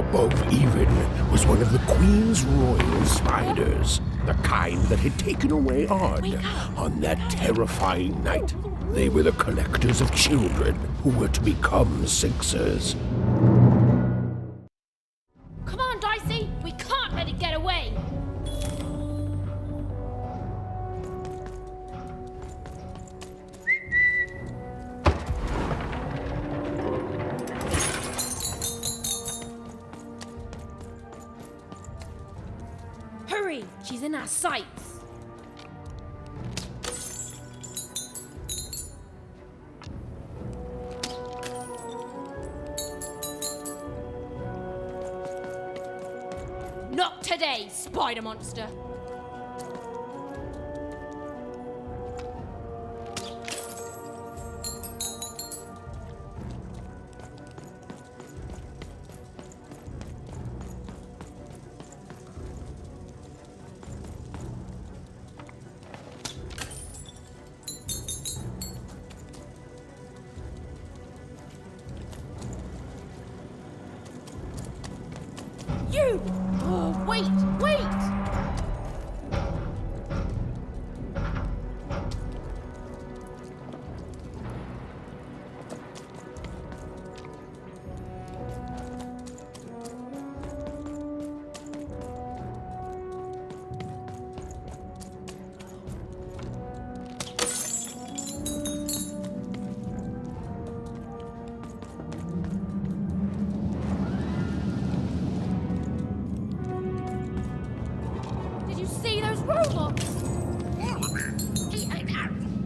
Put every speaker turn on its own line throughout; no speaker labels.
above even was one of the Queen's royal spiders, the kind that had taken away Odd on that terrifying night. They were the collectors of children who were to become Sixers.
Come on, Dicey! We can't let it get away! Hurry! She's in our sights! Not today, spider monster! You! Oh, wait! Wait! See those robots?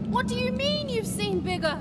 What do you mean you've seen bigger?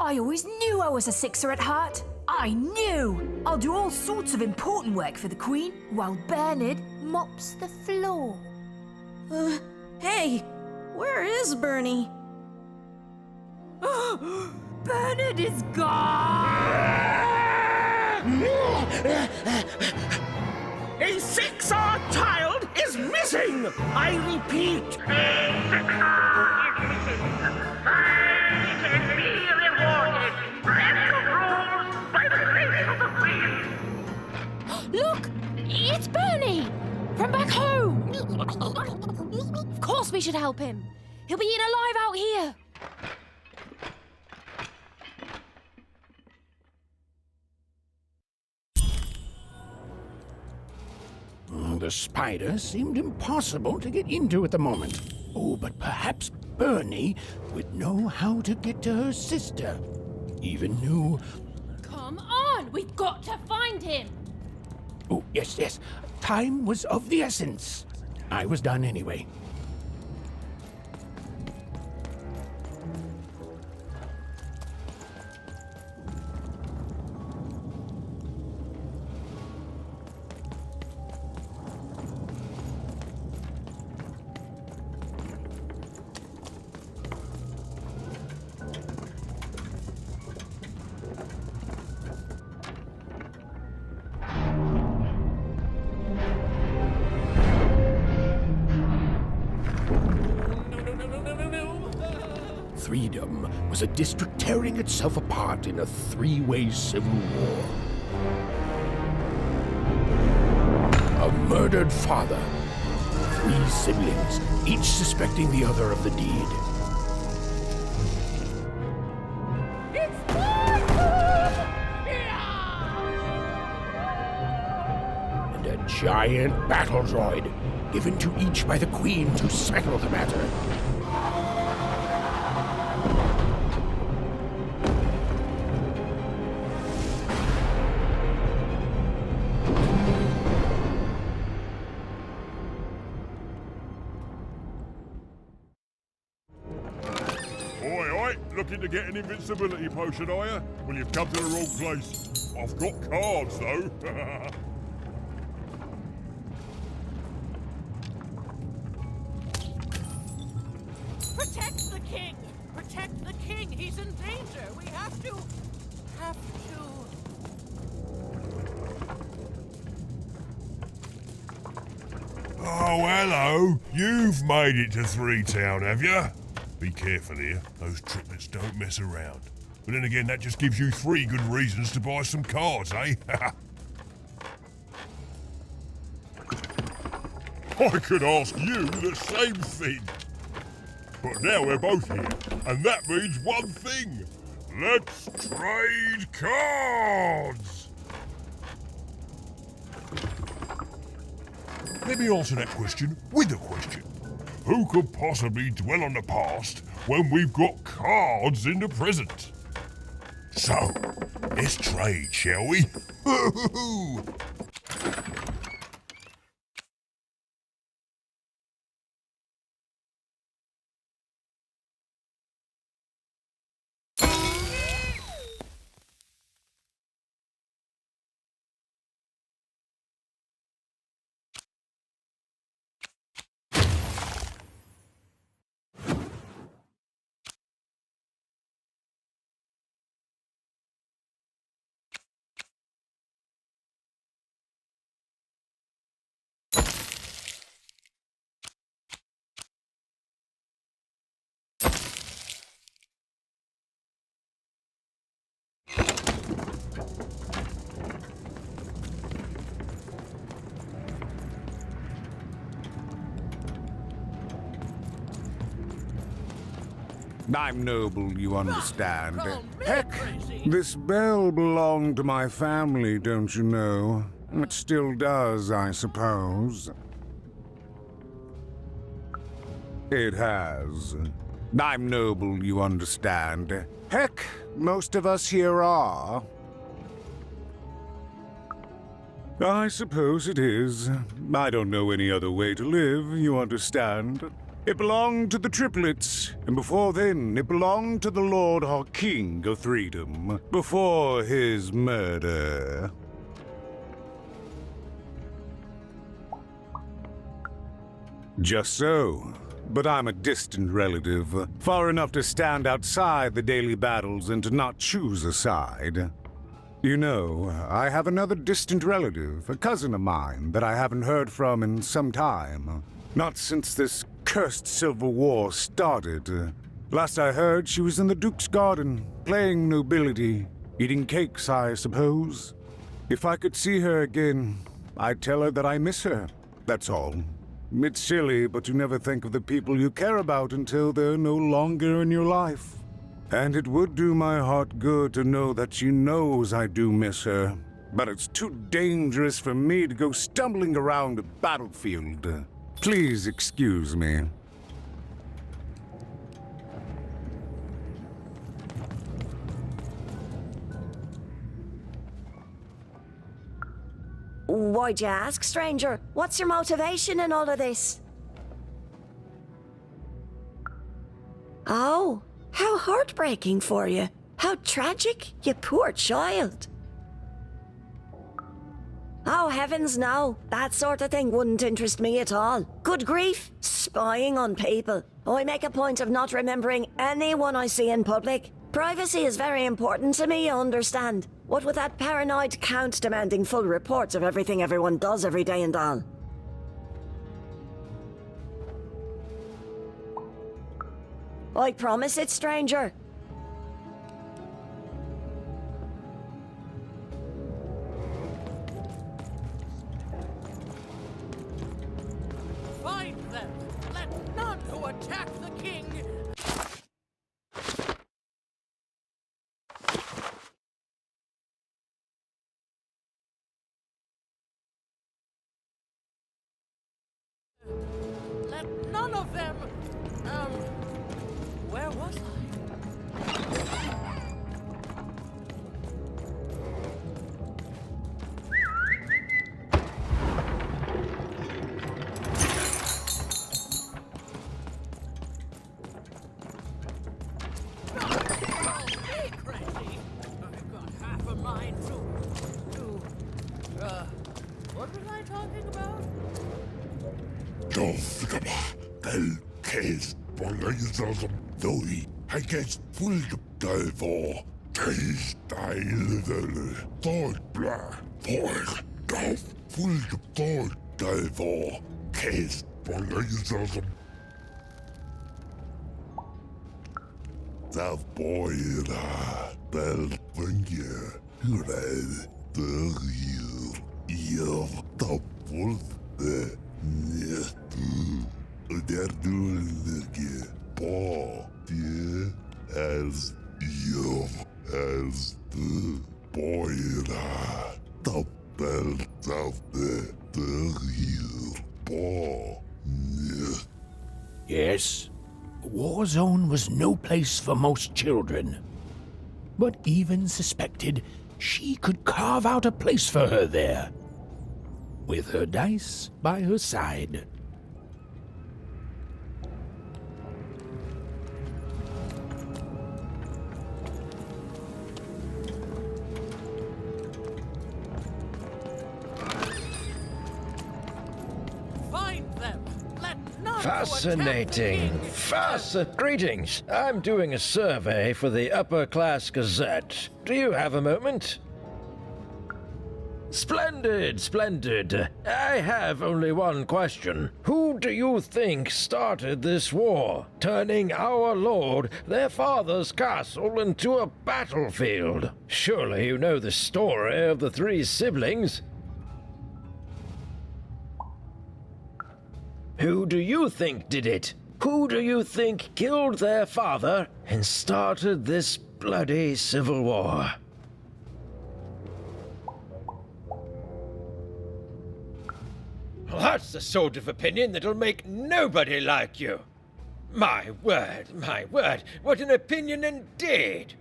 I always knew I was a Sixer at heart. I knew! I'll do all sorts of important work for the Queen while Bernard mops the floor.
Hey, where is Bernie?
Bernard is gone!
A Sixer child is missing! I repeat,
A Sixer is missing. I can be rewarded. Special rules by the grace of the Queen.
Look! It's Bernie! From back home! Of course we should help him. He'll be eaten alive out here.
The spider seemed impossible to get into at the moment. Oh, but perhaps Bernie would know how to get to her sister. Even knew...
Come on! We've got to find him!
Oh, yes. Time was of the essence. I was done anyway. Threedom was a district tearing itself apart in a three-way civil war. A murdered father, three siblings, each suspecting the other of the deed. And a giant battle droid, given to each by the Queen to settle the matter.
Looking to get an invincibility potion, are you? Well, you've come to the wrong place. I've got cards, though.
Protect the king! Protect the king! He's in danger! We have to...
Oh, hello. You've made it to Three Town, have you? Be careful here. Those triplets don't mess around. But then again, that just gives you 3 good reasons to buy some cards, eh? I could ask you the same thing. But now we're both here, and that means one thing. Let's trade cards! Let me answer that question with a question. Who could possibly dwell on the past when we've got cards in the present? So, let's trade, shall we?
I'm noble, you understand. Heck, this bell belonged to my family, don't you know? It still does, I suppose. It has. I'm noble, you understand. Heck, most of us here are. I suppose it is. I don't know any other way to live, you understand. It belonged to the triplets, and before then it belonged to the Lord or King of Threedom, before his murder. Just so. But I'm a distant relative, far enough to stand outside the daily battles and to not choose a side. You know, I have another distant relative, a cousin of mine, that I haven't heard from in some time. Not since this cursed Civil War started. Last I heard, she was in the Duke's garden, playing nobility, eating cakes, I suppose. If I could see her again, I'd tell her that I miss her, that's all. It's silly, but you never think of the people you care about until they're no longer in your life. And it would do my heart good to know that she knows I do miss her. But it's too dangerous for me to go stumbling around a battlefield. Please excuse me.
Why'd you ask, stranger? What's your motivation in all of this? Oh, how heartbreaking for you. How tragic, you poor child. Oh, heavens no. That sort of thing wouldn't interest me at all. Good grief, spying on people. I make a point of not remembering anyone I see in public. Privacy is very important to me, you understand. What with that paranoid count demanding full reports of everything everyone does every day and all. I promise it, stranger.
Find them! Let none who attack the king... Let none of them... Where was I? Crazy. I've got half a mind what was I talking about?
Del kes bolleysam doi. I guess full delvo. Case style thought blah. For golf full thought delvo. Case bolleysam. The boy bel finger. Red the real. You've the full the. They're doing the ball, dear, as you as the boy the belt of the real ball.
Yes, a war zone was no place for most children. But even suspected she could carve out a place for her there, with her dice by her side.
Find them! Let none
Fascinating. Greetings. I'm doing a survey for the Upper Class Gazette. Do you have a moment? Splendid. I have only one question. Who do you think started this war, turning our lord, their father's castle, into a battlefield? Surely you know the story of the three siblings. Who do you think did it? Who do you think killed their father and started this bloody civil war? That's the sort of opinion that'll make nobody like you. My word, what an opinion indeed!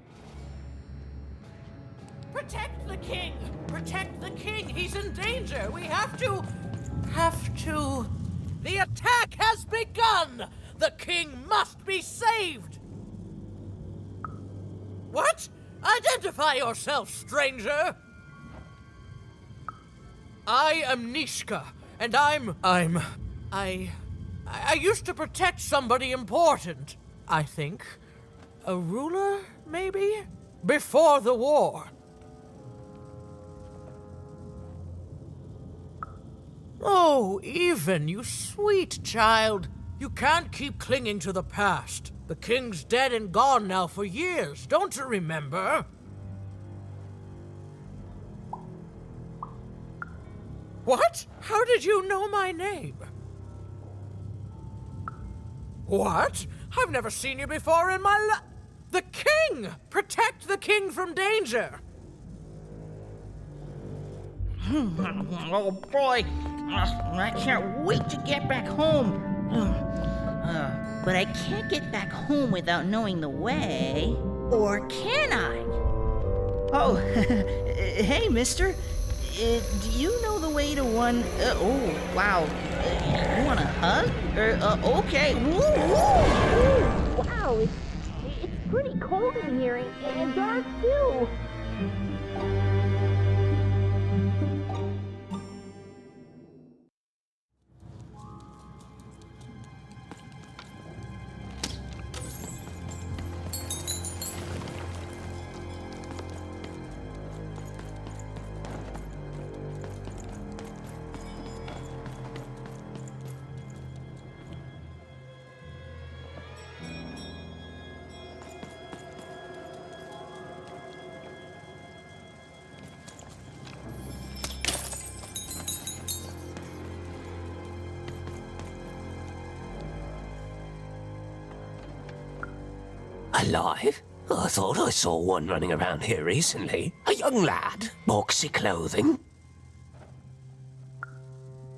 Protect the king! Protect the king! He's in danger! We have to... The attack has begun! The king must be saved! What? Identify yourself, stranger! I am Nishka, and I used to protect somebody important, I think. A ruler, maybe? Before the war. Oh, Even, you sweet child. You can't keep clinging to the past. The king's dead and gone now for years, don't you remember? What? How did you know my name? What? I've never seen you before in my life. The king! Protect the king from danger!
Oh boy, I can't wait to get back home. But I can't get back home without knowing the way. Or can I? Oh, hey, mister. Do you know the way to one... oh, wow. You want a hug? Okay. Woo, woo, woo. Wow, it's pretty cold in here and dark, too.
Alive? I thought I saw one running around here recently. A young lad, boxy clothing.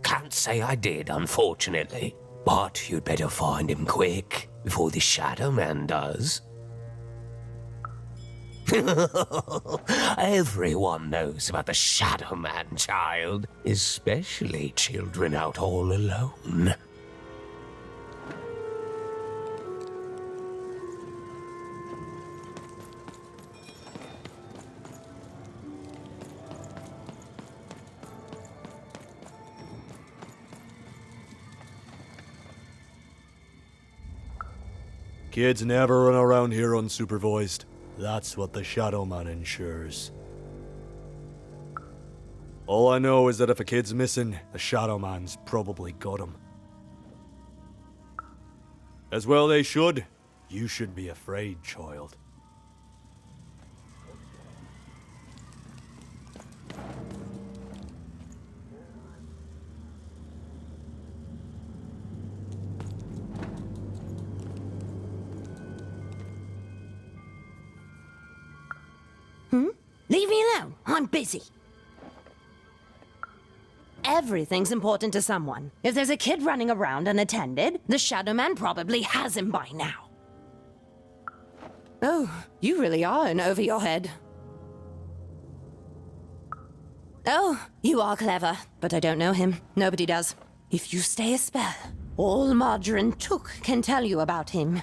Can't say I did, unfortunately. But you'd better find him quick, before the Shadow Man does. Everyone knows about the Shadow Man, child. Especially children out all alone.
Kids never run around here unsupervised. That's what the Shadow Man ensures. All I know is that if a kid's missing, the Shadow Man's probably got him. As well they should. You shouldn't be afraid, child.
Leave me alone. I'm busy. Everything's important to someone. If there's a kid running around unattended, the Shadow Man probably has him by now. Oh, you really are in over your head. Oh, you are clever, but I don't know him. Nobody does. If you stay a spell, all Margarine Took can tell you about him.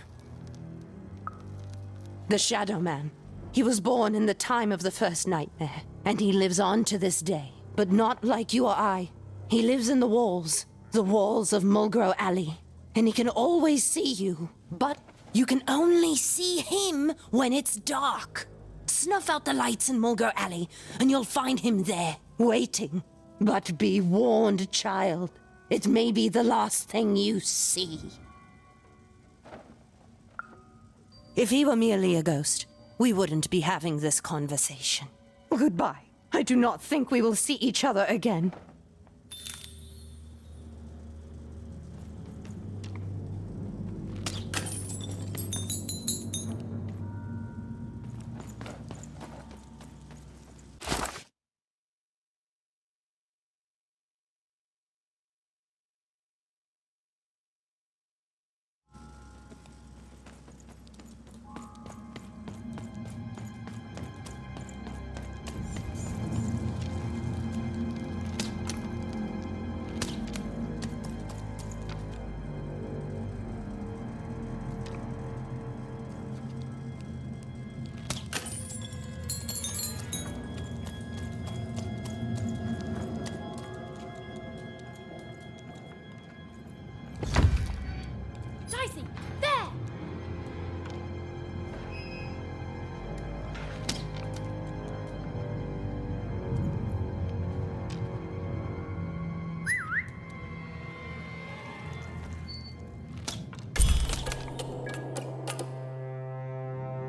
The Shadow Man. He was born in the time of the first nightmare, and he lives on to this day. But not like you or I. He lives in the walls of Mulgrew Alley, and he can always see you. But you can only see him when it's dark. Snuff out the lights in Mulgrew Alley, and you'll find him there, waiting. But be warned, child. It may be the last thing you see. If he were merely a ghost, we wouldn't be having this conversation. Goodbye. I do not think we will see each other again.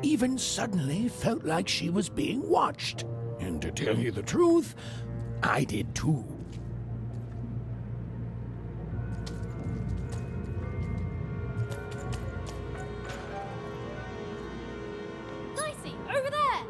Even suddenly felt like she was being watched. And to tell you the truth, I did too.
Dicey, over there!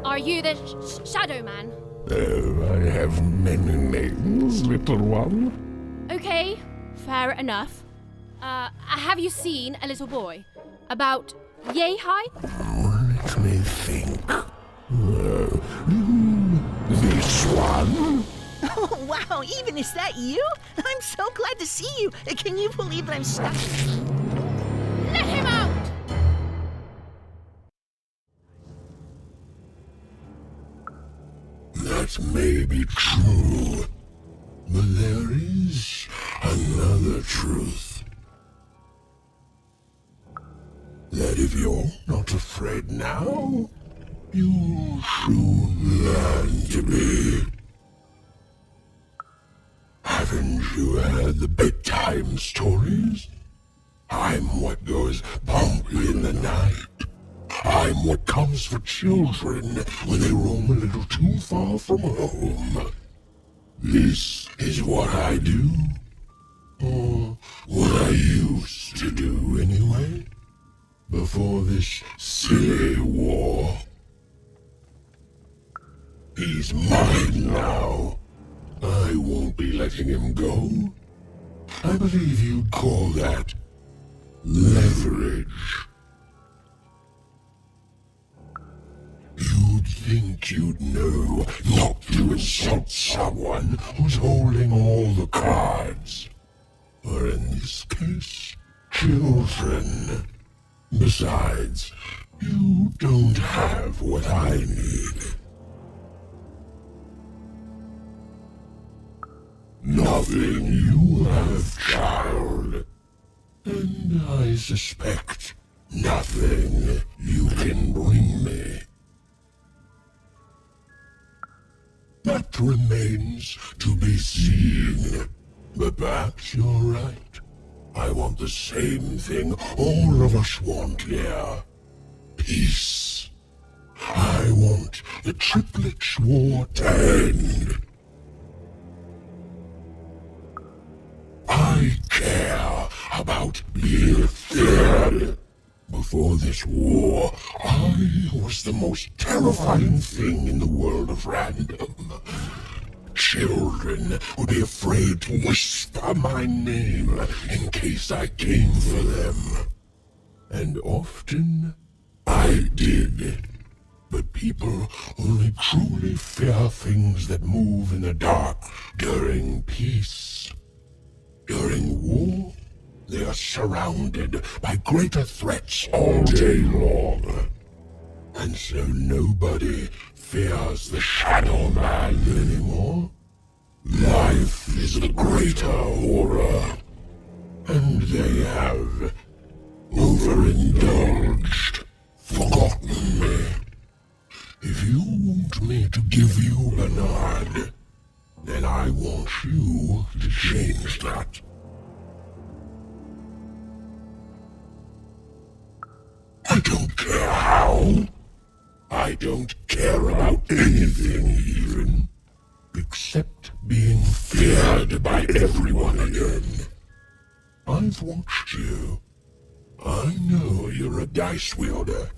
Are you the Shadow Man?
Oh, I have many names, little one.
Okay, fair enough. Have you seen a little boy? About yay high?
Let me think. This one?
Oh, wow, even is that you? I'm so glad to see you. Can you believe that I'm stuck?
Let him out!
That That may be true, but there is another truth. That if you're not afraid now, you'll soon learn to be. Haven't you heard the bedtime stories? I'm what goes bump in the night. I'm what comes for children when they roam a little too far from home. This is what I do. Or what I used to do anyway. Before this silly war. He's mine now. I won't be letting him go. I believe you'd call that leverage. You'd think you'd know not to insult someone who's holding all the cards. Or in this case, children. Besides, you don't have what I need. Nothing you have, child. And I suspect nothing you can bring me. That remains to be seen. But perhaps you're right. I want the same thing all of us want here. Peace. I want the triplets' war to end. I care about being feared. Before this war, I was the most terrifying thing in the world of random. Children would be afraid to whisper my name in case I came for them. And often, I did. But people only truly fear things that move in the dark during peace. During war, they are surrounded by greater threats all day long. And so nobody fears the Shadow Man anymore. Life is the greater horror. And they have overindulged, forgotten me. If you want me to give you Bernard, then I want you to change that. I don't care how. I don't care about anything even, except being feared by everyone again. I've watched you. I know you're a dice wielder.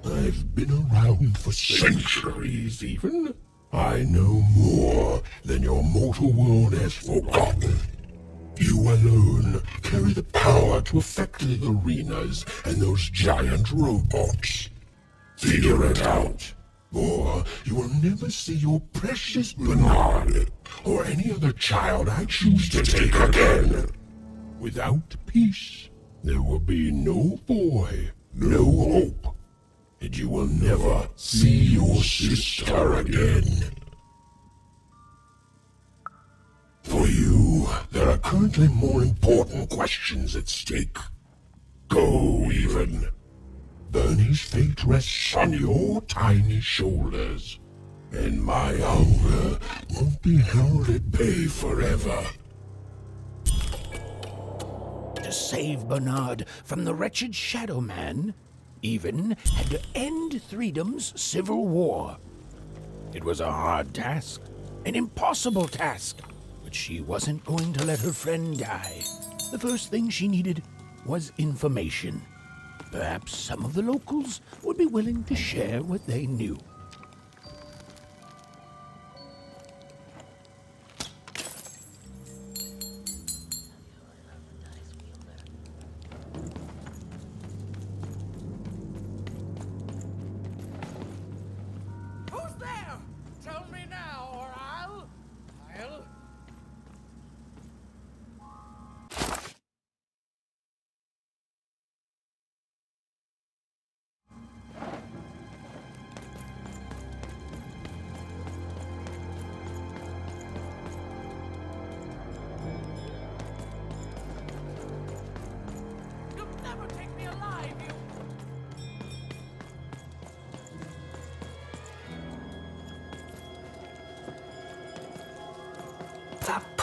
I've been around for centuries even. I know more than your mortal world has forgotten. You alone carry the power to affect the arenas and those giant robots. Figure it out, or you will never see your precious Bernard or any other child I choose to take again. Without peace, there will be no boy, no hope, and you will never see your sister again. For you, there are currently more important questions at stake. Go, even. Bernie's fate rests on your tiny shoulders, and my hunger won't be held at bay forever.
To save Bernard from the wretched Shadow Man, even had to end Threedom's civil war. It was a hard task, an impossible task, but she wasn't going to let her friend die. The first thing she needed was information. Perhaps some of the locals would be willing to share what they knew.
Who's there? Tell me now, or I'll...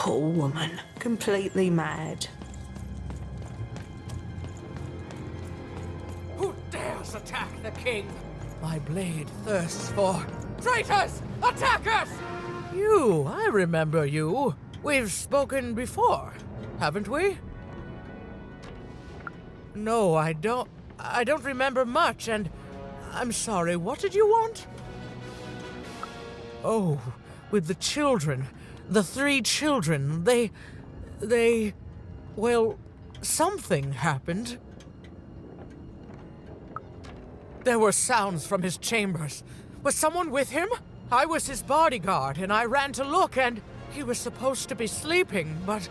poor woman, completely mad.
Who dares attack the king? My blade thirsts for traitors! Attackers! You, I remember you. We've spoken before, haven't we? No, I don't remember much, and I'm sorry, what did you want? Oh, with the children. The 3 children. Well, something happened. There were sounds from his chambers. Was someone with him? I was his bodyguard, and I ran to look, and he was supposed to be sleeping, but...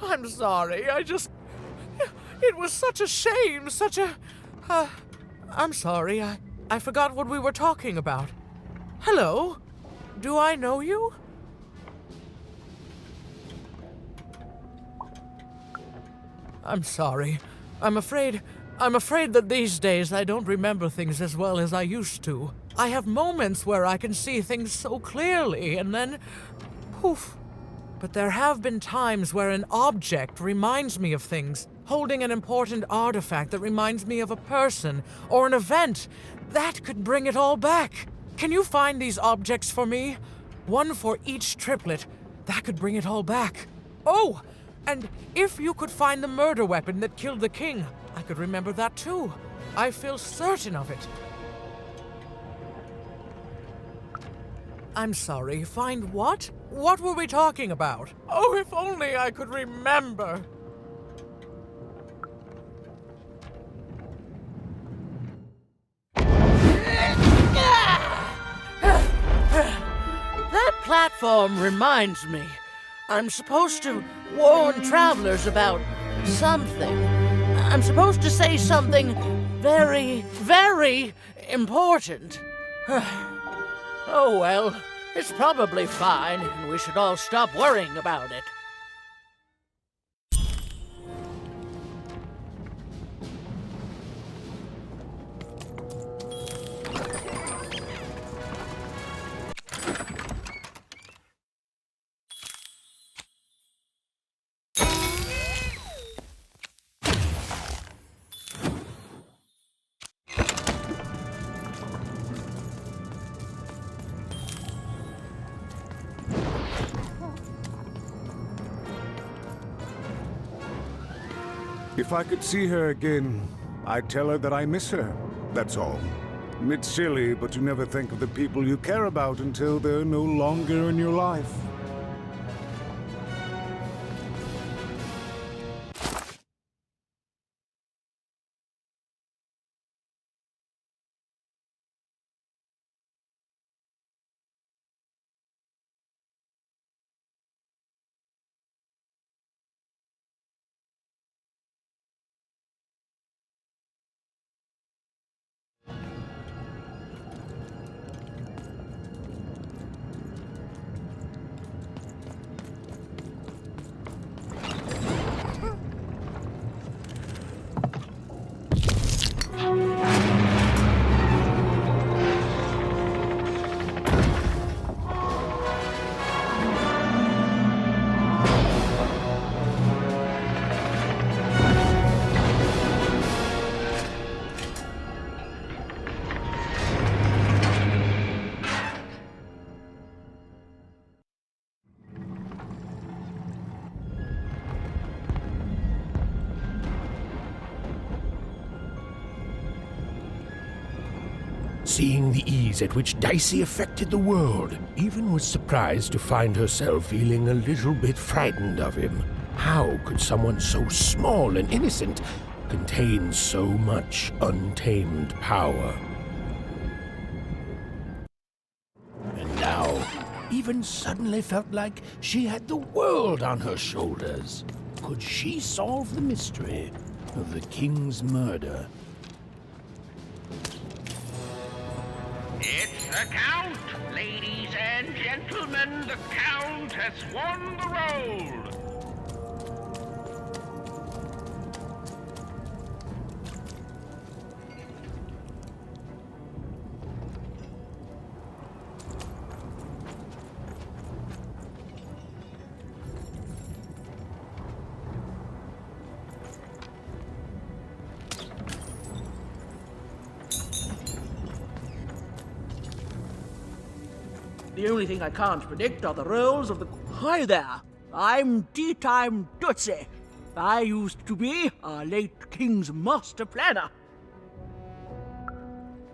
I'm sorry, it was such a shame, I'm sorry, I forgot what we were talking about. Hello? Do I know you? I'm sorry. I'm afraid that these days I don't remember things as well as I used to. I have moments where I can see things so clearly, and then... poof. But there have been times where an object reminds me of things, holding an important artifact that reminds me of a person or an event. That could bring it all back. Can you find these objects for me? One for each triplet. That could bring it all back. Oh, and if you could find the murder weapon that killed the king, I could remember that too. I feel certain of it. I'm sorry, find what? What were we talking about? Oh, if only I could remember. That platform reminds me. I'm supposed to warn travelers about something. I'm supposed to say something very, very important. Oh well, it's probably fine, and we should all stop worrying about it.
If I could see her again, I'd tell her that I miss her. That's all. It's silly, but you never think of the people you care about until they're no longer in your life.
Seeing the ease at which Dicey affected the world, Even was surprised to find herself feeling a little bit frightened of him. How could someone so small and innocent contain so much untamed power? And now, Even suddenly felt like she had the world on her shoulders. Could she solve the mystery of the king's murder?
It's the Count! Ladies and gentlemen, the Count has won the roll!
The only thing I can't predict are the rolls of the... Hi there, I'm Tea-Time Tootsie. I used to be our late king's master planner.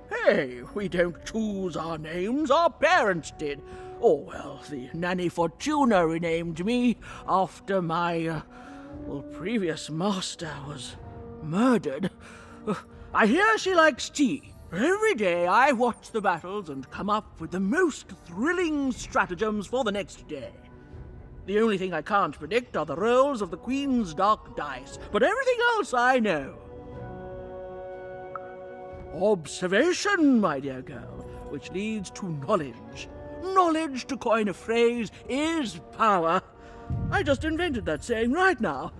Hey, we don't choose our names, our parents did. Oh, well, the Nanny Fortuna renamed me after my, previous master was murdered. I hear she likes tea. Every day I watch the battles and come up with the most thrilling stratagems for the next day. The only thing I can't predict are the rolls of the Queen's dark dice, but everything else I know. Observation, my dear girl, which leads to knowledge. Knowledge, to coin a phrase, is power. I just invented that saying right now.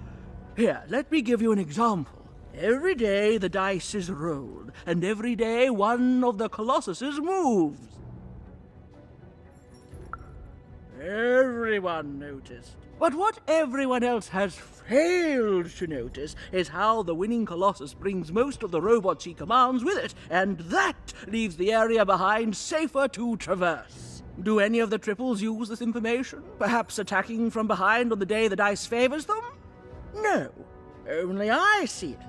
Here, let me give you an example. Every day the dice is rolled, and every day one of the colossuses moves. Everyone noticed. But what everyone else has failed to notice is how the winning colossus brings most of the robots he commands with it, and that leaves the area behind safer to traverse. Do any of the triples use this information? Perhaps attacking from behind on the day the dice favors them? No, only I see it.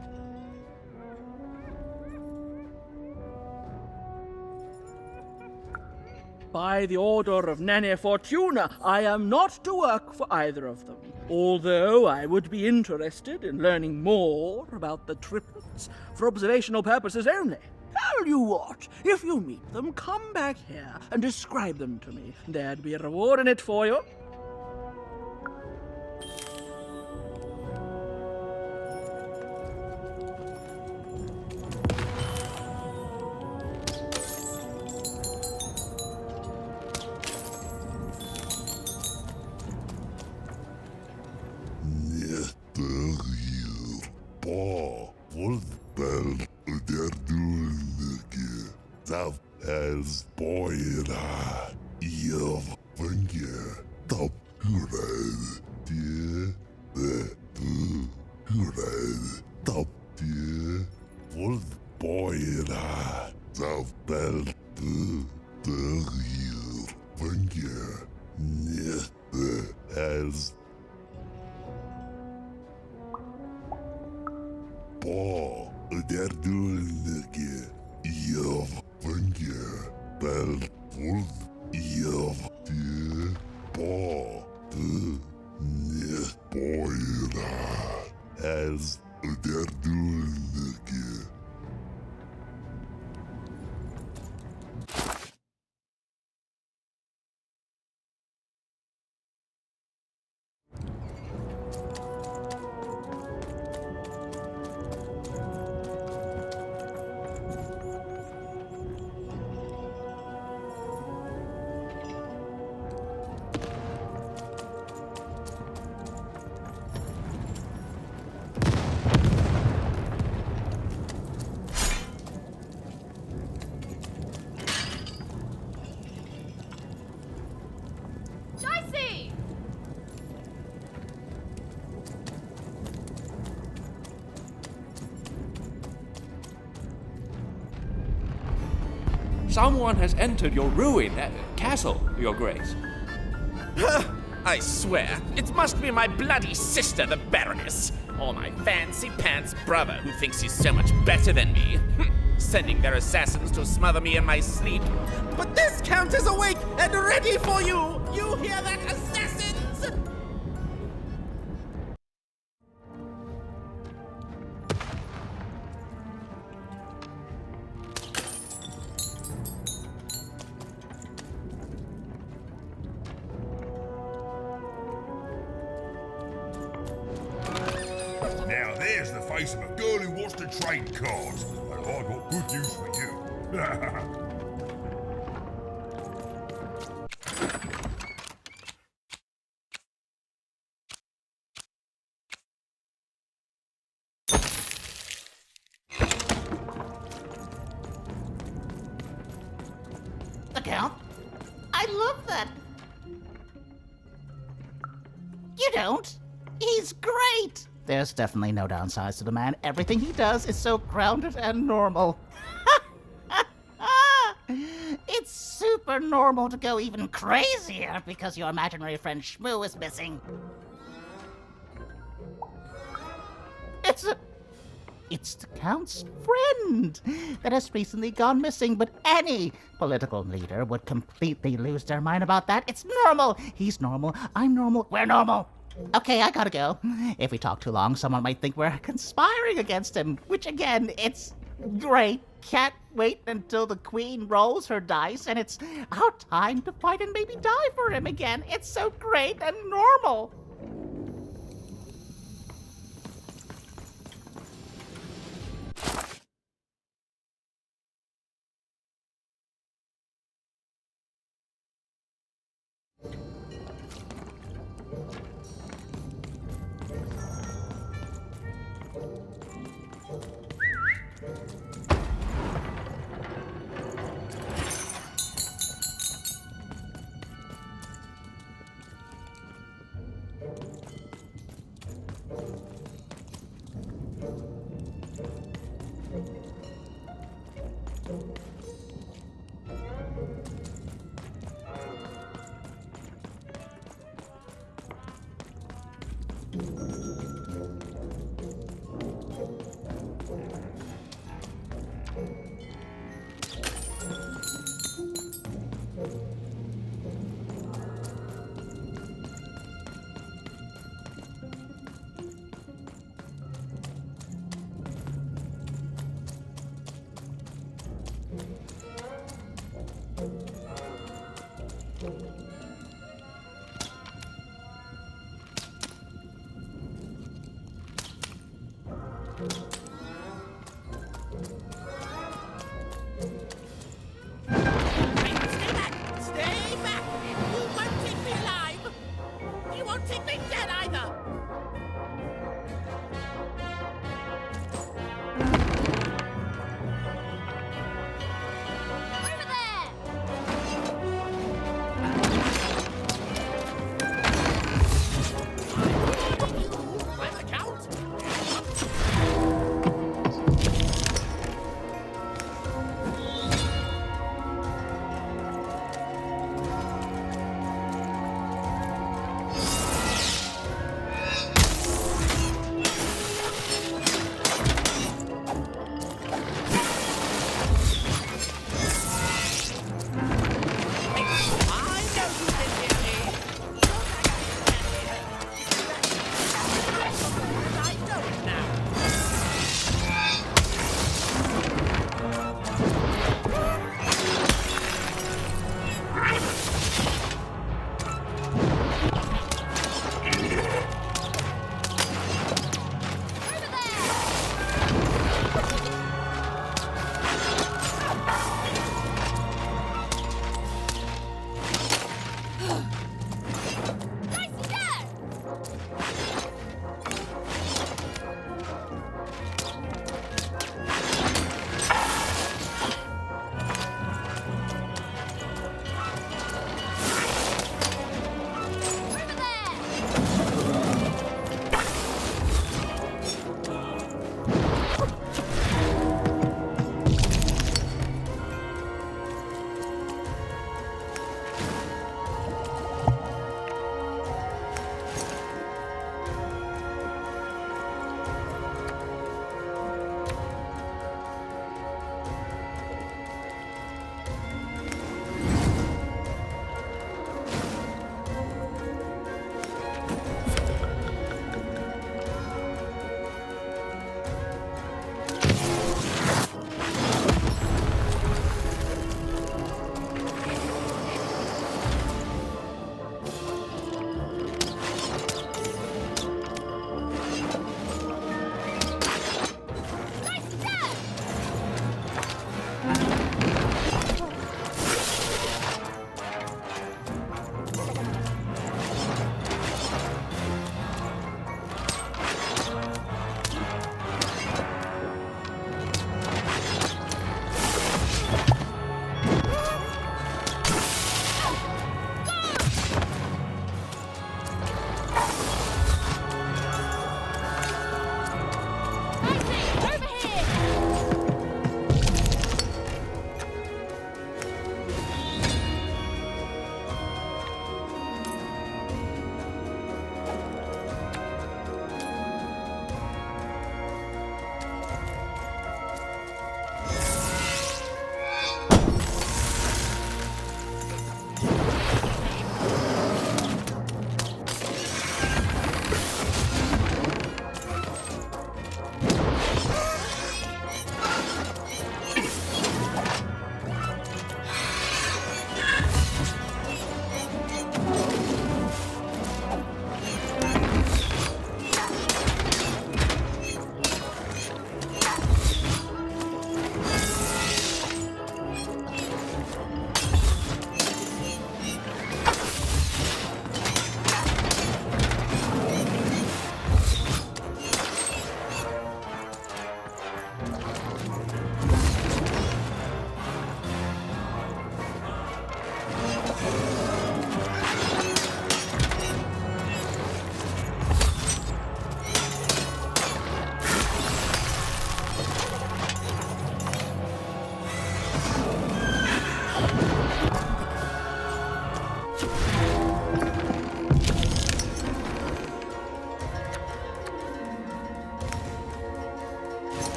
By the order of Nanny Fortuna, I am not to work for either of them, although I would be interested in learning more about the triplets for observational purposes only. Tell you what, if you meet them, come back here and describe them to me. There'd be a reward in it for you.
Someone has entered your castle, Your Grace.
I swear, it must be my bloody sister, the Baroness, or my fancy-pants brother who thinks he's so much better than me, sending their assassins to smother me in my sleep. But this count is awake and ready for you! You hear that, assassins?
Now there's the face of a girl who wants to trade cards, and I've got good news for you.
The Count? I love that. You don't? He's great. There's definitely no downsides to the man. Everything he does is so grounded and normal. It's super super normal to go even crazier because your imaginary friend Shmoo is missing. It's the Count's friend that has recently gone missing, but any political leader would completely lose their mind about that. It's normal. He's normal. I'm normal. We're normal. Okay, I gotta go. If we talk too long, someone might think we're conspiring against him, which again, it's great. Can't wait until the Queen rolls her dice and it's our time to fight and maybe die for him again. It's so great and normal.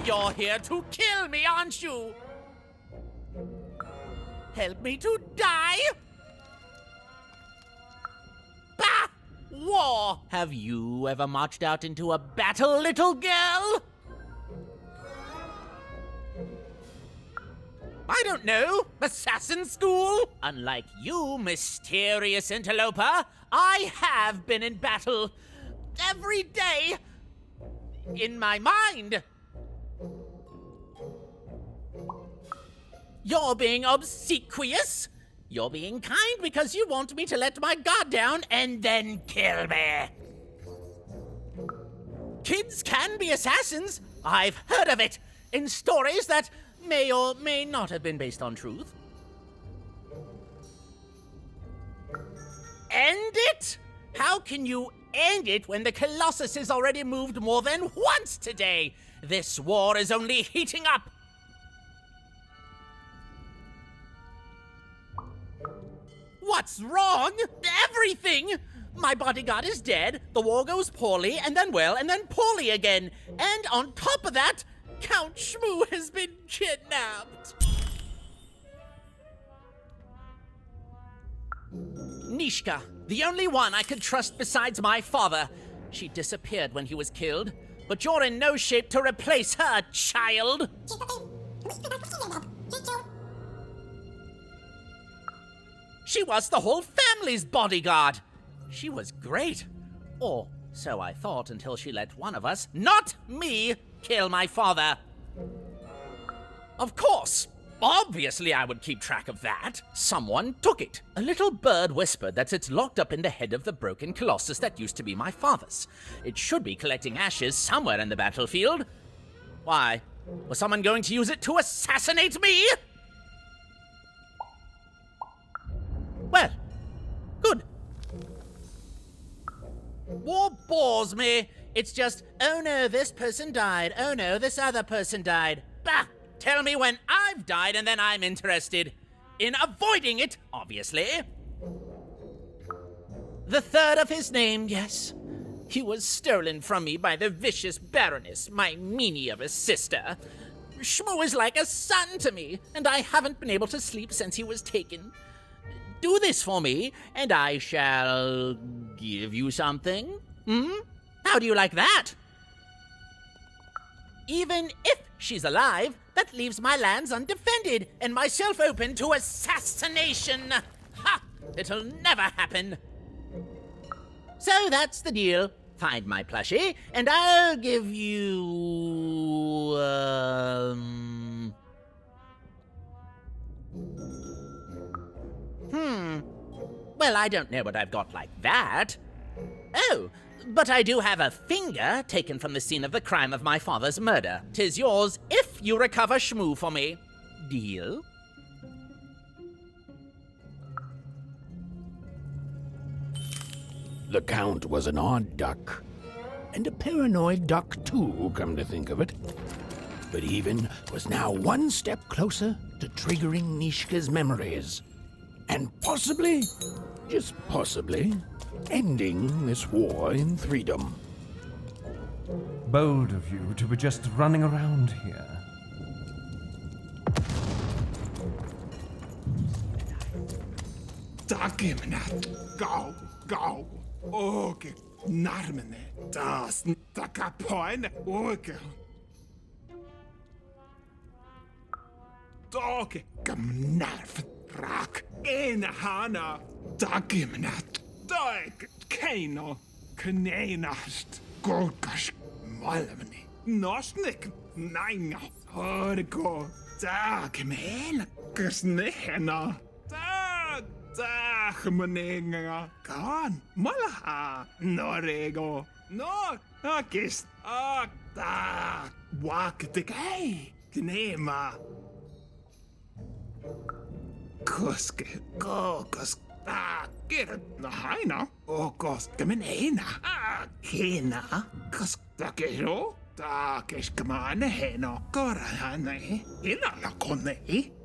You're here to kill me, aren't you? Help me to die? Bah! War! Have you ever marched out into a battle, little girl? I don't know. Assassin school? Unlike you, mysterious interloper, I have been in battle. Every day. In my mind. You're being obsequious. You're being kind because you want me to let my guard down and then kill me. Kids can be assassins. I've heard of it in stories that may or may not have been based on truth. End it? How can you end it when the Colossus has already moved more than once today? This war is only heating up. What's wrong? Everything! My bodyguard is dead, the war goes poorly, and then well, and then poorly again. And on top of that, Count Shmoo has been kidnapped. Nishka, the only one I could trust besides my father. She disappeared when he was killed, but you're in no shape to replace her, child. She was the whole family's bodyguard. She was great. Or so I thought until she let one of us, not me, kill my father. Of course. Obviously I would keep track of that. Someone took it. A little bird whispered that it's locked up in the head of the broken colossus that used to be my father's. It should be collecting ashes somewhere in the battlefield. Why? Was someone going to use it to assassinate me? Well, good. War bores me. It's just, oh no, this person died. Oh no, this other person died. Bah! Tell me when I've died and then I'm interested. In avoiding it, obviously. The third of his name, yes. He was stolen from me by the vicious Baroness, my meanie of a sister. Shmoo is like a son to me, and I haven't been able to sleep since he was taken. Do this for me, and I shall give you something. How do you like that? Even if she's alive, that leaves my lands undefended and myself open to assassination. Ha! It'll never happen. So that's the deal. Find my plushie, and I'll give you... Well, I don't know what I've got like that. Oh, but I do have a finger taken from the scene of the crime of my father's murder. 'Tis yours if you recover Shmoo for me. Deal?
The Count was an odd duck, and a paranoid duck too, come to think of it. But Even was now one step closer to triggering Nishka's memories, and possibly, just possibly, ending this war in freedom.
Bold of you to be just running around here.
Go. Okay, narmene. Das takapoine. Okay. Okay, gamnarf. Rak. En hana. Dagimnat. Dag. Keino. Kneinast. Golkash. Malmene. Nosnik. Nainga. Orgo. Dagmela. Kusnehena. Menenga kan malaha norego no akist ta waktikei knema koske kokos ta kirt na haina okos kemenena hena kos takero ta keskmane heno korahane ina la konne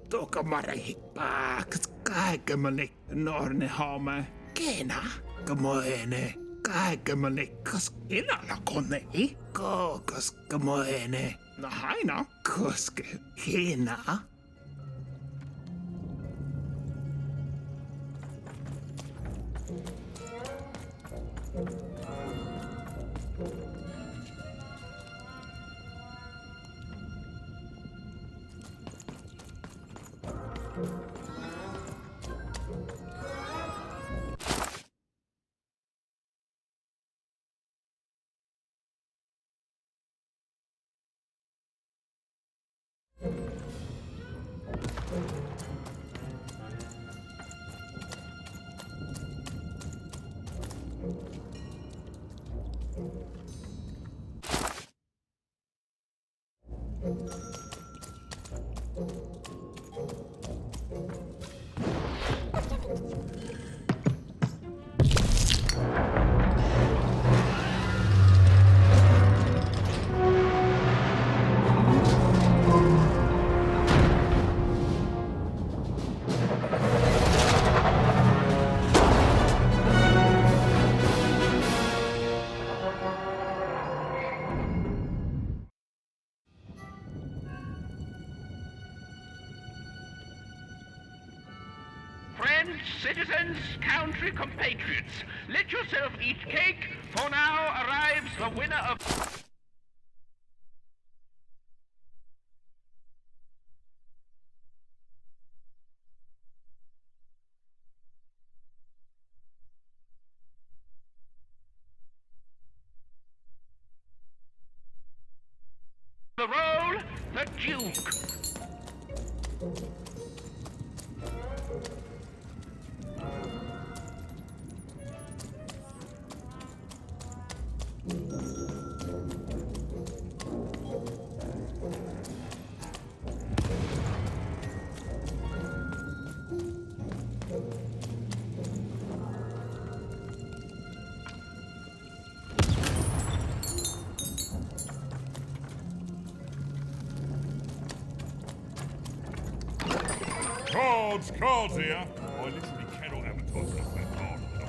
Toka marei paaks kaikemani norne home kena kamoene kaikemani kas inala konei kokas kamoene na haina koske hina
Friends, citizens, country compatriots, let yourself eat cake, for now arrives the winner of... The role, the Duke.
Cards here. I literally cannot advertise that card on the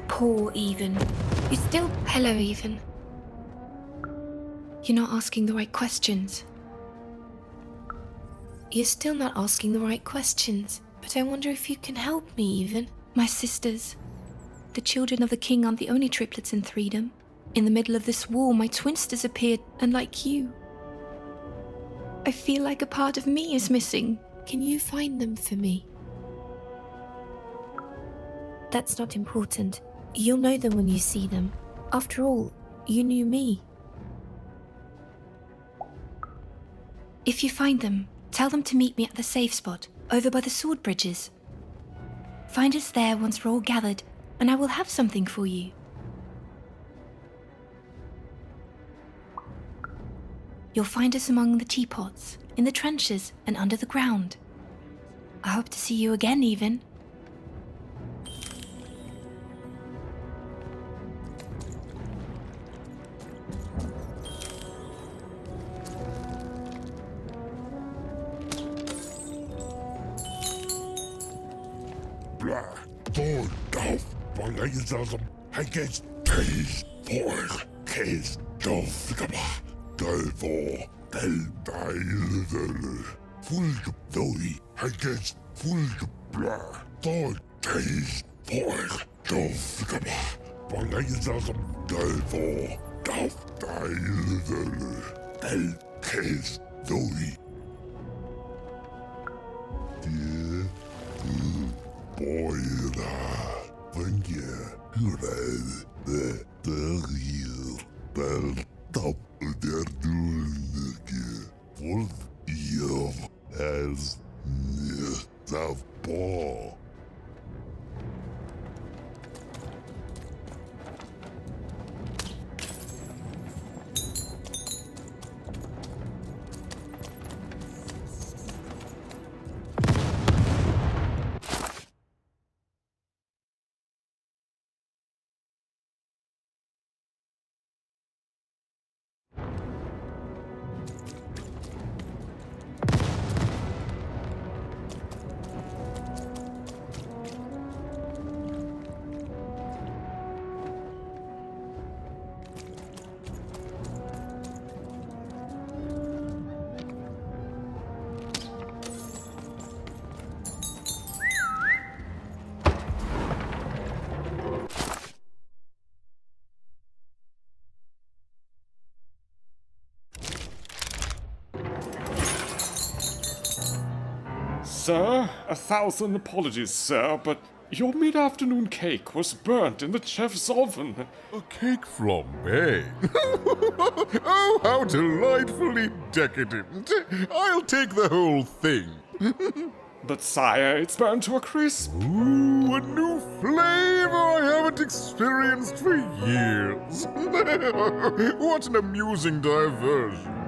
Poor Even. You're still... Hello, Even. You're not asking the right questions. You're still not asking the right questions. But I wonder if you can help me, Even. My sisters. The children of the king aren't the only triplets in Threedom. In the middle of this war, my twins disappeared, unlike you. I feel like a part of me is missing. Can you find them for me? That's not important. You'll know them when you see them. After all, you knew me. If you find them, tell them to meet me at the safe spot, over by the sword bridges. Find us there once we're all gathered, and I will have something for you. You'll find us among the teapots, in the trenches, and under the ground. I hope to see you again, Even.
Sir, 1,000 apologies, sir, but your mid-afternoon cake was burnt in the chef's oven.
A cake flambe? Oh, how delightfully decadent. I'll take the whole thing.
But sire, it's burnt to a crisp.
Ooh, a new flavor I haven't experienced for years. What an amusing diversion.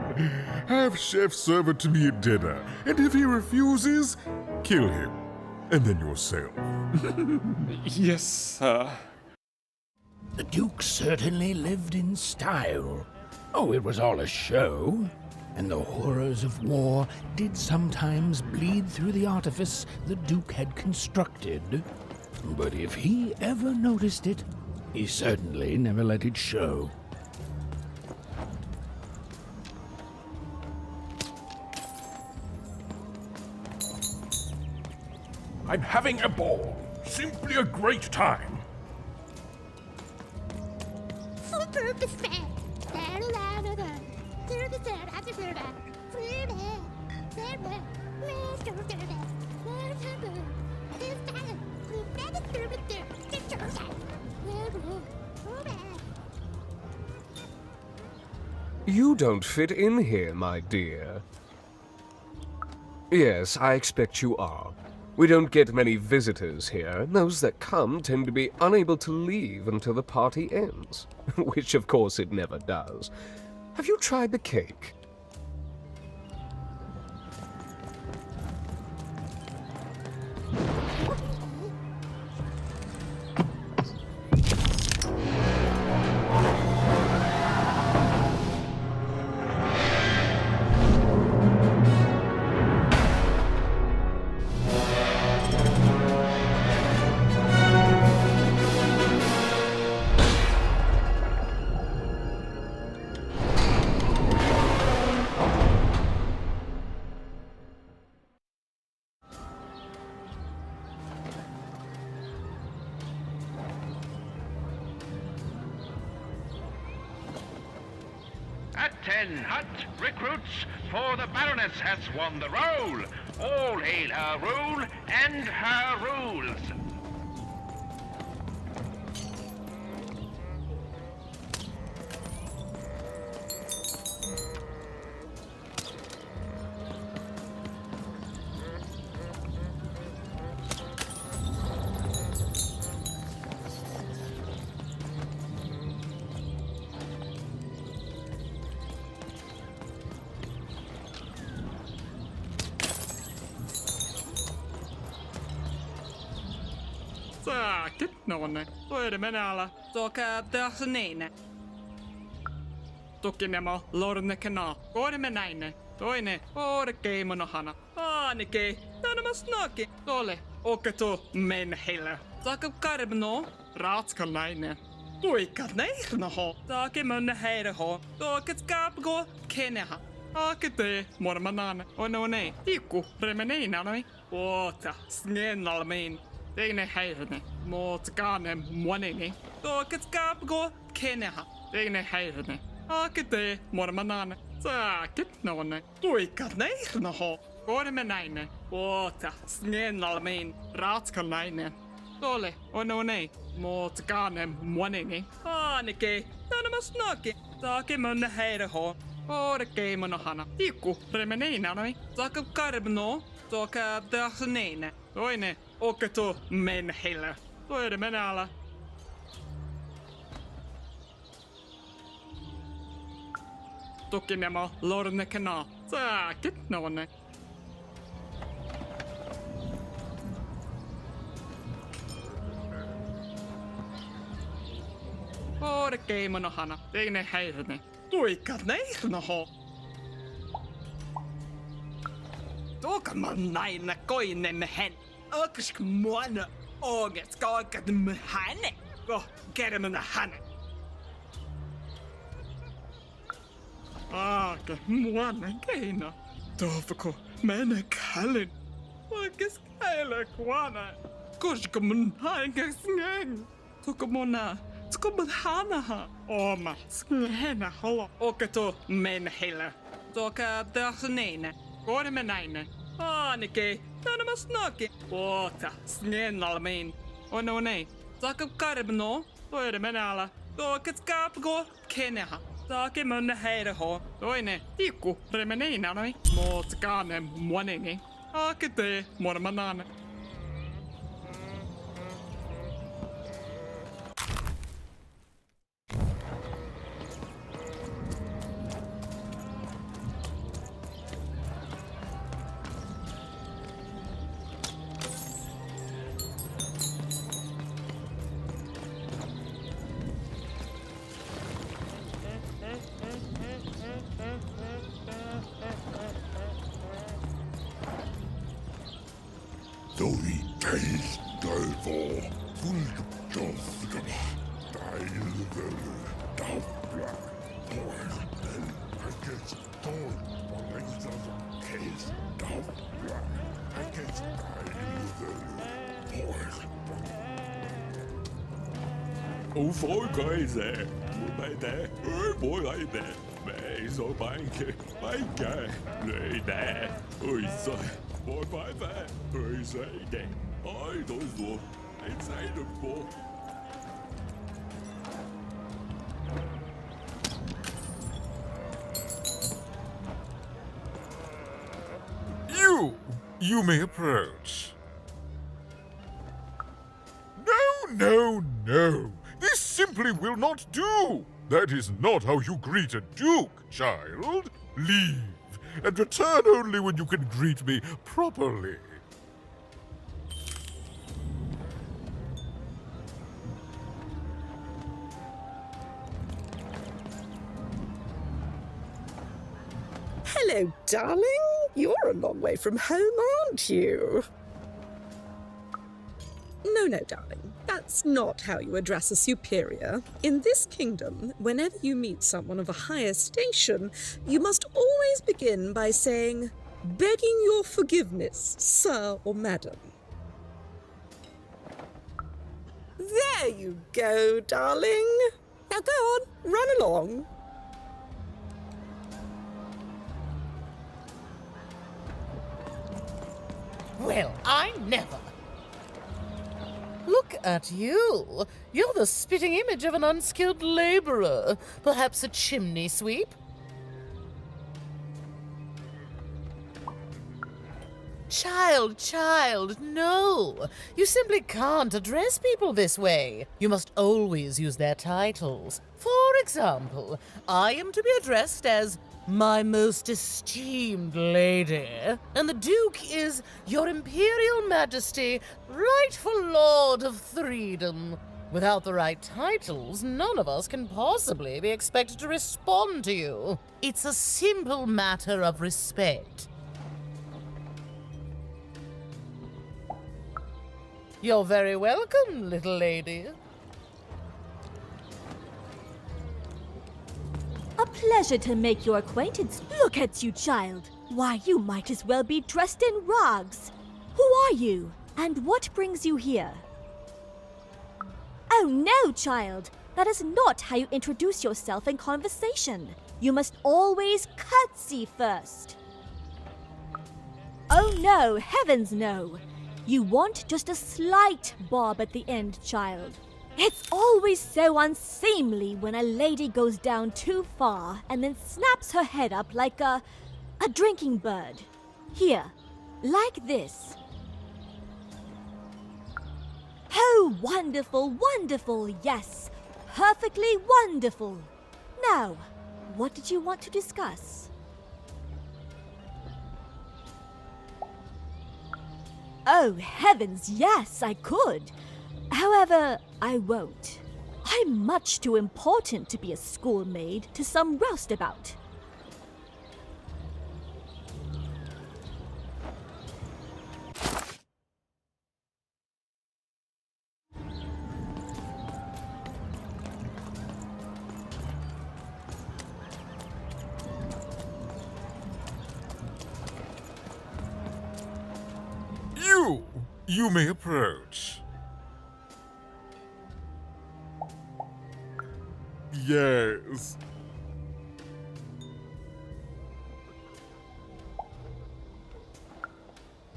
Have chef serve it to me at dinner, and if he refuses, kill him. And then yourself.
Yes, sir.
The Duke certainly lived in style. Oh, it was all a show. And the horrors of war did sometimes bleed through the artifice the Duke had constructed. But if he ever noticed it, he certainly never let it show.
I'm having a ball. Simply a great time.
You don't fit in here, my dear. Yes, I expect you are. We don't get many visitors here, and those that come tend to be unable to leave until the party ends. Which, of course, it never does. Have you tried the cake?
men, hunt recruits, for the Baroness has won the roll. All hail her rule and her rules.
Säkert någon. Då är det med alla. Så kan det näina. Tukinemo lornekana. Går med näina. Toinen. Orkei monohana. Ainakin. Tänä snaki. Tole. Oketu men heillä. Saaka karbno. Ratskan näinen. Tuikat näihnoho. Saake mönne heireho. Tuoket skapgo. Keneha. Akete mormanan. Onone. Tikku. Remeneinanoi. Oota. Snennalmiin. Teine häirne, muut kaanen muonini. Tuoket kaapgo keneha. Teine häirne. Akete mormanan. Säkert nonne. Tuikat näihnoho. Korme näine. Oota. Snennalmiin. Ratskan näinen. Tole. Onone. Muut kaanen muonini. Ainakin. Tänä snaki. Saake mönne heireho. Orkei monohana. Tikku. Remeneinanoi. Saaka karbno. Saaka dahneine. Toinen. Oketu men heillä. Då är det med alla. Tukinemo lornekana. Säkert någon. Orkei monohana. Teine häirne. Tuikat näihnoho. Tuokan man näin koinen hen. Okisk muona oget kaakat mhane. Go kermana hane. Aake muona keina. Tofuko mene kallin. Okis kaile kuana. Koska mun haikas ngeng. Tuko mona. Tuko mun hanaha. Oma. Skena holo. Oketo men heillä. Toka dahneine. Korme näine. Ainakin. Tänä mä snaki. Oota. Snennalmiin. Onone. Saaka karbno. Toire menala. Tuoket kaapgo. Keneha. Saake mönne heireho. Toinen. Tikku. Remeneinanoi. Muut kaanen muonini. Akete mormanan.
Ufoikaise, mupäite, pojaite, meiso painke, painke, löide, uissa, voi päivä, öiseide, aidoisu, et säidykko.
You may approach. No. This simply will not do. That is not how you greet a duke, child. Leave, and return only when you can greet me properly.
Hello, darling. You're a long way from home, aren't you? No, darling. That's not how you address a superior. In this kingdom, whenever you meet someone of a higher station, you must always begin by saying, "Begging your forgiveness, sir or madam." There you go, darling. Now go on, run along.
Well, I never. Look at you. You're the spitting image of an unskilled laborer. Perhaps a chimney sweep? Child, no. You simply can't address people this way. You must always use their titles. For example, I am to be addressed as my most esteemed lady, and the Duke is Your Imperial Majesty, rightful Lord of Freedom. Without the right titles, none of us can possibly be expected to respond to you. It's a simple matter of respect. You're very welcome, little lady.
A pleasure to make your acquaintance. Look at you, child. Why, you might as well be dressed in rags. Who are you? And what brings you here? Oh no, child. That is not how you introduce yourself in conversation. You must always curtsy first. Oh no, heavens no. You want just a slight bob at the end, child. It's always so unseemly when a lady goes down too far and then snaps her head up like a drinking bird. Here, like this. Oh, wonderful, wonderful, yes. Perfectly wonderful. Now, what did you want to discuss? Oh, heavens, yes, I could. However, I won't. I'm much too important to be a schoolmaid to some roustabout.
You may approach. Yes.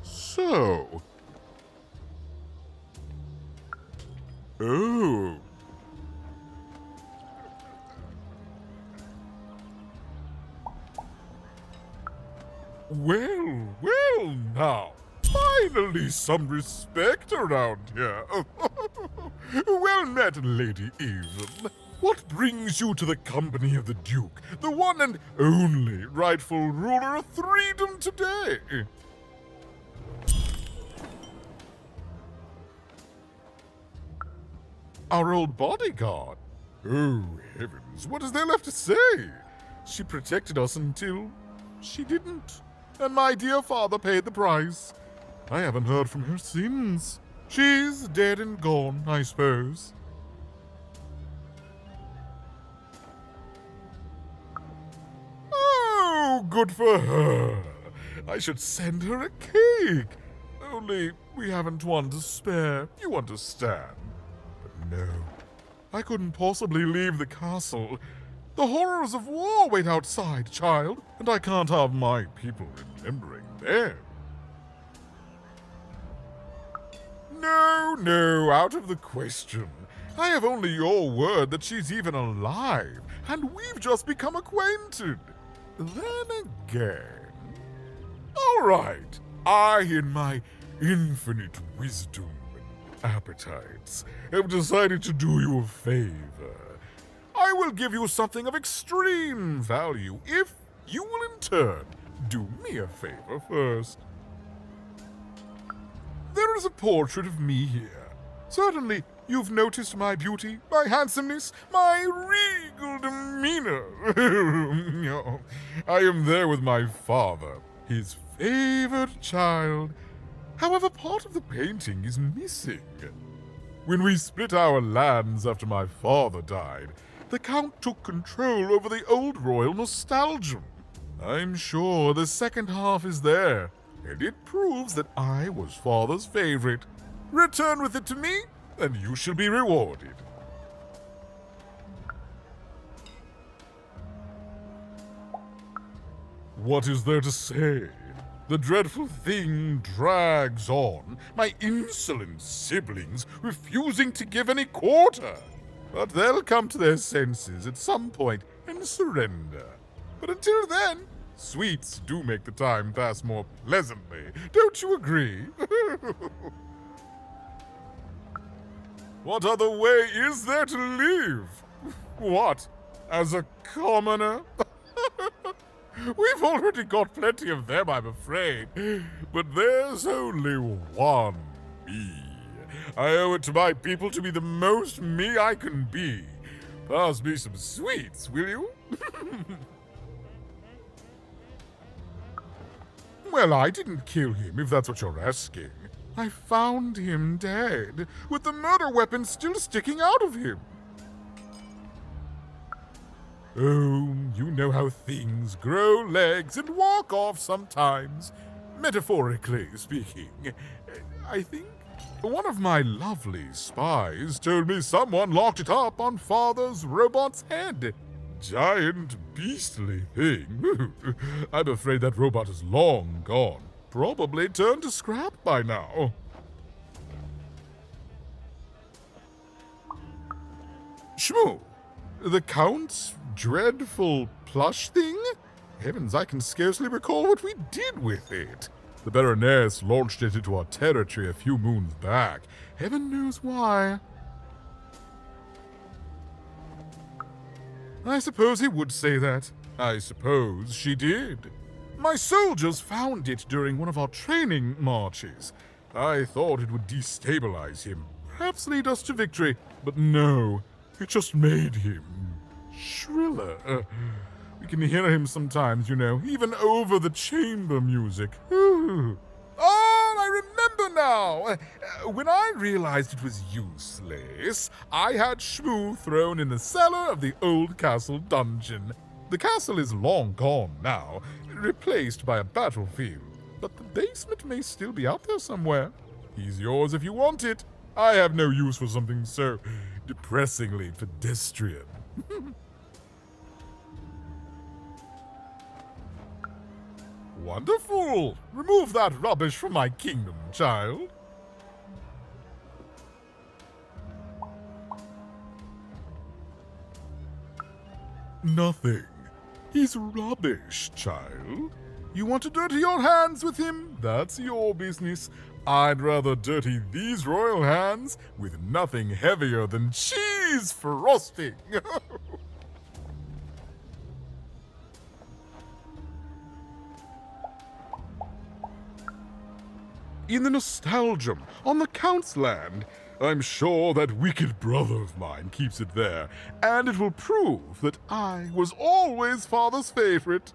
So. Oh. Well now. Finally some respect around here. Well met, Lady Even. What brings you to the company of the Duke, the one and only rightful ruler of Freedom today? Our old bodyguard. Oh, heavens, what is there left to say? She protected us until she didn't. And my dear father paid the price. I haven't heard from her since. She's dead and gone, I suppose. Oh, good for her. I should send her a cake. Only we haven't one to spare, you understand. But no, I couldn't possibly leave the castle. The horrors of war wait outside, child, and I can't have my people remembering them. No, out of the question. I have only your word that she's even alive, and we've just become acquainted. Then again... All right, I, in my infinite wisdom and appetites, have decided to do you a favor. I will give you something of extreme value if you will in turn do me a favor first. There is a portrait of me here. Certainly, you've noticed my beauty, my handsomeness, my regal demeanor. No, I am there with my father, his favored child. However, part of the painting is missing. When we split our lands after my father died, the Count took control over the old royal nostalgia. I'm sure the second half is there, and it proves that I was father's favorite. Return with it to me, and you shall be rewarded. What is there to say? The dreadful thing drags on, my insolent siblings refusing to give any quarter. But they'll come to their senses at some point and surrender. But until then, sweets do make the time pass more pleasantly. Don't you agree? What other way is there to live? What? As a commoner? We've already got plenty of them, I'm afraid. But there's only one me. I owe it to my people to be the most me I can be. Pass me some sweets, will you? Well, I didn't kill him, if that's what you're asking. I found him dead, with the murder weapon still sticking out of him. Oh, you know how things grow legs and walk off sometimes. Metaphorically speaking. I think one of my lovely spies told me someone locked it up on Father's robot's head. Giant, beastly thing. I'm afraid that robot is long gone. Probably turned to scrap by now. Shmoo, the Count's dreadful plush thing? Heavens, I can scarcely recall what we did with it. The Baroness launched it into our territory a few moons back. Heaven knows why. I suppose he would say that. I suppose she did. My soldiers found it during one of our training marches. I thought it would destabilize him, perhaps lead us to victory. But no, it just made him shriller. We can hear him sometimes, you know, even over the chamber music. Oh, I remember now! When I realized it was useless, I had Shmoo thrown in the cellar of the old castle dungeon. The castle is long gone now, replaced by a battlefield, but the basement may still be out there somewhere. He's yours if you want it. I have no use for something so depressingly pedestrian. Wonderful! Remove that rubbish from my kingdom, child. Nothing. He's rubbish, child. You want to dirty your hands with him? That's your business. I'd rather dirty these royal hands with nothing heavier than cheese frosting. In the Nostalgium, on the Count's land. I'm sure that wicked brother of mine keeps it there, and it will prove that I was always Father's favorite.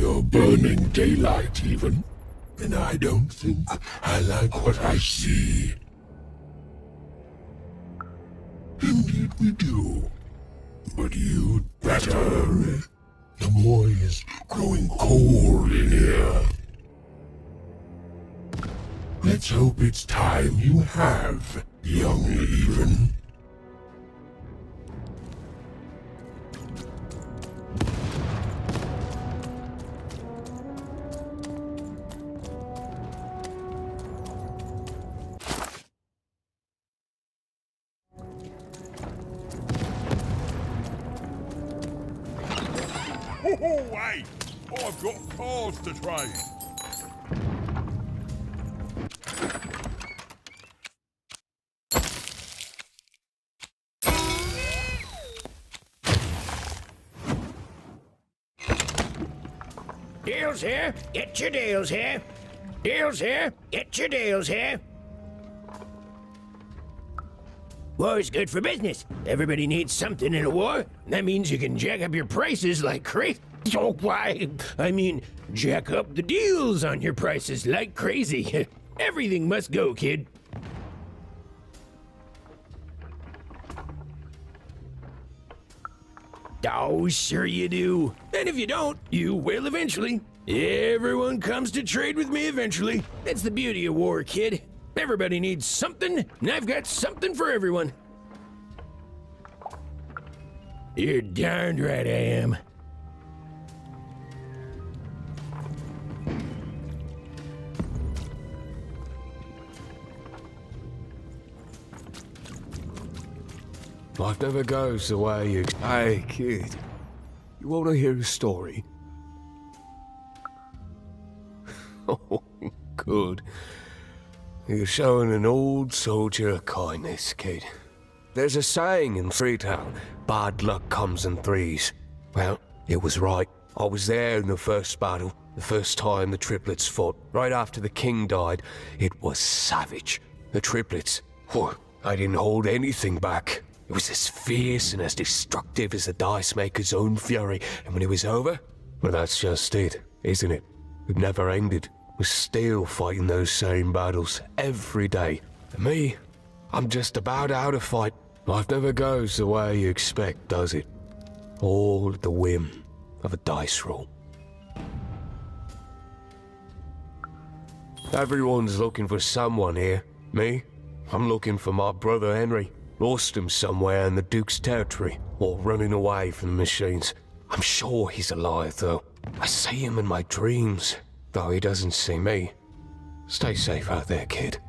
You're burning daylight even, and I don't think I like what I see. Indeed we do. But you'd better. The boy is growing cold in here. Let's hope it's time you have, young even.
Oh, wait! I've got cars to trade.
Deals here, get your deals here. Deals here, get your deals here. War's good for business. Everybody needs something in a war. That means you can jack up your prices like crazy. Oh, why? I mean, jack up the deals on your prices like crazy. Everything must go, kid. Oh, sure you do. And if you don't, you will eventually. Everyone comes to trade with me eventually. That's the beauty of war, kid. Everybody needs something, and I've got something for everyone. You're darned right I am.
Life never goes the way you... Hey, kid. You want to hear a story? Oh, good. You're showing an old soldier kindness, kid. There's a saying in Freetown, bad luck comes in threes. Well, it was right. I was there in the first battle. The first time the triplets fought, right after the king died, it was savage. The triplets, they didn't hold anything back. It was as fierce and as destructive as the dice maker's own fury. And when it was over, well, that's just it, isn't it? It never ended. We're still fighting those same battles every day. And me, I'm just about out of fight. Life never goes the way you expect, does it? All at the whim of a dice roll. Everyone's looking for someone here. Me? I'm looking for my brother Henry. Lost him somewhere in the Duke's territory, or running away from the machines. I'm sure he's alive, though. I see him in my dreams, though he doesn't see me. Stay safe out there, kid.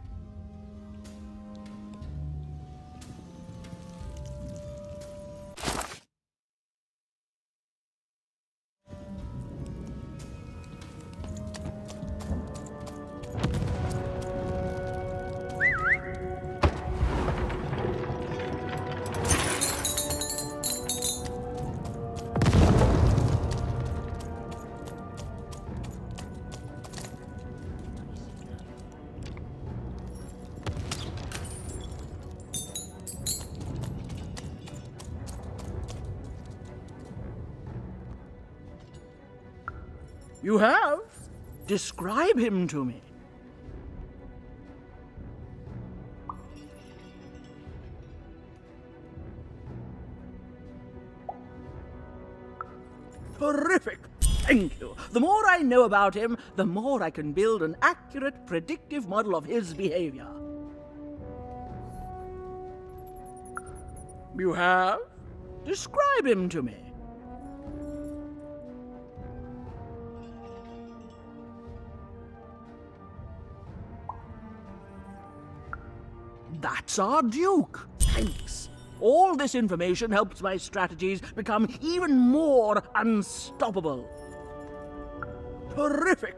You have? Describe him to me. Terrific! Thank you. The more I know about him, the more I can build an accurate, predictive model of his behavior. You have? Describe him to me. That's our Duke. Thanks. All this information helps my strategies become even more unstoppable. Terrific.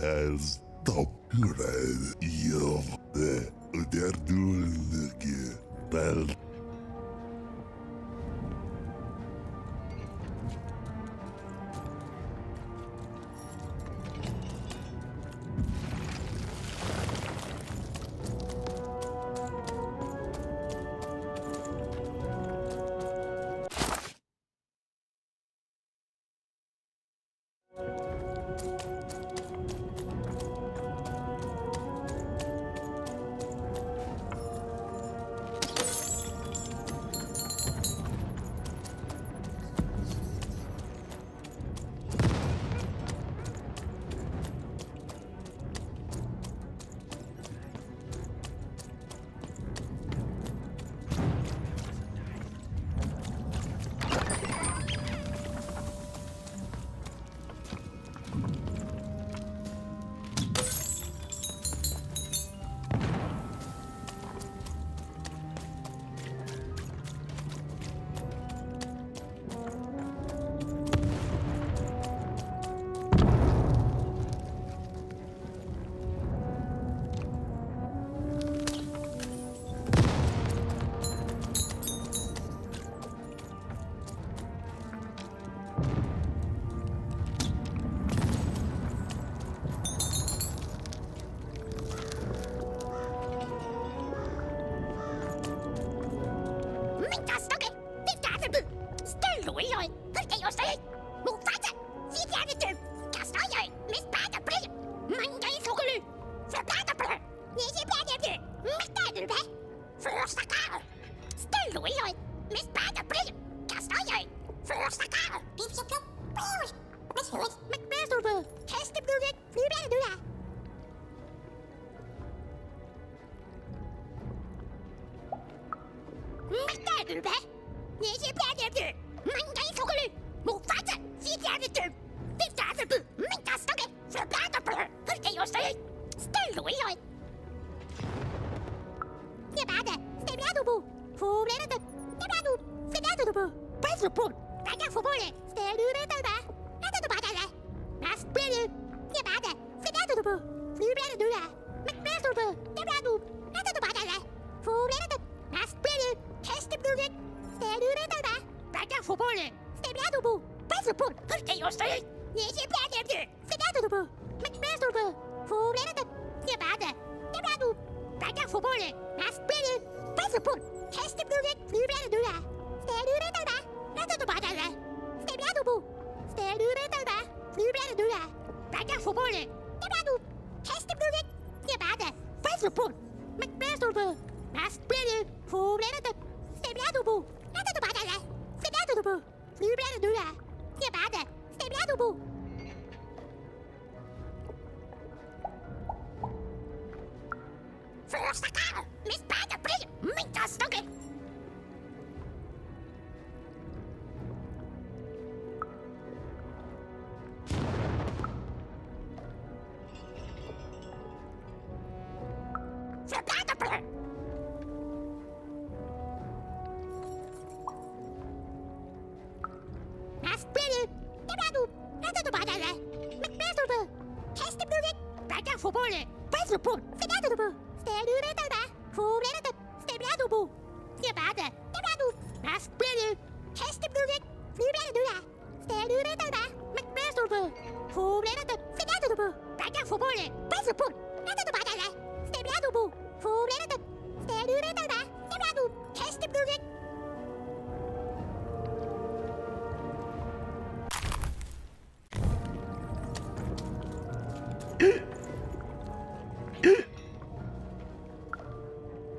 As doctored of the Bell.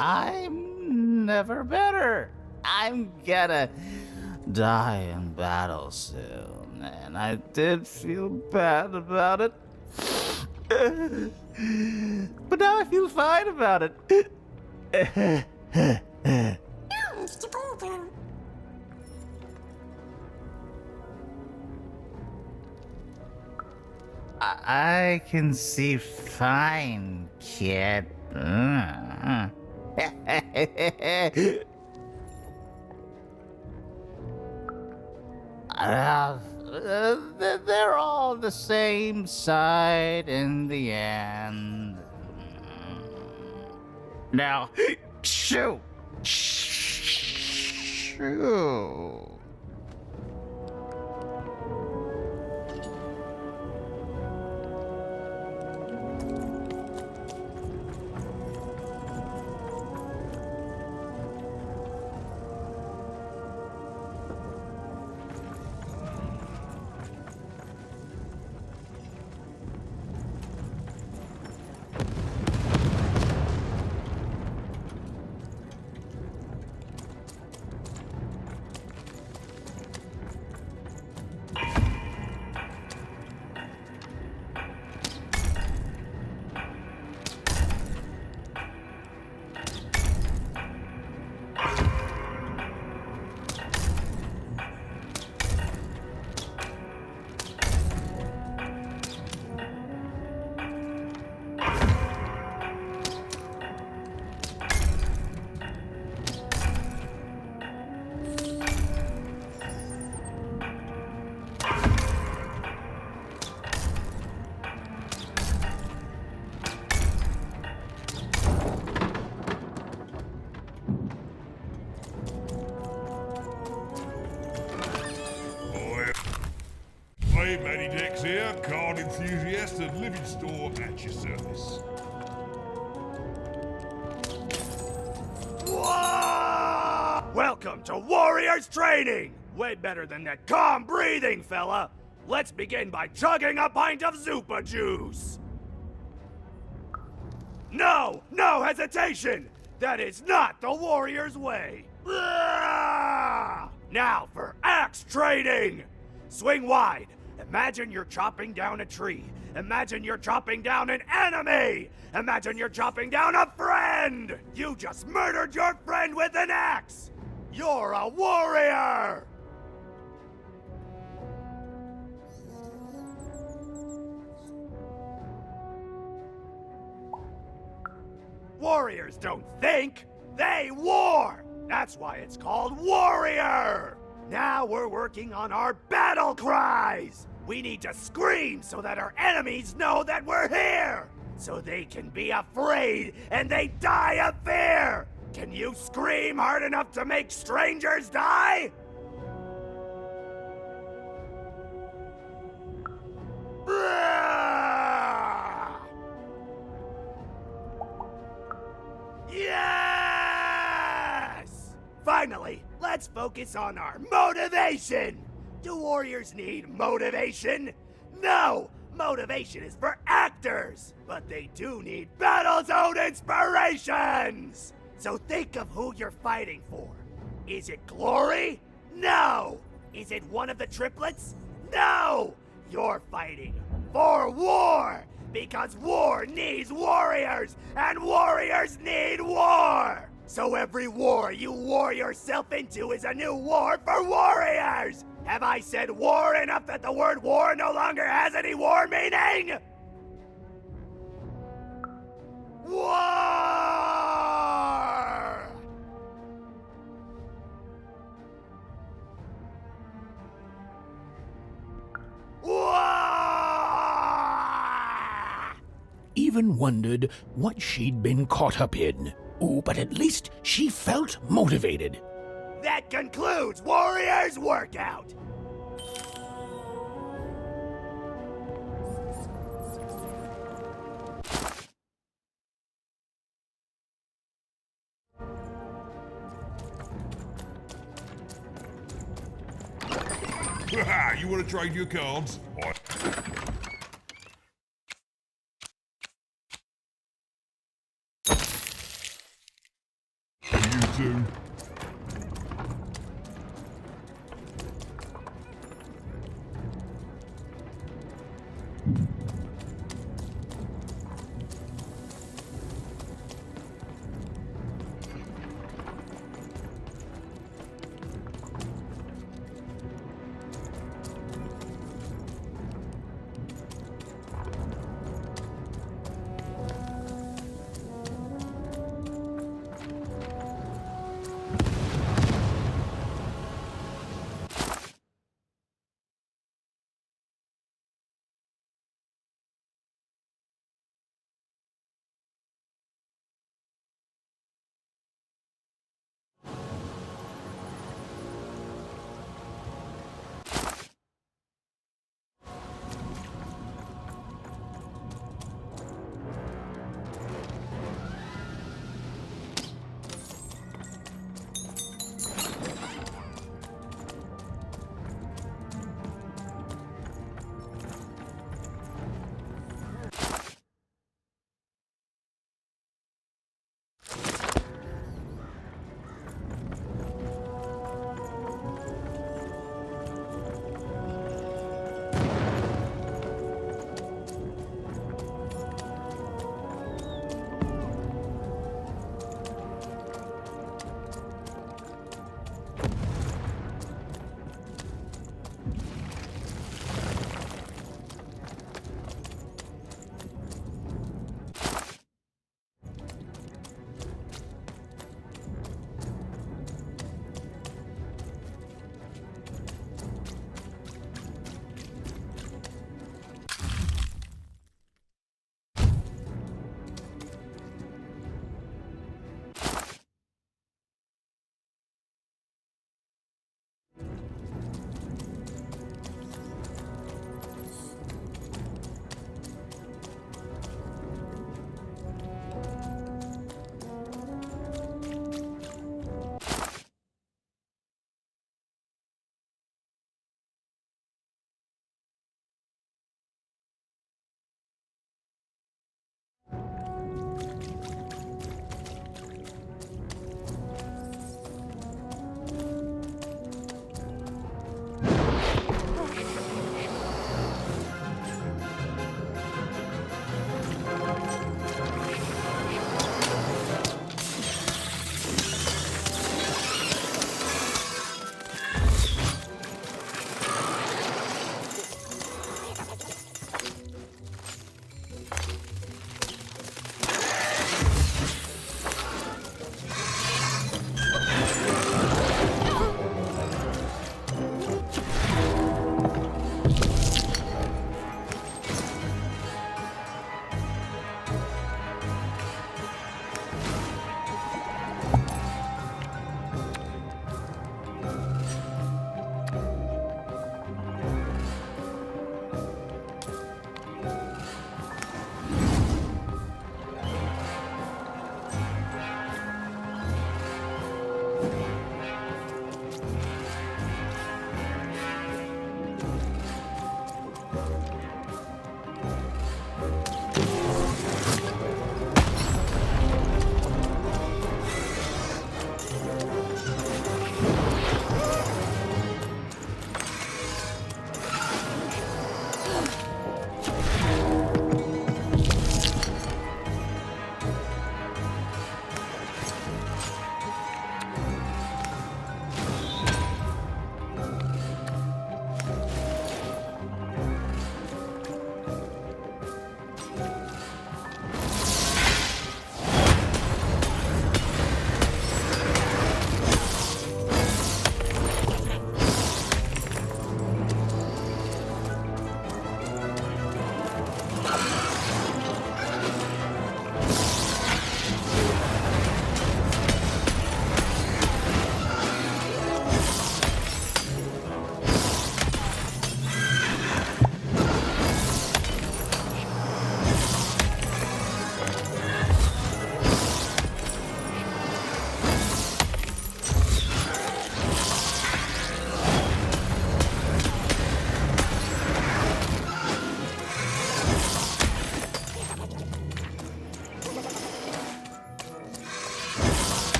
I'm never better. I'm gonna die in battle soon, and I did feel bad about it. But now I feel fine about it. I can see fine, kid. They're all the same side in the end. Now, shoot! Shoot!
Hey, Matty Dex here, card enthusiast and living store at your service.
Welcome to Warriors Training! Way better than that calm breathing, fella! Let's begin by chugging a pint of Zupa juice! No! No hesitation! That is not the Warriors' way! Now for axe training! Swing wide! Imagine you're chopping down a tree. Imagine you're chopping down an enemy! Imagine you're chopping down a friend! You just murdered your friend with an axe! You're a warrior! Warriors don't think, they war! That's why it's called Warrior! Now we're working on our battle cries! We need to scream so that our enemies know that we're here! So they can be afraid and they die of fear! Can you scream hard enough to make strangers die? Yes! Finally, let's focus on our motivation! Do warriors need motivation? No! Motivation is for actors! But they do need battle zone inspirations! So think of who you're fighting for. Is it glory? No! Is it one of the triplets? No! You're fighting for war! Because war needs warriors! And warriors need war! So every war you war yourself into is a new war for warriors! Have I said war enough that the word war no longer has any war meaning? War!
Even wondered what she'd been caught up in. Ooh, but at least she felt motivated.
That concludes Warriors Workout!
You want to trade your cards? You two.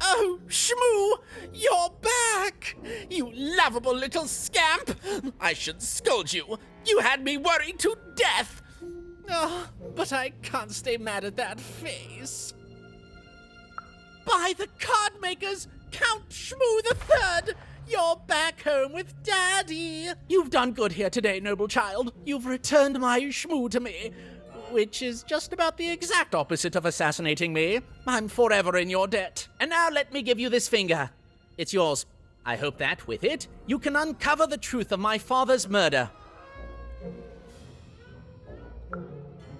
Oh, Shmoo! You're back! You lovable little scamp! I should scold you. You had me worried to death! Oh, but I can't stay mad at that face. By the card makers, Count Shmoo the Third! You're back home with Daddy! You've done good here today, noble child. You've returned my Shmoo to me, which is just about the exact opposite of assassinating me. I'm forever in your debt. And now let me give you this finger. It's yours. I hope that, with it, you can uncover the truth of my father's murder.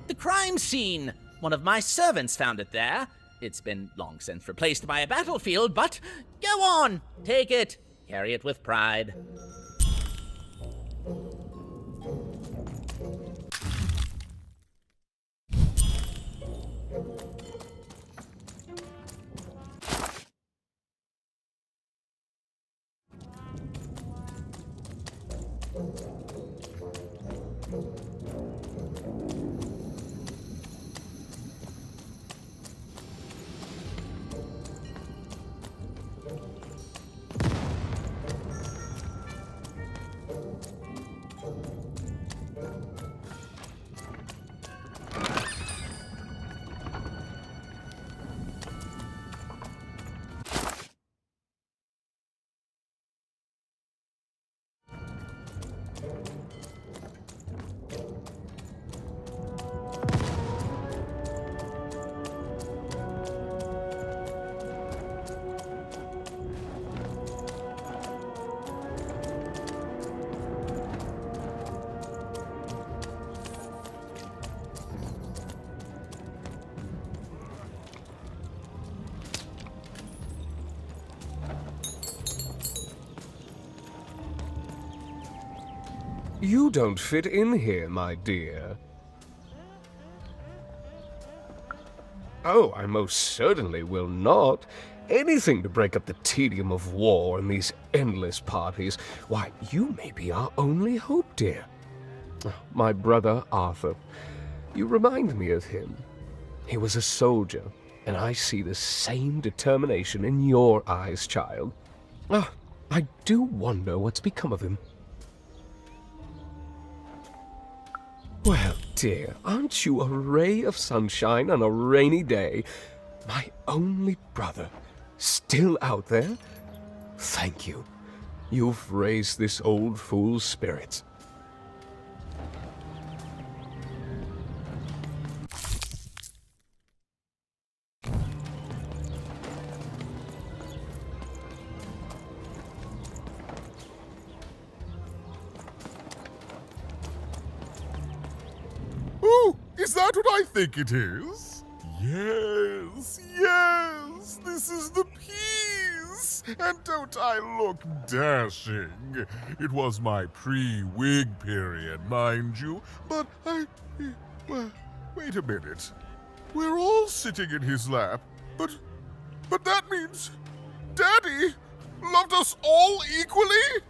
The crime scene. One of my servants found it there. It's been long since replaced by a battlefield, but go on, take it. Carry it with pride.
You don't fit in here, my dear. Oh, I most certainly will not. Anything to break up the tedium of war and these endless parties. Why, you may be our only hope, dear. My brother Arthur. You remind me of him. He was a soldier, and I see the same determination in your eyes, child. I do wonder what's become of him. Well, dear, aren't you a ray of sunshine on a rainy day? My only brother, still out there? Thank you. You've raised this old fool's spirits.
Is that what I think it is? Yes, yes, this is the piece! And don't I look dashing? It was my pre-wig period, mind you, but wait a minute. We're all sitting in his lap, but that means Daddy loved us all equally?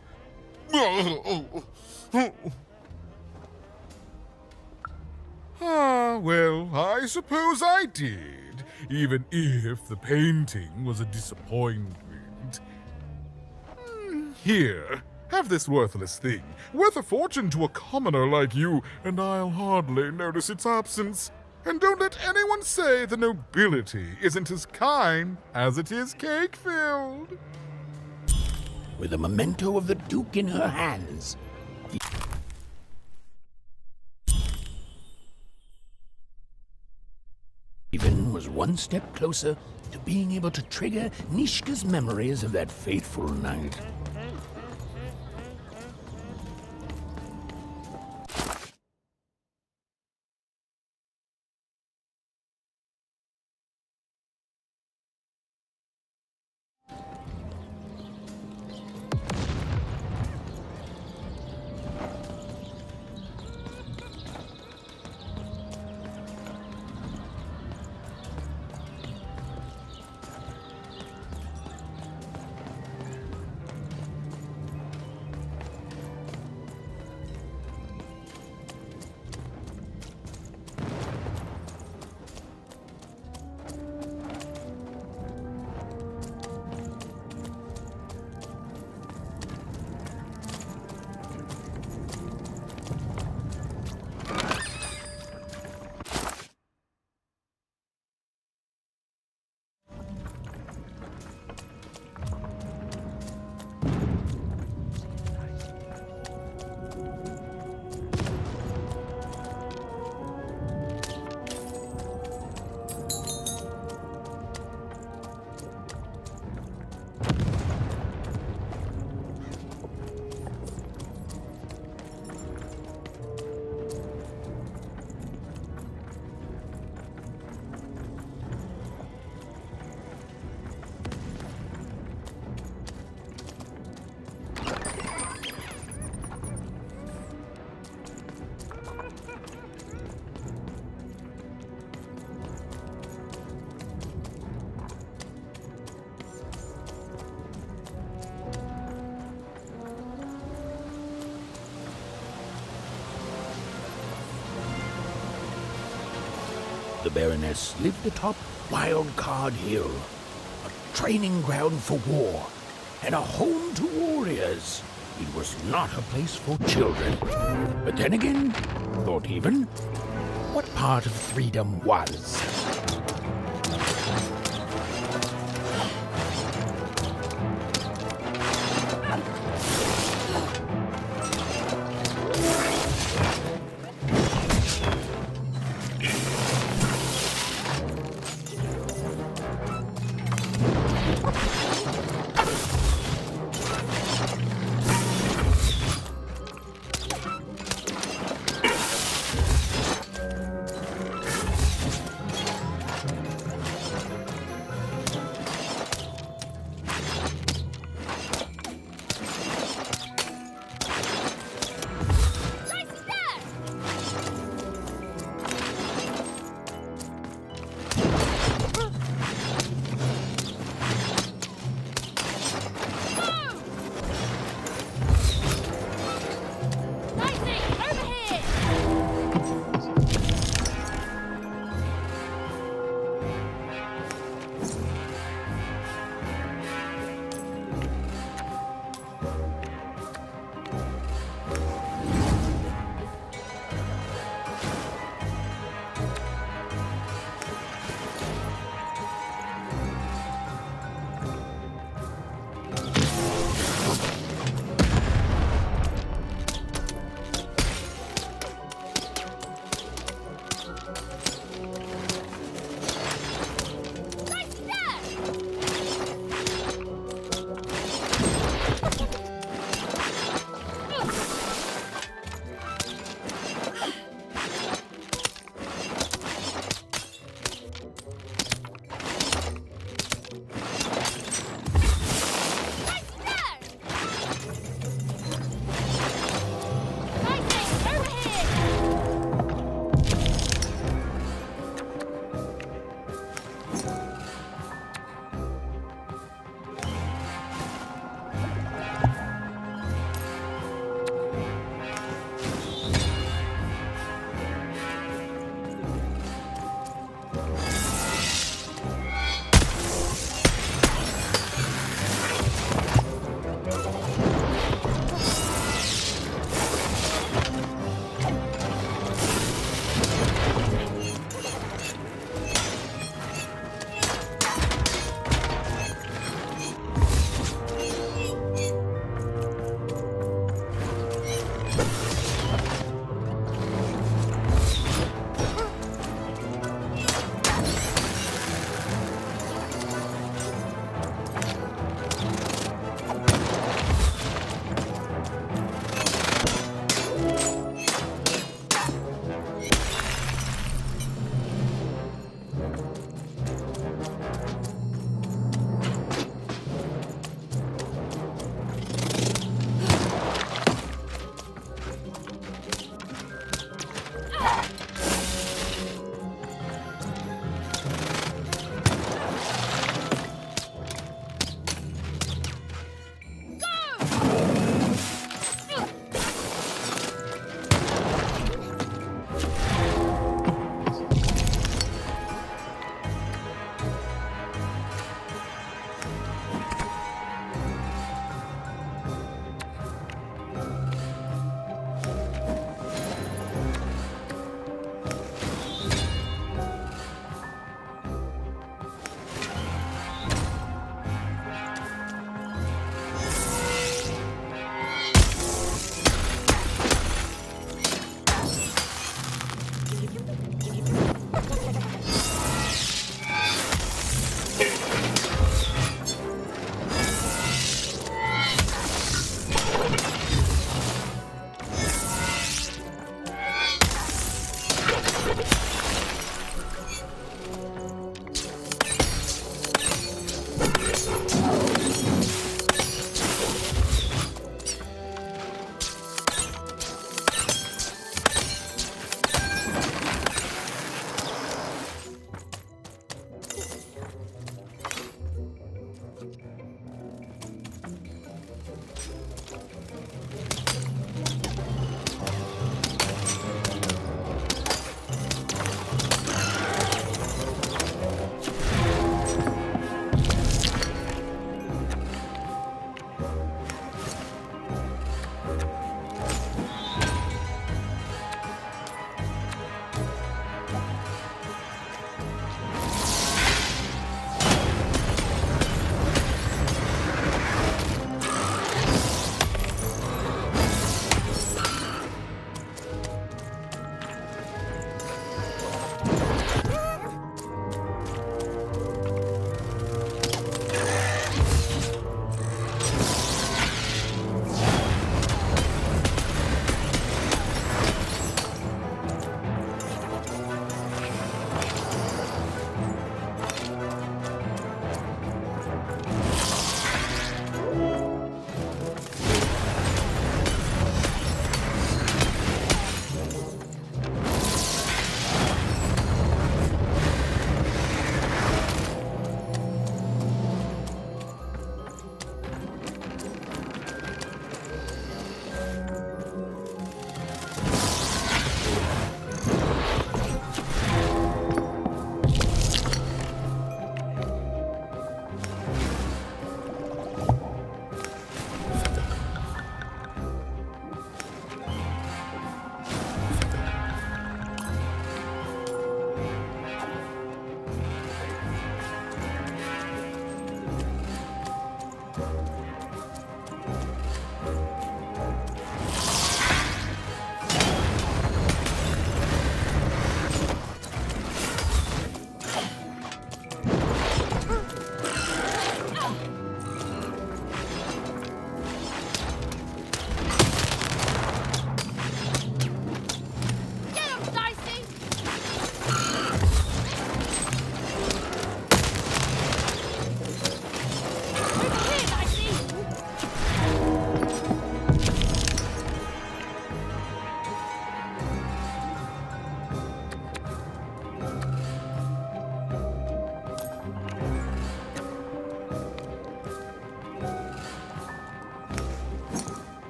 Well, I suppose I did, even if the painting was a disappointment. Here, have this worthless thing, worth a fortune to a commoner like you, and I'll hardly notice its absence. And don't let anyone say the nobility isn't as kind as it is cake-filled.
With a memento of the Duke in her hands, Even was one step closer to being able to trigger Nishka's memories of that fateful night. The Baroness lived atop Wildcard Hill, a training ground for war, and a home to warriors. It was not a place for children. But then again, thought even, what part of freedom was?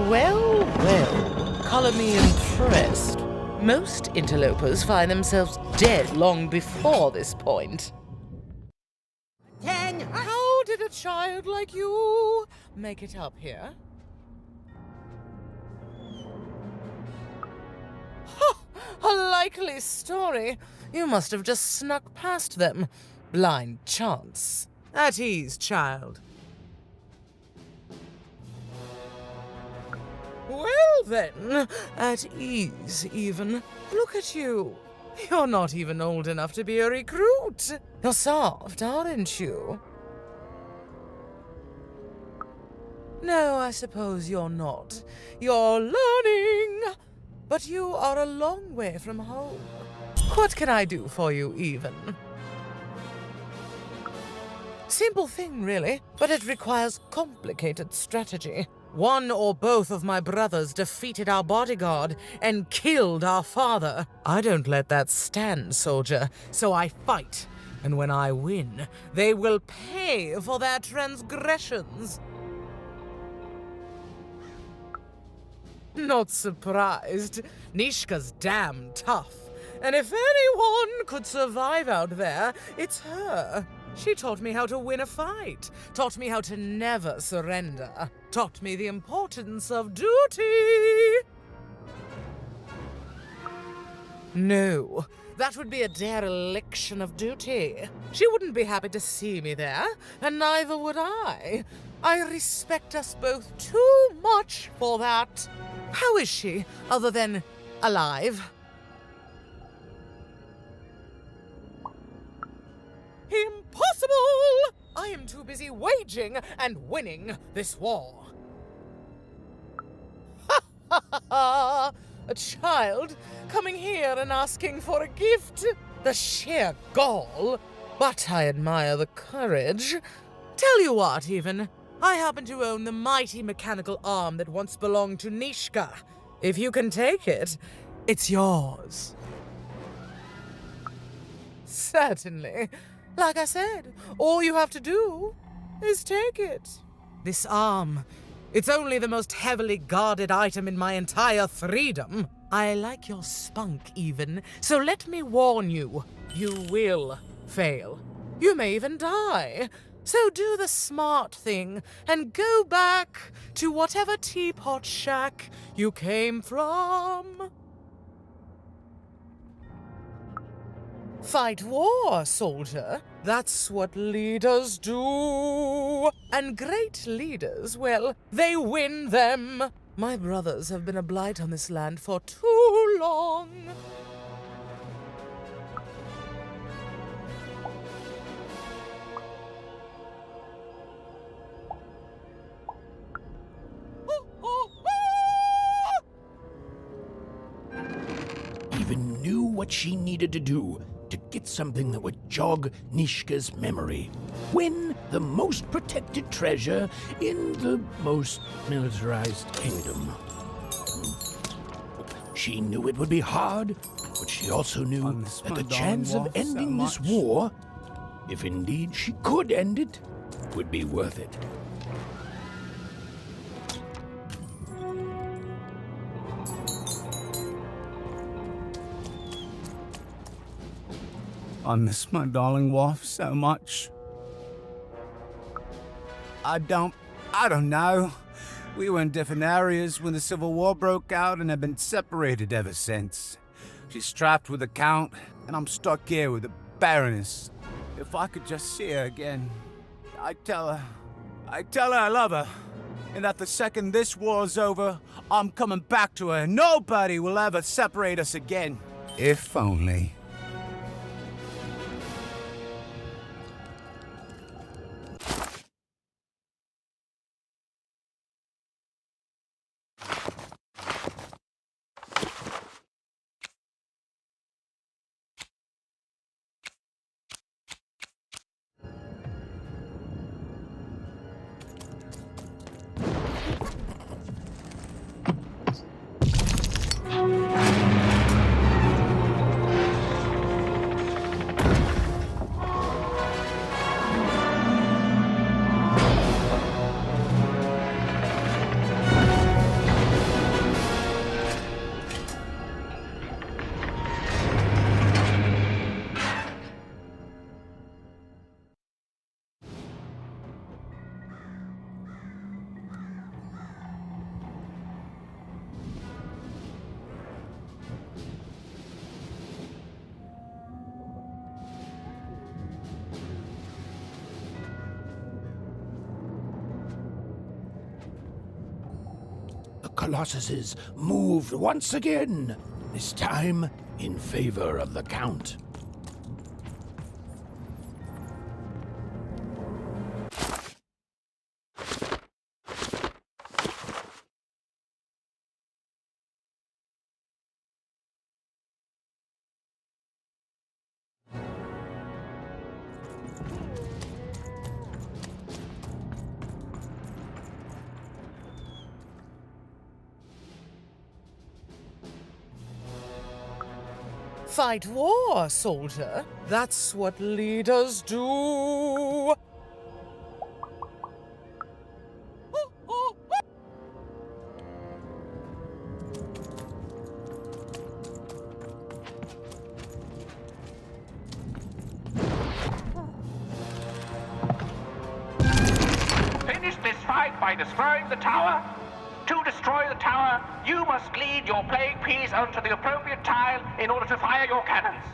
Well, well, color me impressed. Most interlopers find themselves dead long before this point.
How did a child like you make it up here? A likely story. You must have just snuck past them. Blind chance. At ease, child. Well then, at ease even. Look at you. You're not even old enough to be a recruit. You're soft, aren't you? No, I suppose you're not. You're learning. But you are a long way from home. What can I do for you, even? Simple thing, really, but it requires complicated strategy. One or both of my brothers defeated our bodyguard and killed our father. I don't let that stand, soldier, so I fight. And when I win, they will pay for their transgressions. Not surprised. Nishka's damn tough. And if anyone could survive out there, it's her. She taught me how to win a fight, taught me how to never surrender, taught me the importance of duty. No, that would be a dereliction of duty. She wouldn't be happy to see me there, and neither would I. I respect us both too much for that. How is she, other than alive? Impossible! I am too busy waging and winning this war. Ha ha ha ha! A child coming here and asking for a gift? The sheer gall. But I admire the courage. Tell you what, even. I happen to own the mighty mechanical arm that once belonged to Nishka. If you can take it, it's yours. Certainly. Like I said, all you have to do is take it. This arm, it's only the most heavily guarded item in my entire freedom. I like your spunk, even, so let me warn you, you will fail. You may even die. So do the smart thing and go back to whatever teapot shack you came from. Fight war, soldier. That's what leaders do. And great leaders, well, they win them. My brothers have been a blight on this land for too long.
Even knew what she needed to do to get something that would jog Nishka's memory. Win the most protected treasure in the most militarized kingdom. She knew it would be hard, but she also knew that the chance of ending this war, if indeed she could end it, would be worth it.
I miss my darling wife so much. I don't know. We were in different areas when the Civil War broke out and have been separated ever since. She's trapped with the Count, and I'm stuck here with the Baroness. If I could just see her again, I'd tell her I love her, and that the second this war's over, I'm coming back to her, and nobody will ever separate us again. If only.
colossuses moved once again, this time in favor of the Count.
Fight war, soldier. That's what leaders do.
Finish this fight by destroying the tower. To destroy the tower, you must lead your playing piece onto the appropriate tile in order to fire your cannons.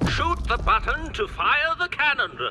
Shoot the button to fire the cannon.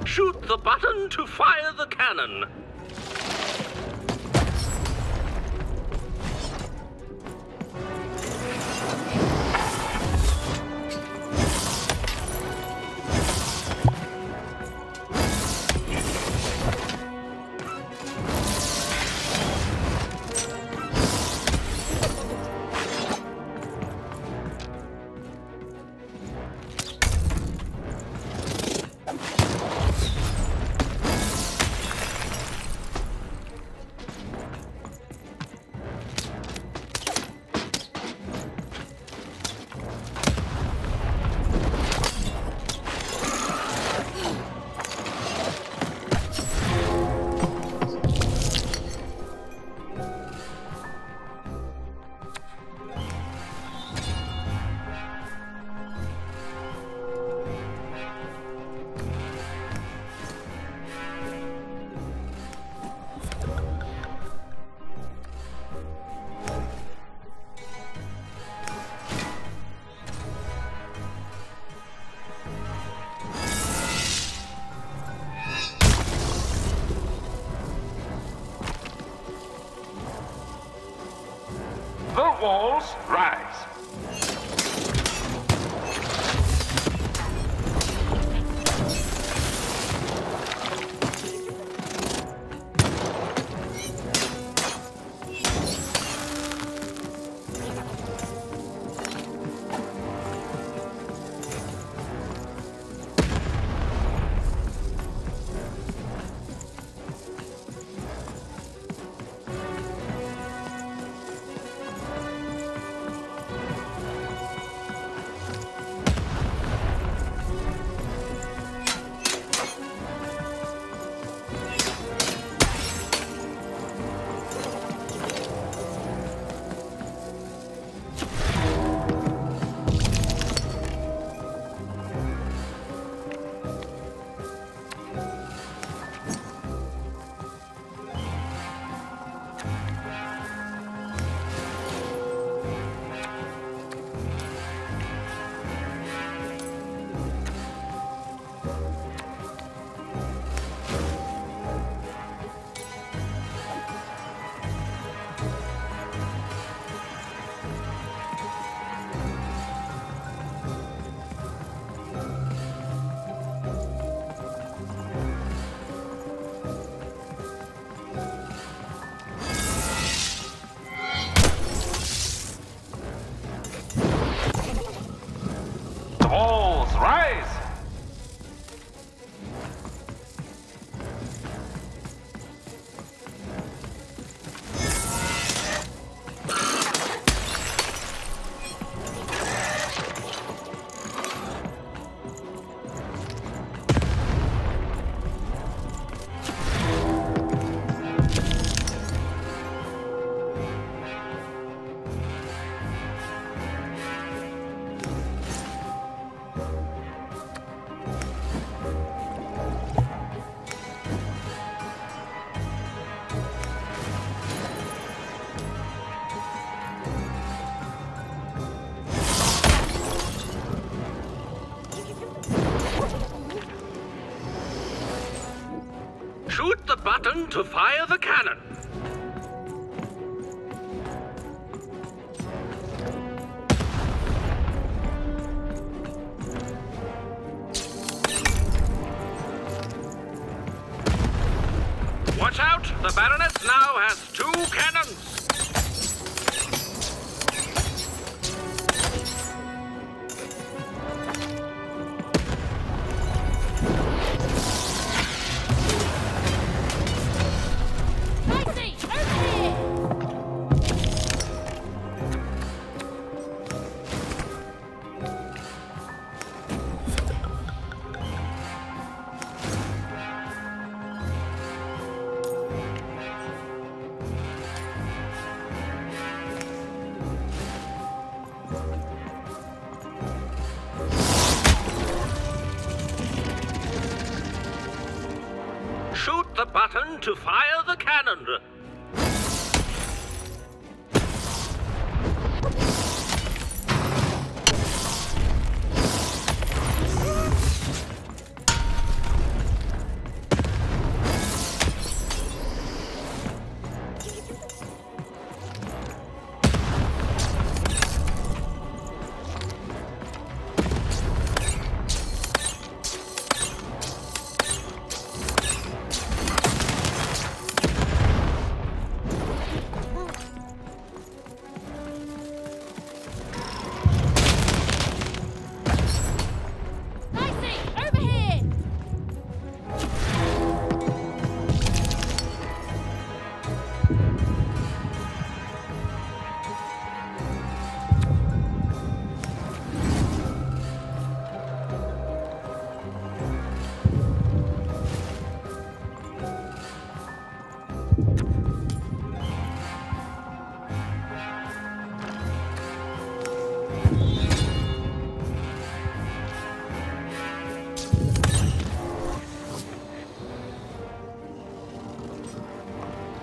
Shoot the button to fire the cannon. the button to fire the cannon. Watch out! The Baroness now has 2 cannons! Shoot the button to fire the cannon.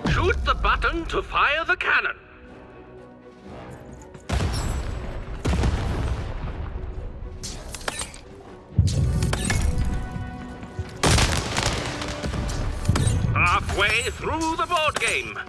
Shoot the button to fire the cannon. Halfway through the board game.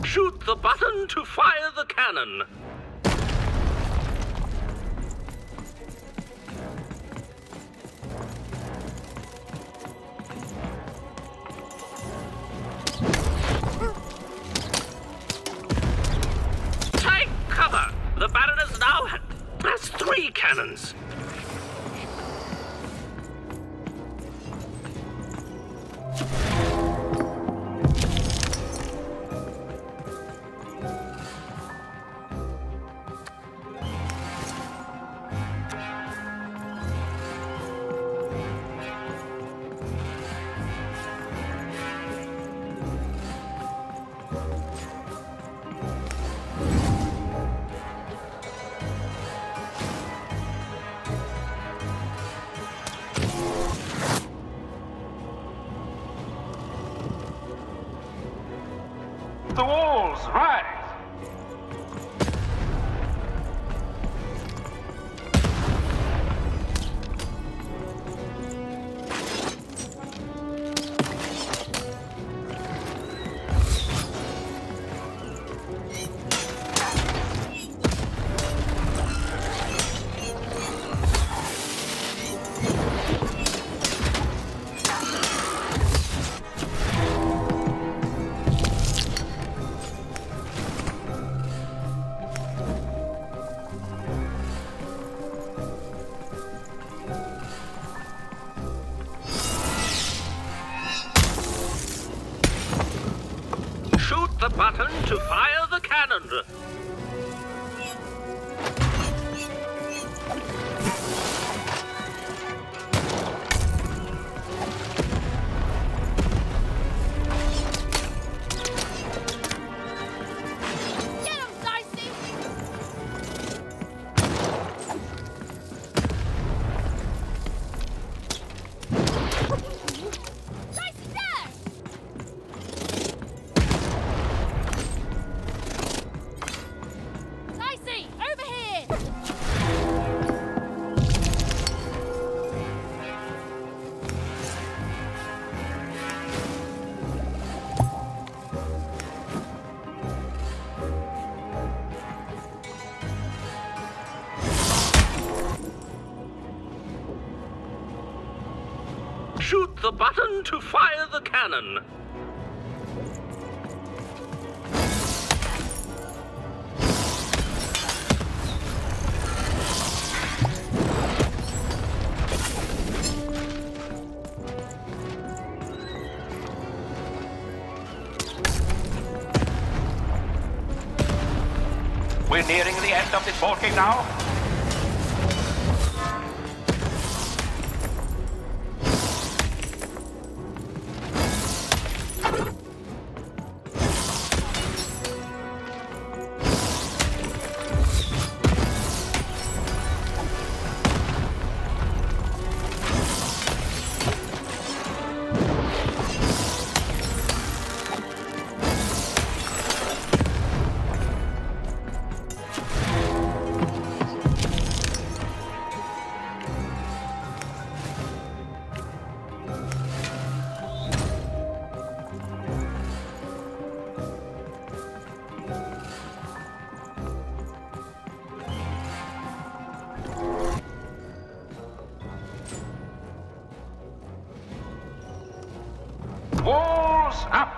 Shoot the button to fire the cannon. Take cover! The Baroness now has 3 cannons.
Shoot the button to fire the cannon.
We're nearing the end of this board game now. Walls up!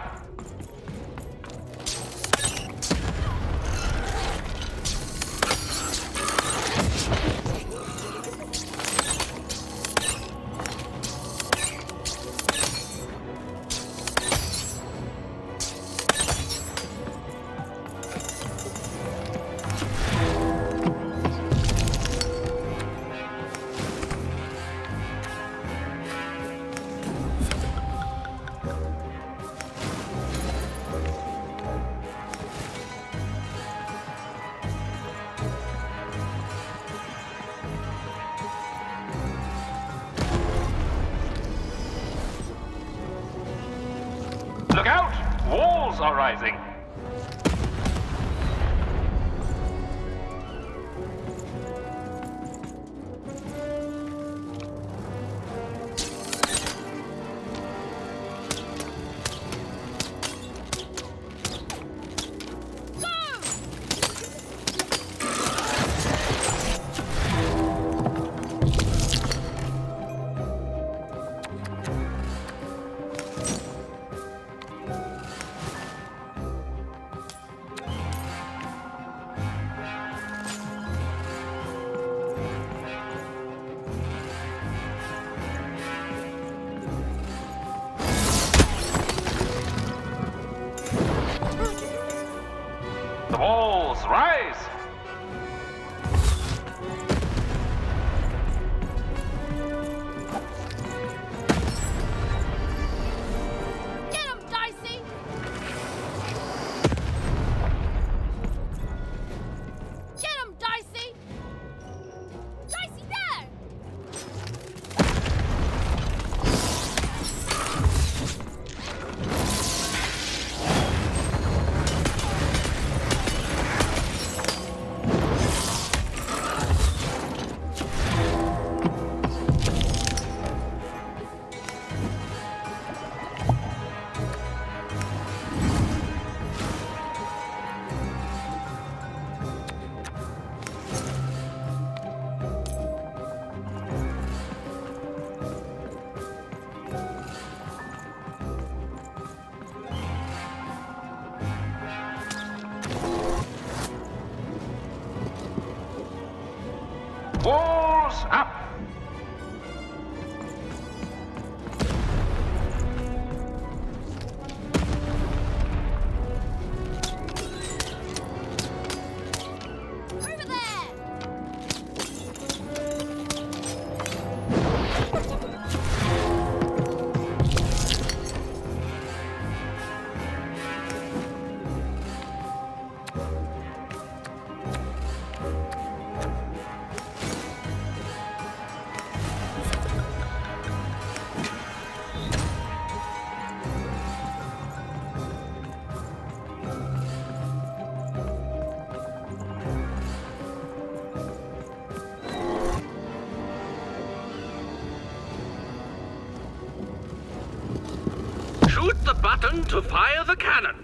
Look out! Walls are rising! The walls rise!
Get him, Dicey! Get him, Dicey! Dicey, there!
Walls up!
Over there!
Shoot the button to fire the cannon.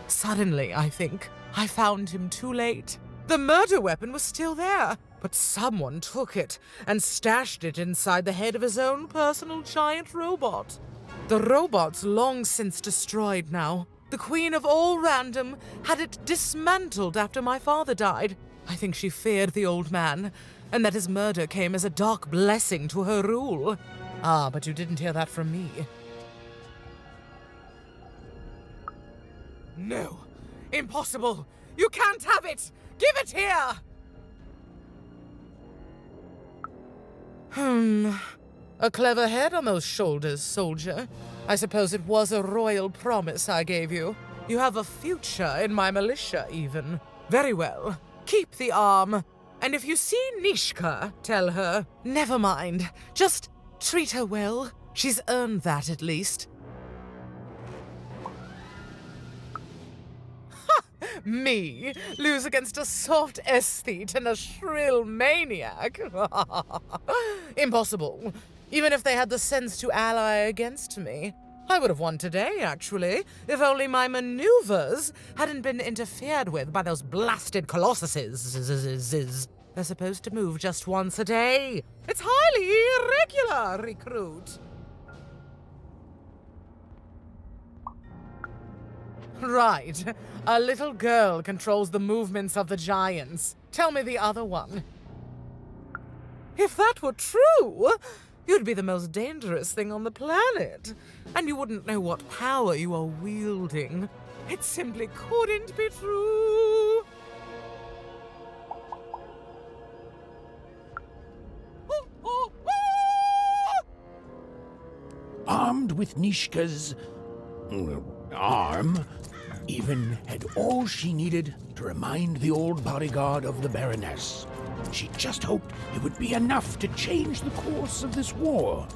Suddenly, I think, I found him too late. The murder weapon was still there, but someone took it and stashed it inside the head of his own personal giant robot. The robot's long since destroyed now. The Queen of All Random had it dismantled after my father died. I think she feared the old man, and that his murder came as a dark blessing to her rule. Ah, but you didn't hear that from me. No, impossible! You can't have it! Give it here! A clever head on those shoulders, soldier. I suppose it was a royal promise I gave you. You have a future in my militia, even. Very well. Keep the arm. And if you see Nishka, tell her, never mind. Just treat her well. She's earned that, at least. Me lose against a soft aesthete and a shrill maniac? Impossible. Even if they had the sense to ally against me. I would have won today, actually, if only my maneuvers hadn't been interfered with by those blasted colossuses. They're supposed to move just once a day. It's highly irregular, recruit. Right. A little girl controls the movements of the giants. Tell me the other one. If that were true, you'd be the most dangerous thing on the planet. And you wouldn't know what power you are wielding. It simply couldn't be true.
Armed with Nishka's arm, even had all she needed to remind the old bodyguard of the Baroness. She just hoped it would be enough to change the course of this war.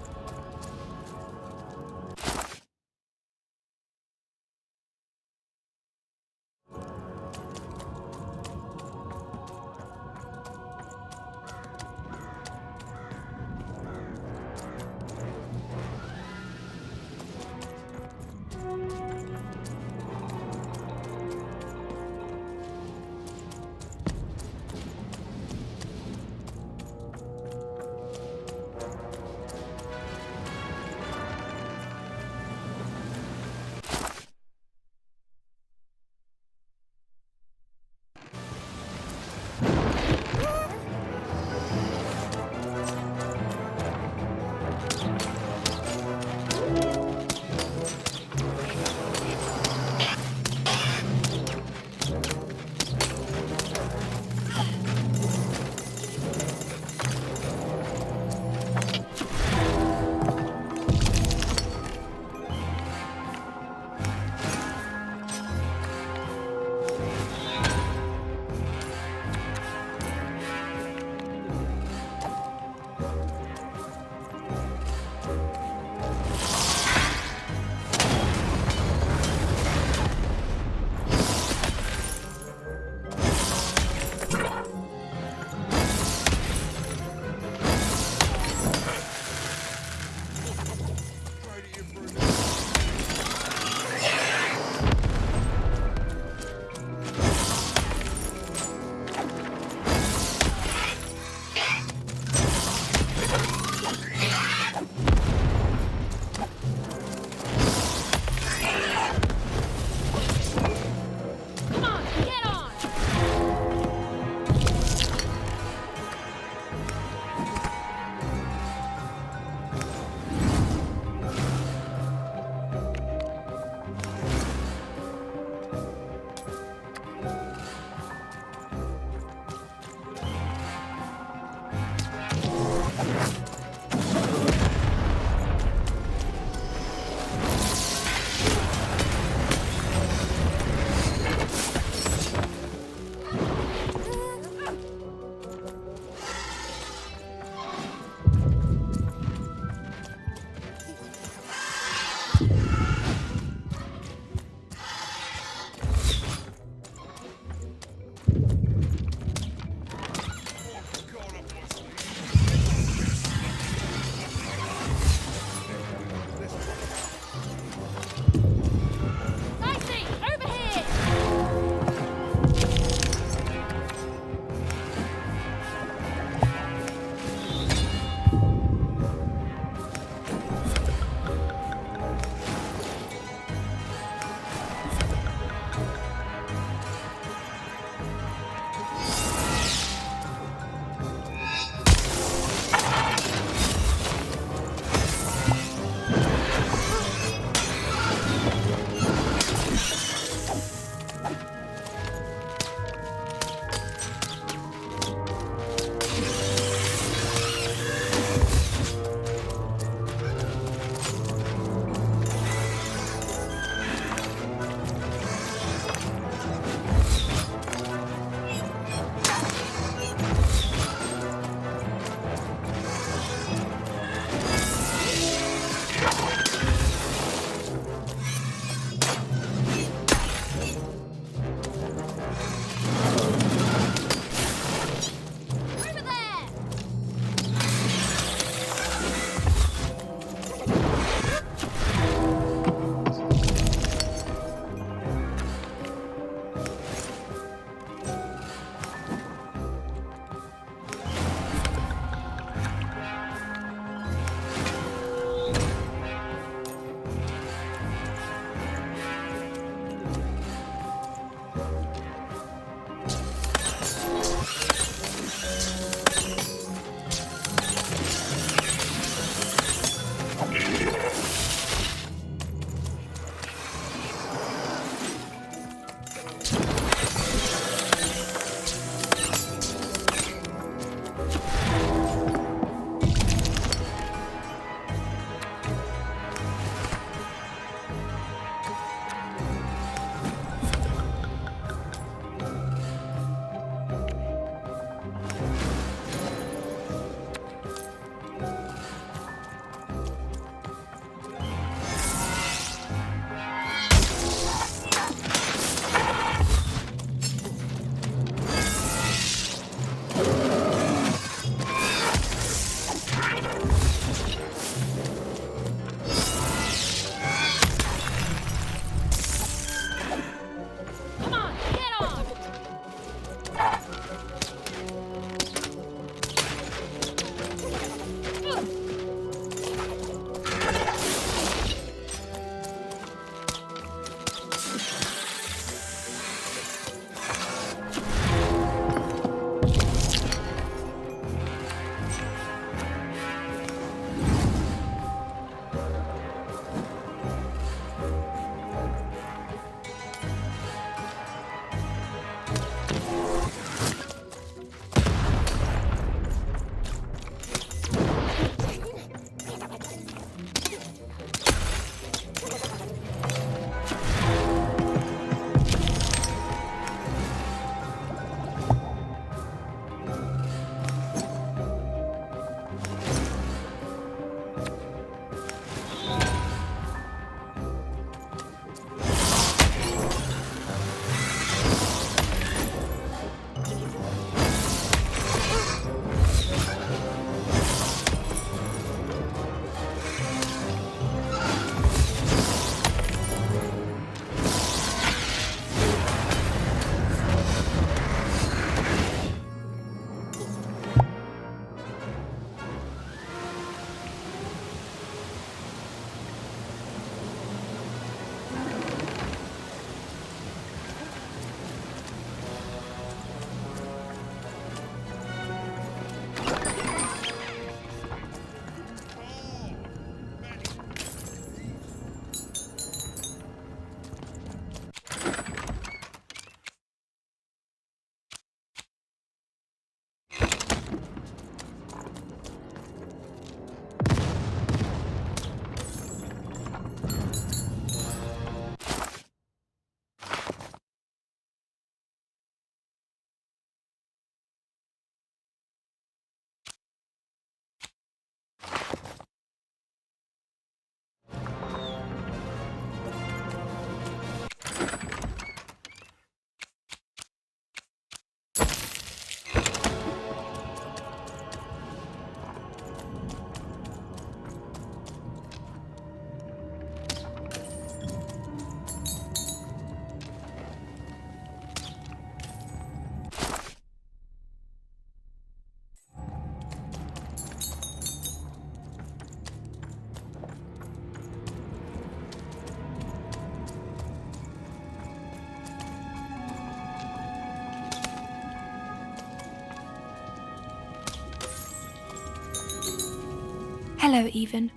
Hello, Even.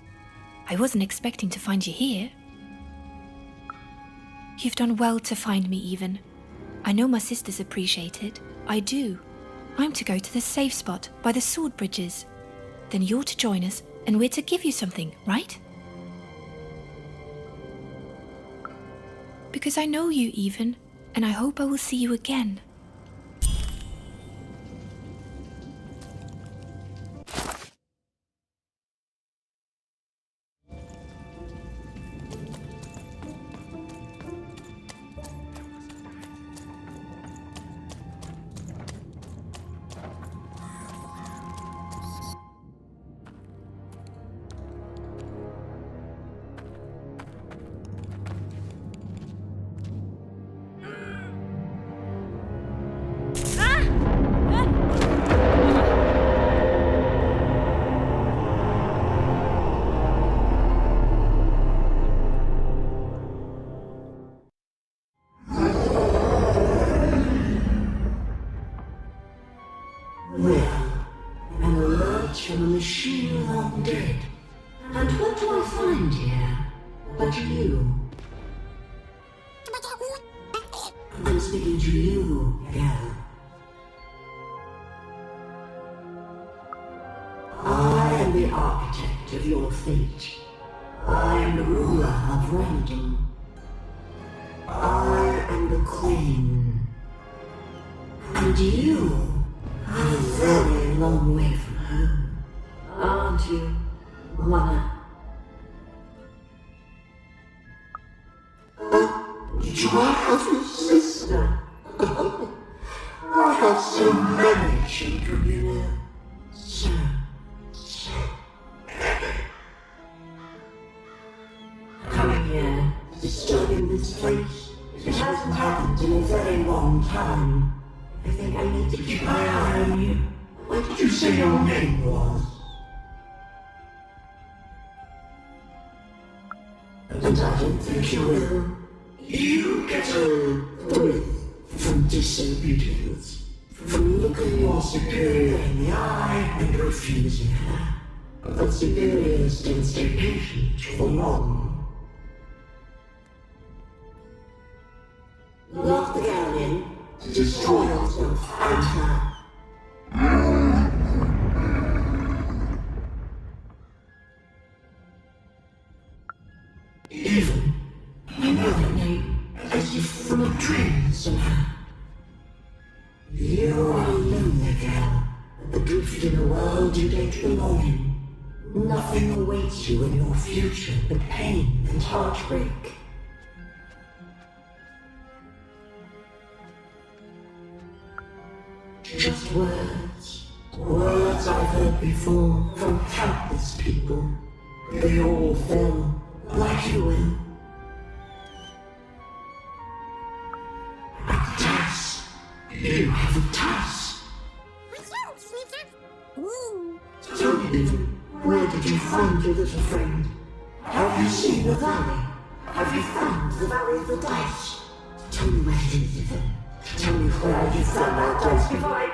I wasn't expecting to find you here. You've done well to find me, Even. I know my sisters appreciate it. I do. I'm to go to the safe spot by the sword bridges. Then you're to join us, and we're to give you something, right? Because I know you, Even, and I hope I will see you again.
An alert from a machine long dead. And what do I find here but you? I'm speaking to you, girl. I am the architect of your fate. I am the ruler of random. I am the queen. And you are a very long way from home, aren't you, Mother? Do I have a sister? I have so many children, you know. So many. Coming here, disturbing this place, it hasn't happened in a very long time. I think I need to keep my eye on you. What did you say your name was? And I don't think you will. You get a thrill from disobedience, from looking your superior in the eye and refusing her. But superiors don't stay patient for long. Lock the girl in, destroy yourself and her. Even, I know that name, as if from a dream somehow. You are a lonely girl, adrift in a world you don't belong in. Nothing awaits you in your future but pain and heartbreak. Just words. Words I've heard before from countless people. They all fell like you will. A task. You have a task. Tell me, Ethan, where did you find your little friend? Have you seen the valley? Have you found the valley of the dice? Tell me where it is, Ethan. Tell me where you found that dice before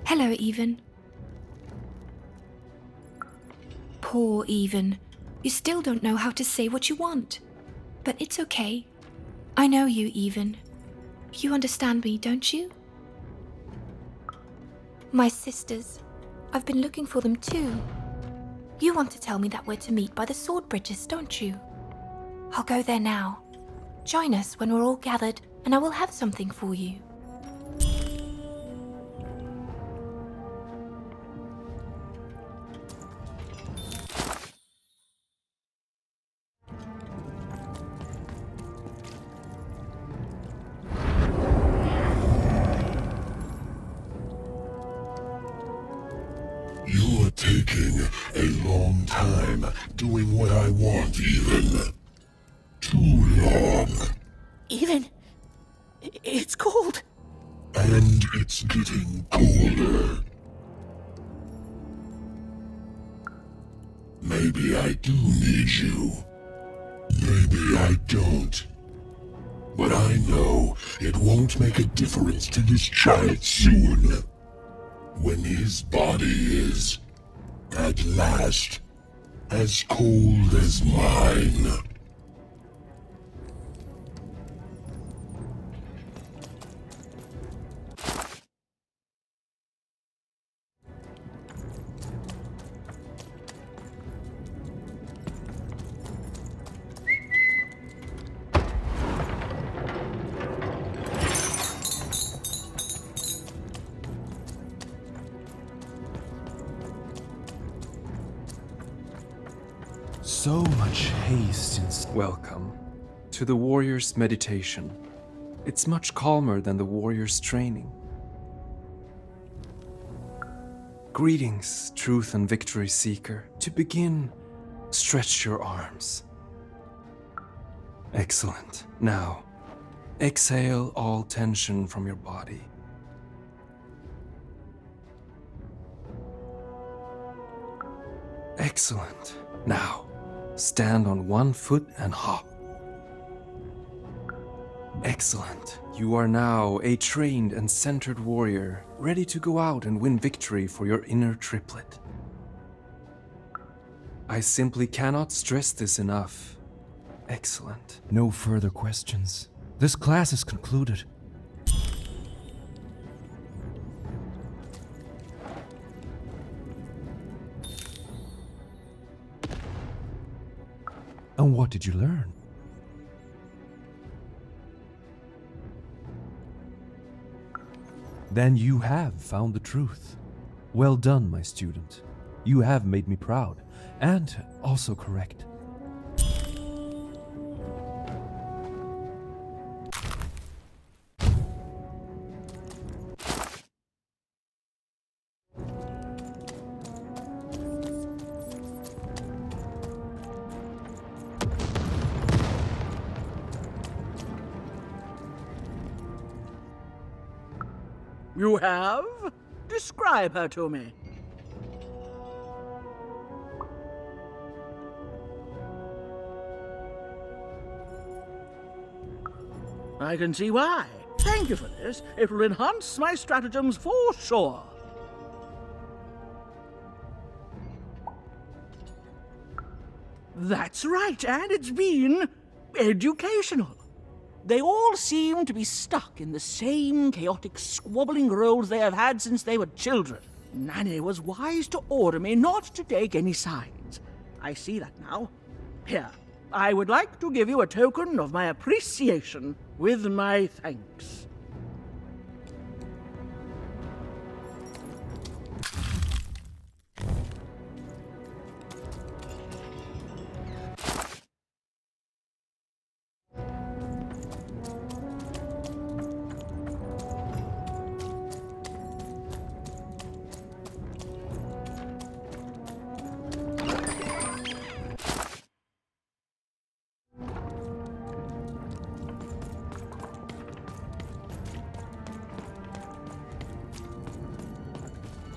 Hello, Even. Poor Even. You still don't know how to say what you want. But it's okay. I know you, Even. You understand me, don't you? My sisters. I've been looking for them too. You want to tell me that we're to meet by the sword bridges, don't you? I'll go there now. Join us when we're all gathered, and I will have something for you.
You're taking a long time doing what I want, Even. Too long.
Even, it's cold.
And it's getting colder. Maybe I do need you. Maybe I don't. But I know it won't make a difference to this child soon. When his body is, at last, as cold as mine.
So much haste in...
Welcome to the warrior's meditation. It's much calmer than the warrior's training. Greetings, truth and victory seeker. To begin, stretch your arms. Excellent. Now, exhale all tension from your body. Excellent. Now, stand on one foot and hop. Excellent. You are now a trained and centered warrior, ready to go out and win victory for your inner triplet. I simply cannot stress this enough. Excellent.
No further questions. This class is concluded. And what did you learn? Then you have found the truth. Well done, my student. You have made me proud, and also correct.
You have? Describe her to me. I can see why. Thank you for this. It will enhance my stratagems for sure. That's right, and it's been educational. They all seem to be stuck in the same chaotic, squabbling roles they have had since they were children. Nanny was wise to order me not to take any sides. I see that now. Here, I would like to give you a token of my appreciation with my thanks.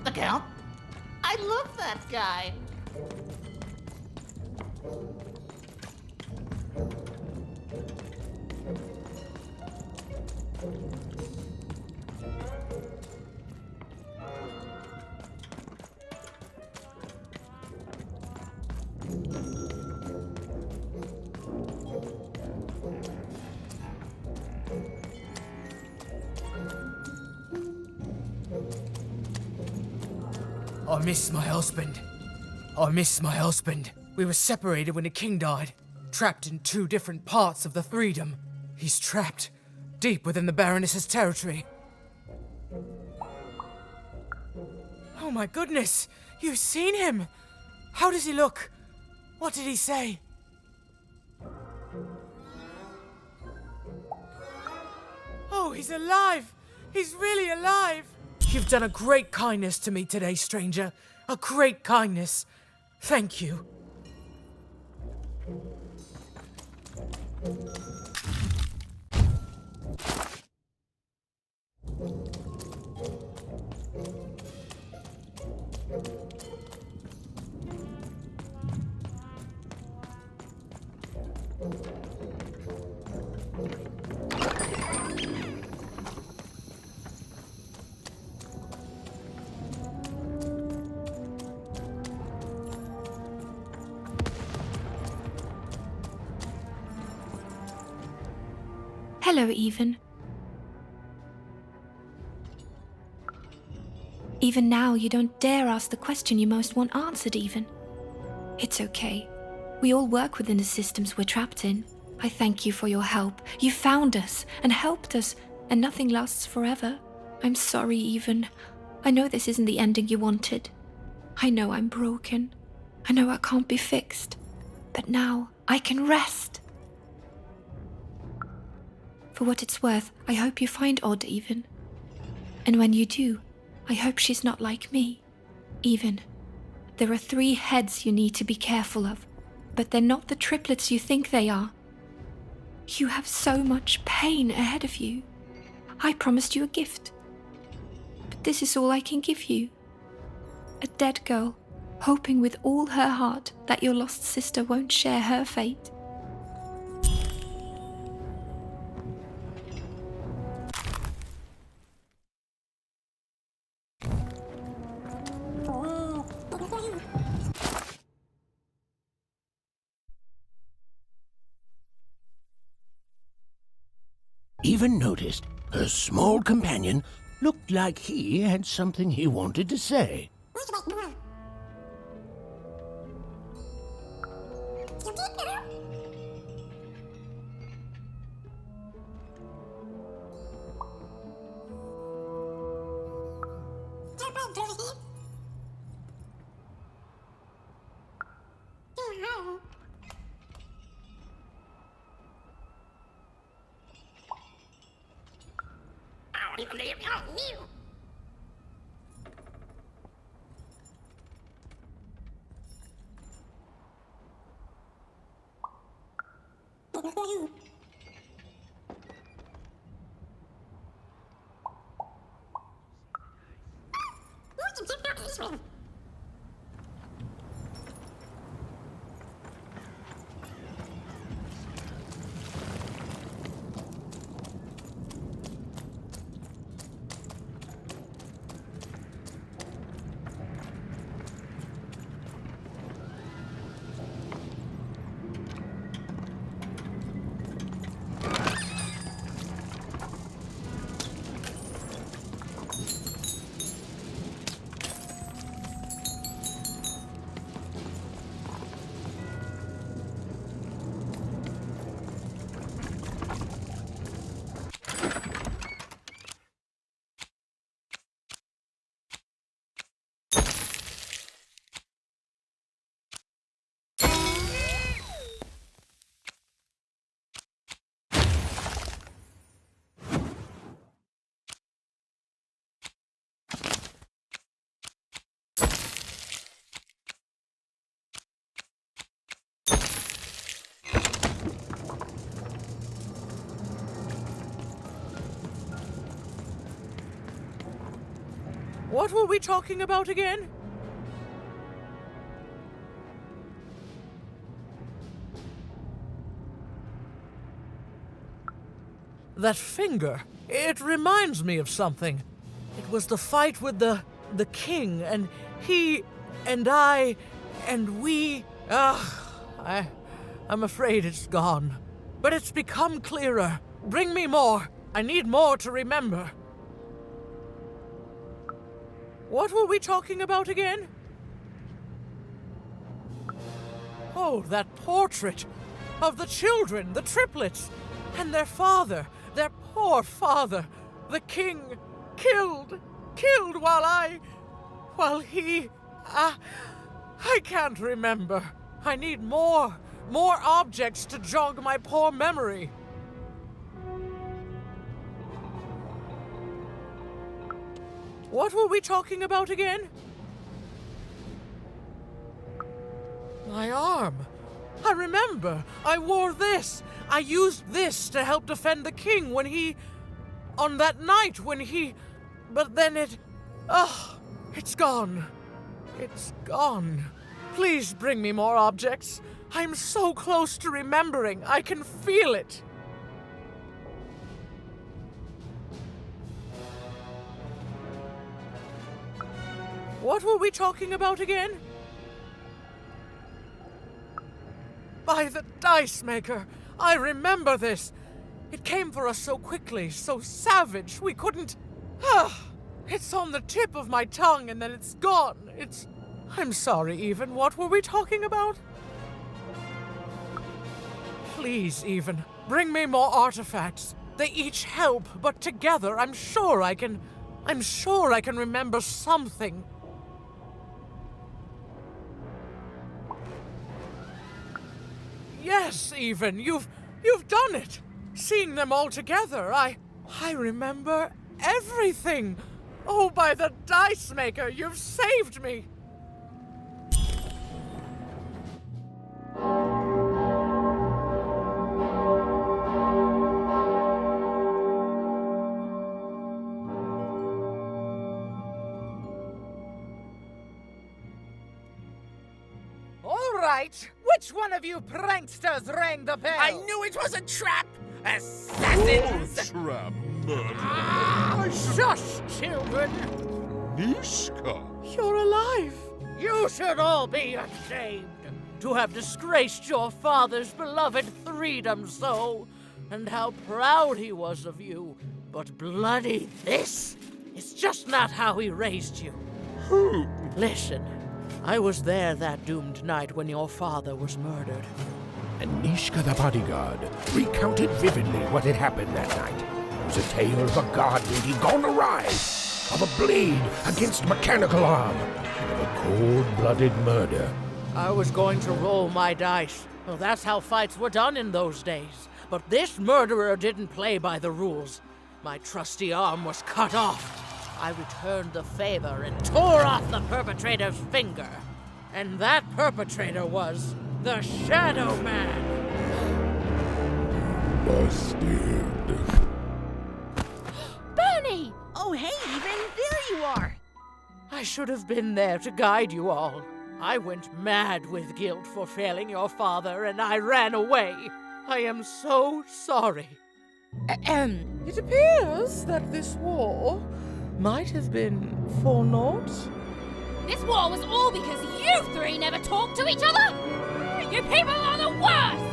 The Count? I love that guy.
I miss my husband. I miss my husband. We were separated when the king died, trapped in 2 different parts of the freedom. He's trapped deep within the Baroness's territory. Oh my goodness! You've seen him! How does he look? What did he say? Oh, he's alive! He's really alive! You've done a great kindness to me today, stranger. A great kindness. Thank you.
Hello, Even. Even now, you don't dare ask the question you most want answered, Even. It's okay. We all work within the systems we're trapped in. I thank you for your help. You found us and helped us, and nothing lasts forever. I'm sorry, Even. I know this isn't the ending you wanted. I know I'm broken. I know I can't be fixed. But now, I can rest. For what it's worth, I hope you find Odd, Even. And when you do, I hope she's not like me. Even. There are 3 heads you need to be careful of, but they're not the triplets you think they are. You have so much pain ahead of you. I promised you a gift. But this is all I can give you. A dead girl, hoping with all her heart that your lost sister won't share her fate.
Even noticed her small companion looked like he had something he wanted to say.
What were we talking about again? That finger, it reminds me of something. It was the fight with the king, and he, and I, and we. I'm afraid it's gone. But it's become clearer. Bring me more. I need more to remember. What were we talking about again? Oh, that portrait of the children, the triplets, and their father, their poor father, the king, killed while he, I can't remember. I need more objects to jog my poor memory. What were we talking about again? My arm. I remember. I wore this. I used this to help defend the king when he... on that night when he... But then it... Oh, it's gone. It's gone. Please bring me more objects. I'm so close to remembering. I can feel it. What were we talking about again? By the dice maker! I remember this! It came for us so quickly, so savage, we couldn't... It's on the tip of my tongue and then it's gone. I'm sorry, Even. What were we talking about? Please, Even, bring me more artifacts. They each help, but together I'm sure I can remember something. Yes, Even, you've done it. Seeing them all together, I remember everything. Oh, by the dice maker, you've saved me.
All right, which one of you pranksters rang the bell?
I knew it was a trap! Assassins!
Trap,
Shush, children!
Nishka!
You're alive! You should all be ashamed to have disgraced your father's beloved freedom so, and how proud he was of you. But bloody this is just not how he raised you.
Who?
Listen, I was there that doomed night when your father was murdered.
And Nishka the bodyguard recounted vividly what had happened that night. It was a tale of a god lady gone awry, of a blade against mechanical arm, and of a cold-blooded murder.
I was going to roll my dice. Well, that's how fights were done in those days. But this murderer didn't play by the rules. My trusty arm was cut off. I returned the favor and tore off the perpetrator's finger. And that perpetrator was the Shadow Man.
Busted.
Bernie!
Oh, hey, Even, there you are.
I should have been there to guide you all. I went mad with guilt for failing your father, and I ran away. I am so sorry. It appears that this war might have been for naught.
This war was all because you three never talked to each other! You people are the worst!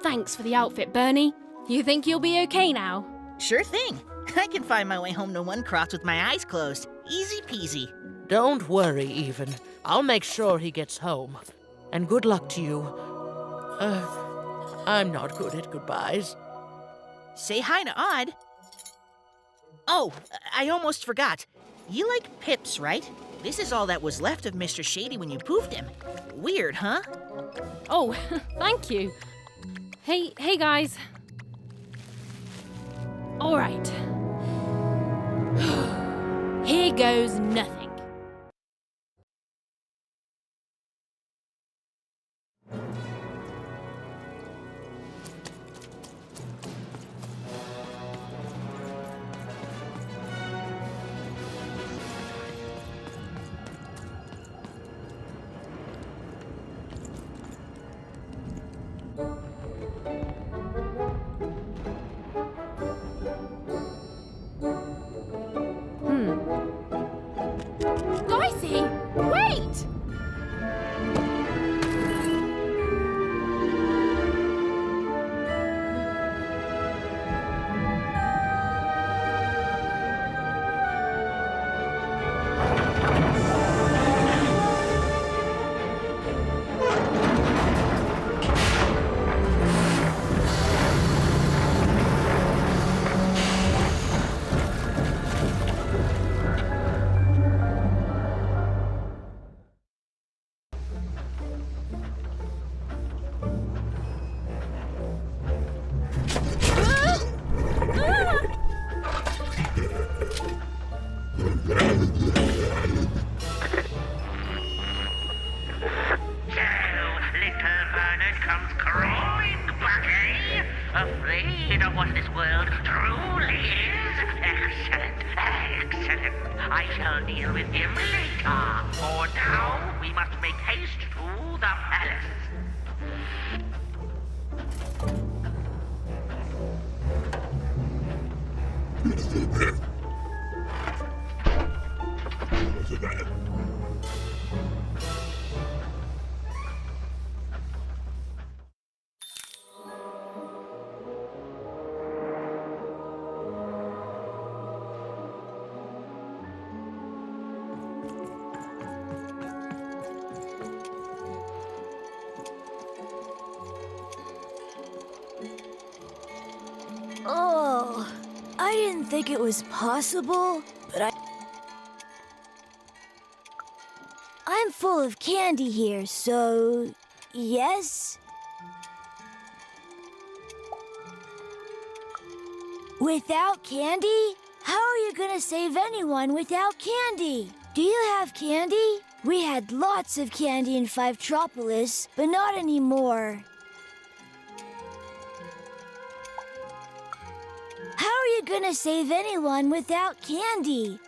Thanks for the outfit, Bernie. You think you'll be okay now?
Sure thing. I can find my way home to One Cross with my eyes closed. Easy peasy.
Don't worry, Even. I'll make sure he gets home. And good luck to you. I'm not good at goodbyes.
Say hi to Odd. Oh, I almost forgot. You like pips, right? This is all that was left of Mr. Shady when you poofed him. Weird, huh?
Oh, thank you. Hey guys. All right. Here goes nothing.
afraid of what this world truly is? Excellent, excellent. I shall deal with him later. For now, we must make haste to the palace.
Oh, I didn't think it was possible, but I'm full of candy here, so yes? Without candy? How are you gonna save anyone without candy? Do you have candy? We had lots of candy in Fivetropolis, but not anymore. How are you gonna save anyone without candy?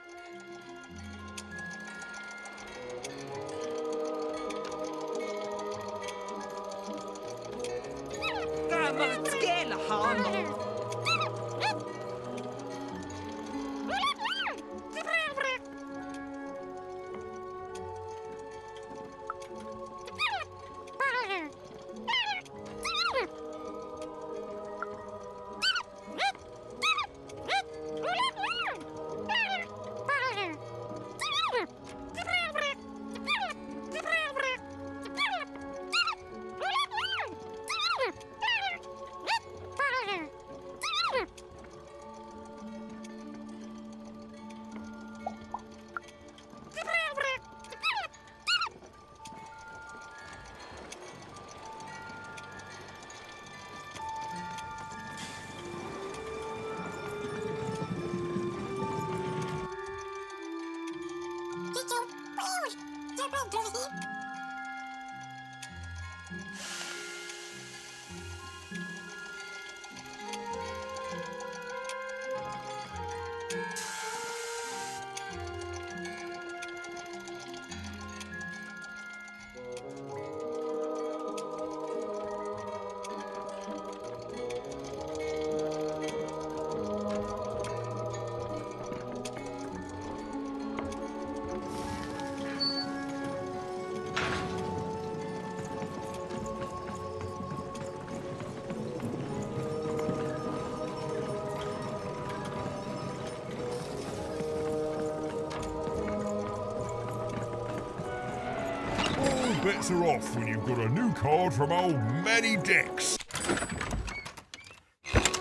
Bets are off when you've got a new card from old Manny Dex.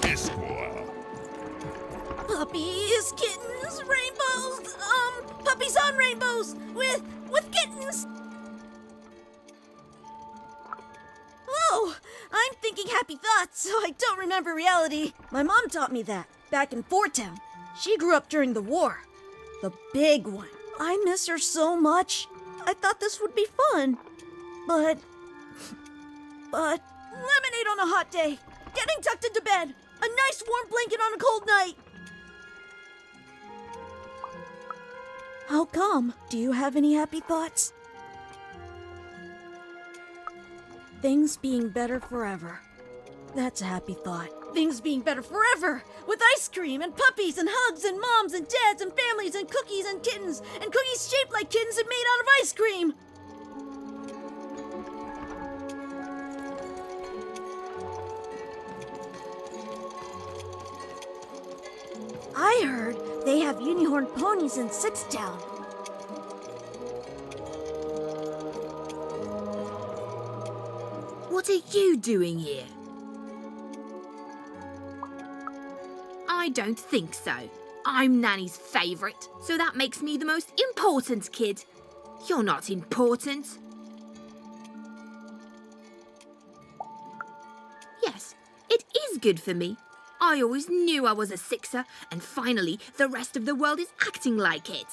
Esquire.
Puppies, kittens, rainbows, puppies on rainbows with kittens. Oh, I'm thinking happy thoughts, so I don't remember reality. My mom taught me that back in Fort Town. She grew up during the war. The big one. I miss her so much. I thought this would be fun. But lemonade on a hot day, getting tucked into bed, a nice warm blanket on a cold night. How come? Do you have any happy thoughts? Things being better forever. That's a happy thought. Things being better forever! With ice cream and puppies and hugs and moms and dads and families and cookies and kittens and cookies shaped like kittens and made out of ice cream! I heard they have unicorn ponies in Sixth Town.
What are you doing here? I don't think so. I'm Nanny's favourite, so that makes me the most important kid. You're not important. Yes, it is good for me. I always knew I was a sixer, and finally the rest of the world is acting like it.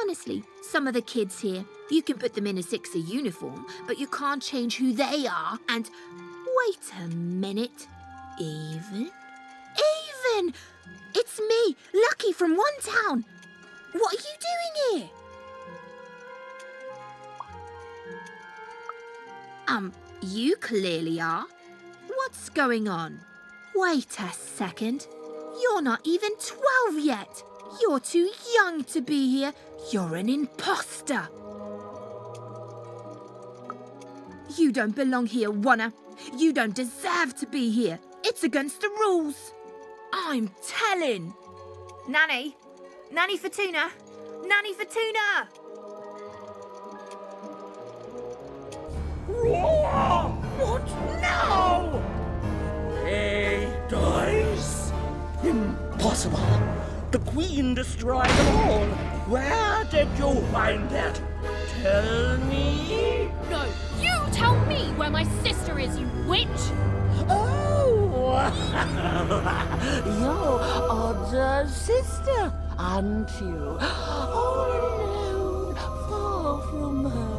Honestly, some of the kids here, you can put them in a sixer uniform, but you can't change who they are. And wait a minute. Even? Even! It's me, Lucky from One Town. What are you doing here? You clearly are. What's going on? Wait a second. You're not even 12 yet. You're too young to be here. You're an imposter. You don't belong here, Wanna. You don't deserve to be here. It's against the rules. I'm telling.
Nanny! Nanny for tuna! Nanny for tuna!
What now? Hey, dice? Impossible. The Queen destroyed them all. Where did you find that? Tell me.
No, you tell me where my sister is, you witch!
Oh, your odd sister, aren't you? All alone, far from home.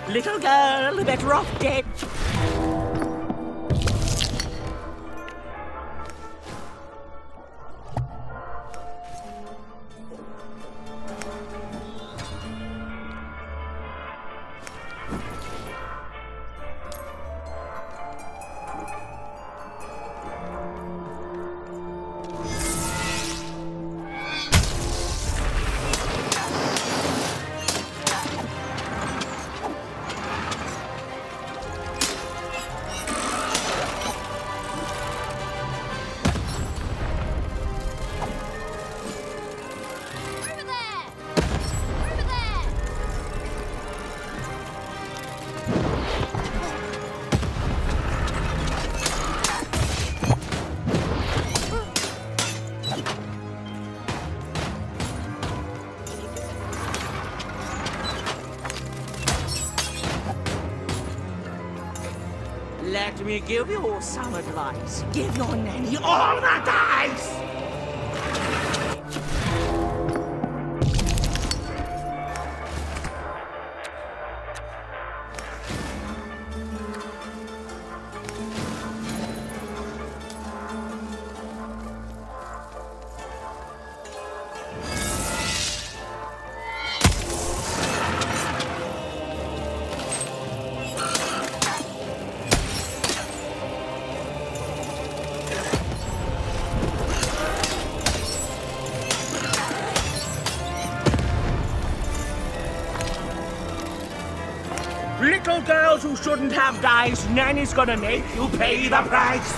Little girl, better off dead. Let me give you some advice. Give your nanny all the dice! Little girls who shouldn't have dice, Nanny's gonna make you pay the price!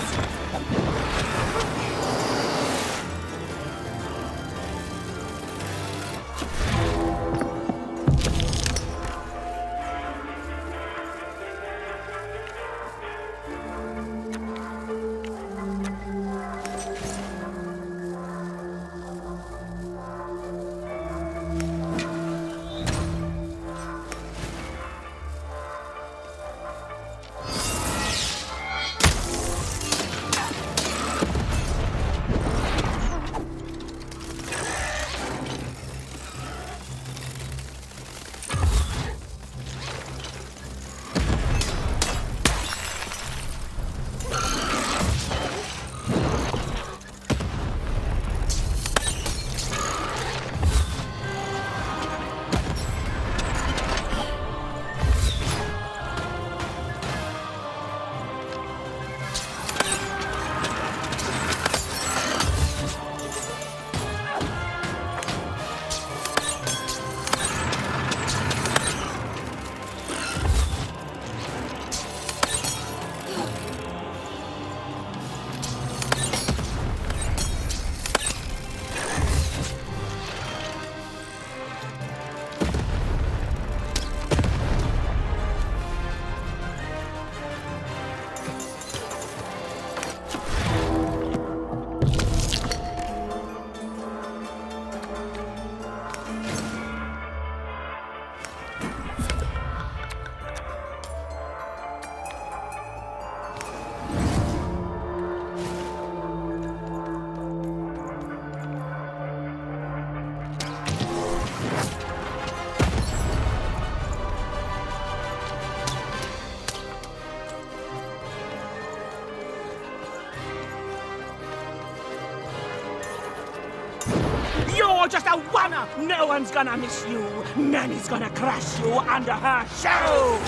You're just a one-er! No one's gonna miss you! Nanny's gonna crush you under her show!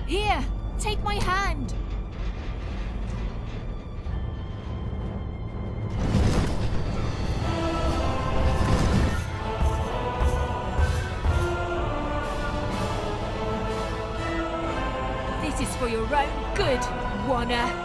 Here, take my hand. This is for your own good, Wanna.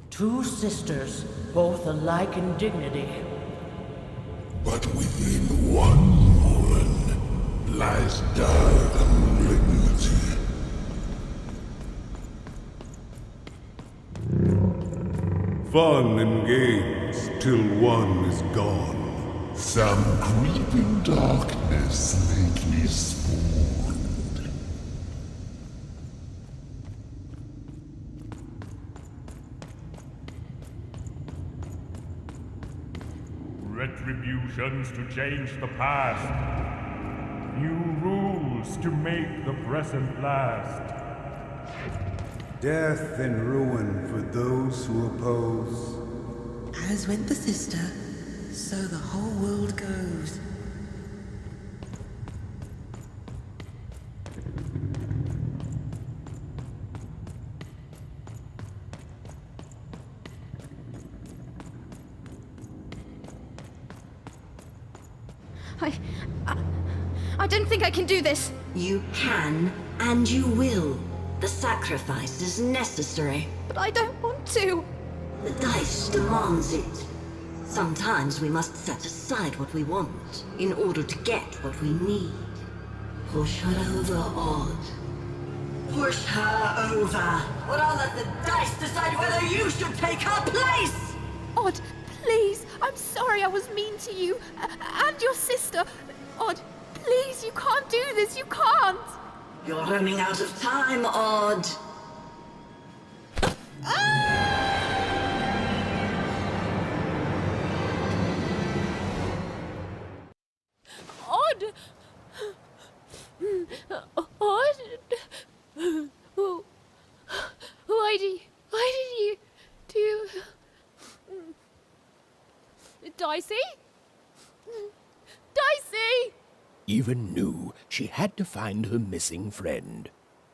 Two sisters, both alike in dignity.
But within one woman lies dark malignity.
Fun and games till one is gone.
Some creeping darkness lately spawned.
Retributions to change the past. New rules to make the present last.
Death and ruin for those who oppose.
As went the sister, so the whole world goes.
I don't think I can do this.
You can, and you will. The sacrifice is necessary.
But I don't want to.
The dice demands it. Sometimes we must set aside what we want in order to get what we need. Push her over, Odd. Push her over. Or I'll let the dice decide whether you should take her place!
Odd, please. I'm sorry I was mean to you. And your sister. Odd, please, you can't do this. You can't.
You're running out of time, Odd.
What? Why did you do... Dicey? Dicey!
Even knew she had to find her missing friend.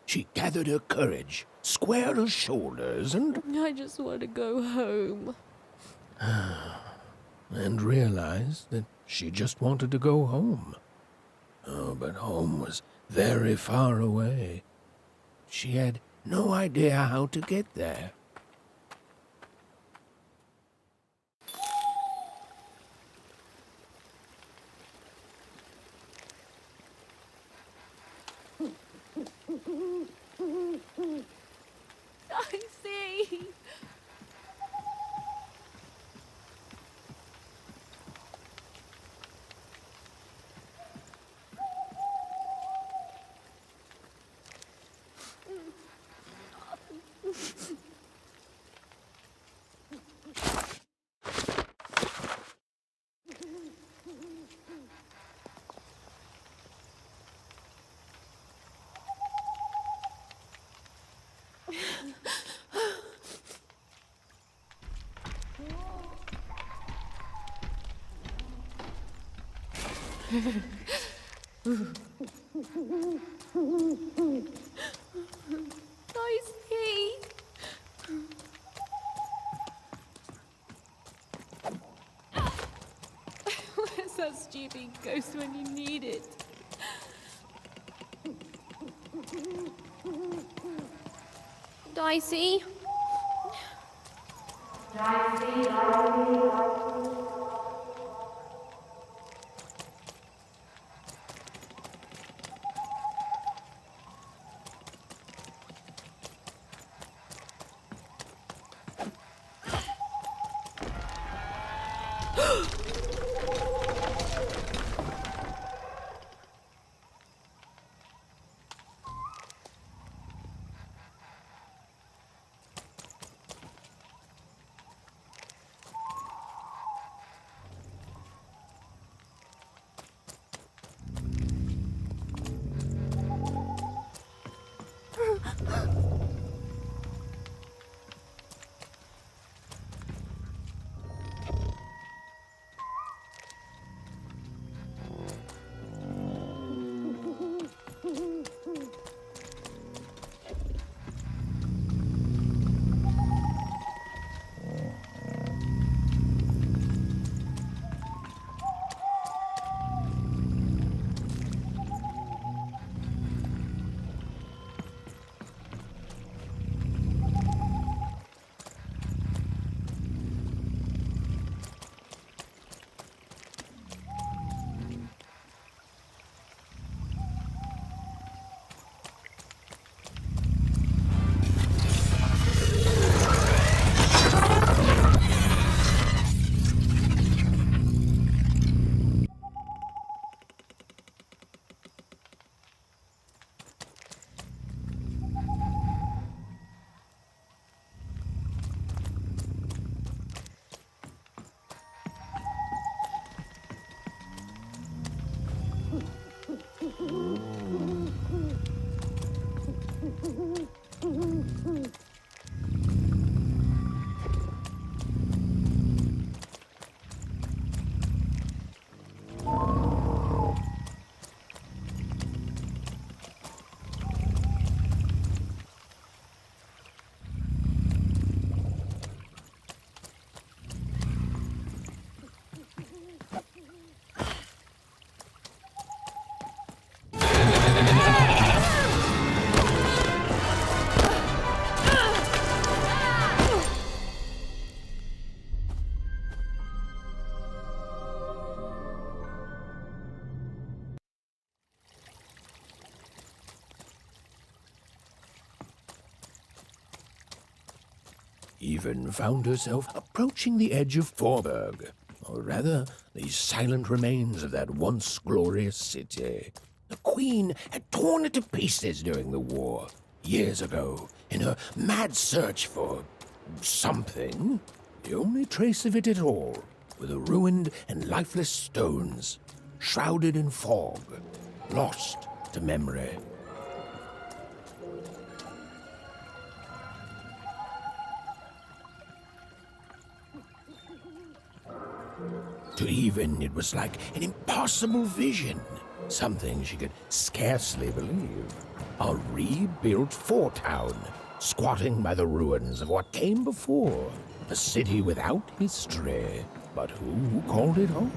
She gathered her courage, squared her shoulders, and
I just want to go home.
and realized that she just wanted to go home. Oh, but home was very far away. She had no idea how to get there.
Dicey! Dicey! Where's that stupid ghost when you need it? Dicey?
Even found herself approaching the edge of Forberg, or rather, the silent remains of that once glorious city. The Queen had torn it to pieces during the war, years ago, in her mad search for something. The only trace of it at all were the ruined and lifeless stones. shrouded in fog, lost to memory. To Even, it was like an impossible vision, something she could scarcely believe. A rebuilt fort town, squatting by the ruins of what came before, a city without history, but who called it home?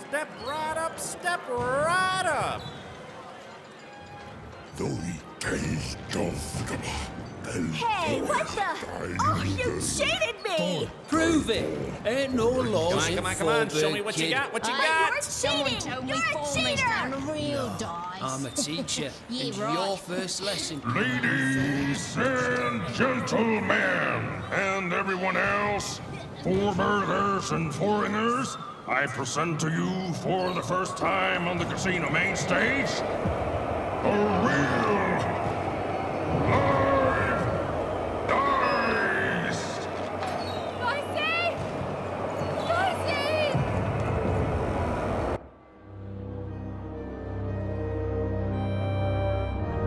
Step right up, step right up!
Hey, what the? Oh, you cheated me!
Prove it! Ain't no laws
Come on, show me what you got, what you got!
You're cheating! You're a cheater!
real dice. I'm a teacher. And your first lesson.
Ladies and gentlemen, and everyone else, foreburgers and foreigners, I present to you for the first time on the casino main stage, a real live dice!
Dicey! Dicey!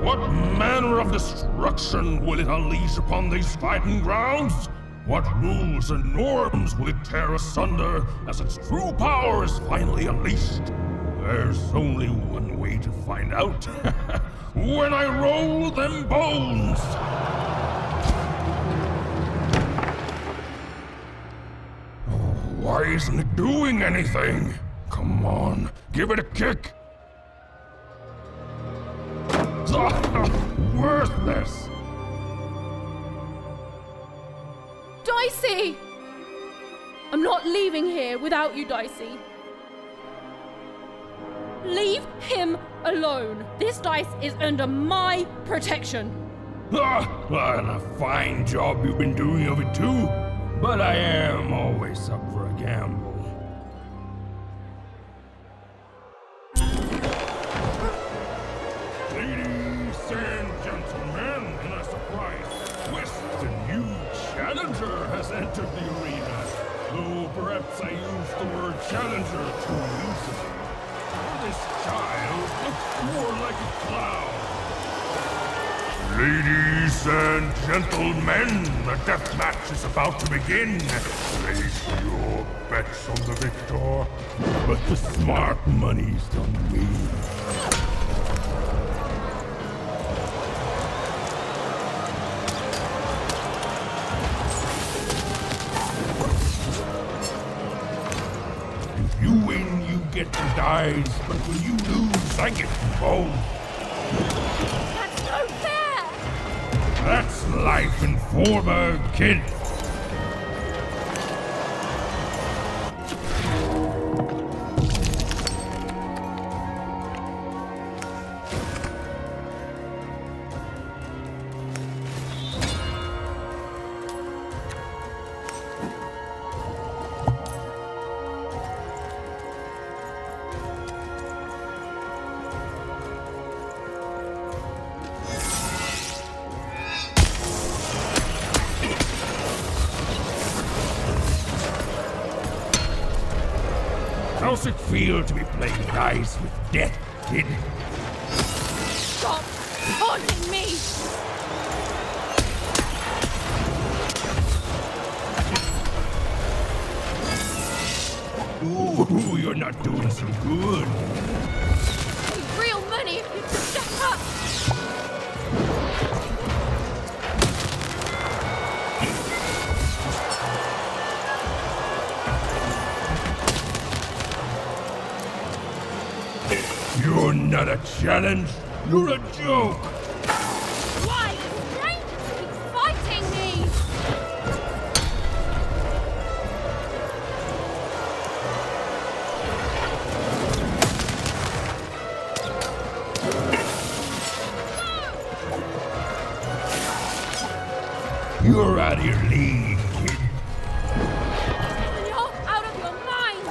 What manner of destruction will it unleash upon these fighting grounds? What rules and norms will it tear asunder as its true power is finally unleashed? There's only one way to find out. When I roll them bones! Why isn't it doing anything? Come on, give it a kick! Worthless!
Dicey! I'm not leaving here without you, Dicey. Leave him alone. This dice is under my protection.
And a fine job you've been doing of it too. But I am always up for a gamble. Ladies and gentlemen, in a surprise twist, a new challenger has entered the arena. Though perhaps I used the word challenger too loosely. This child looks more like a clown. Ladies and gentlemen, the death match is about to begin. Place your bets on the victor, but the smart money's on me. If you win, you get the dice, but when you lose, I get them both.
That's no fair!
That's life in Forberg, kid. How's it feel to be playing dice with death, kid?
Stop taunting me!
Ooh, you're not doing so good.
Real money if you could shut up!
You're not a challenge. You're a joke.
Why do strangers keep fighting me?
You're out of your league, kid.
You're out of your mind!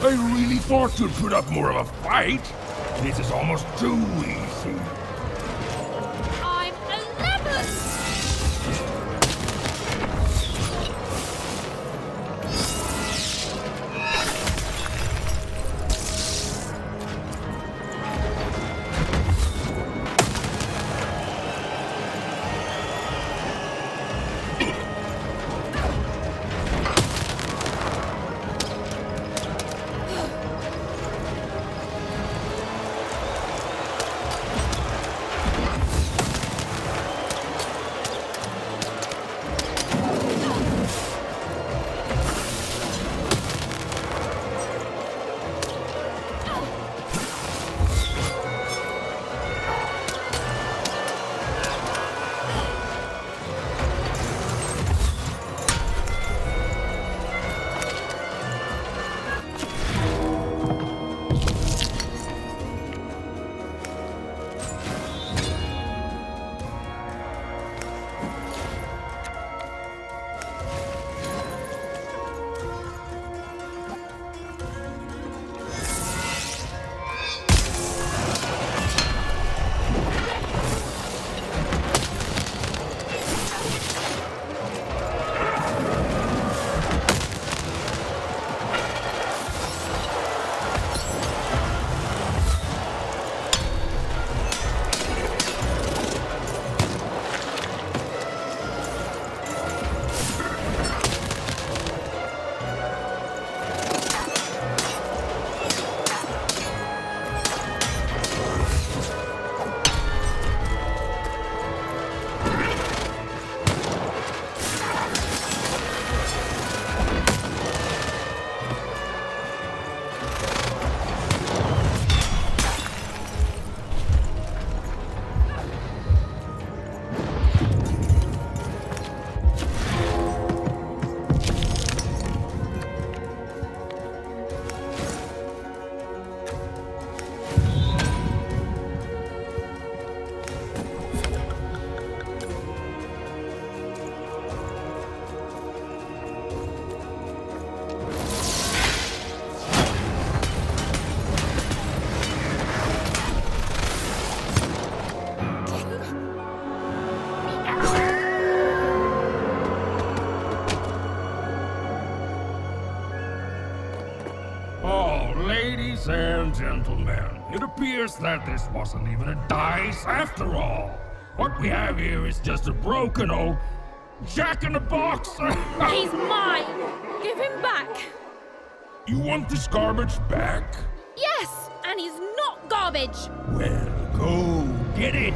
I really thought you'd put up more of a fight. This is almost too easy.
I'm 11!
Ladies and gentlemen, it appears that this wasn't even a dice after all. What we have here is just a broken old jack-in-the-box.
He's mine! Give him back!
You want this garbage back?
Yes, and he's not garbage!
Well, go get it!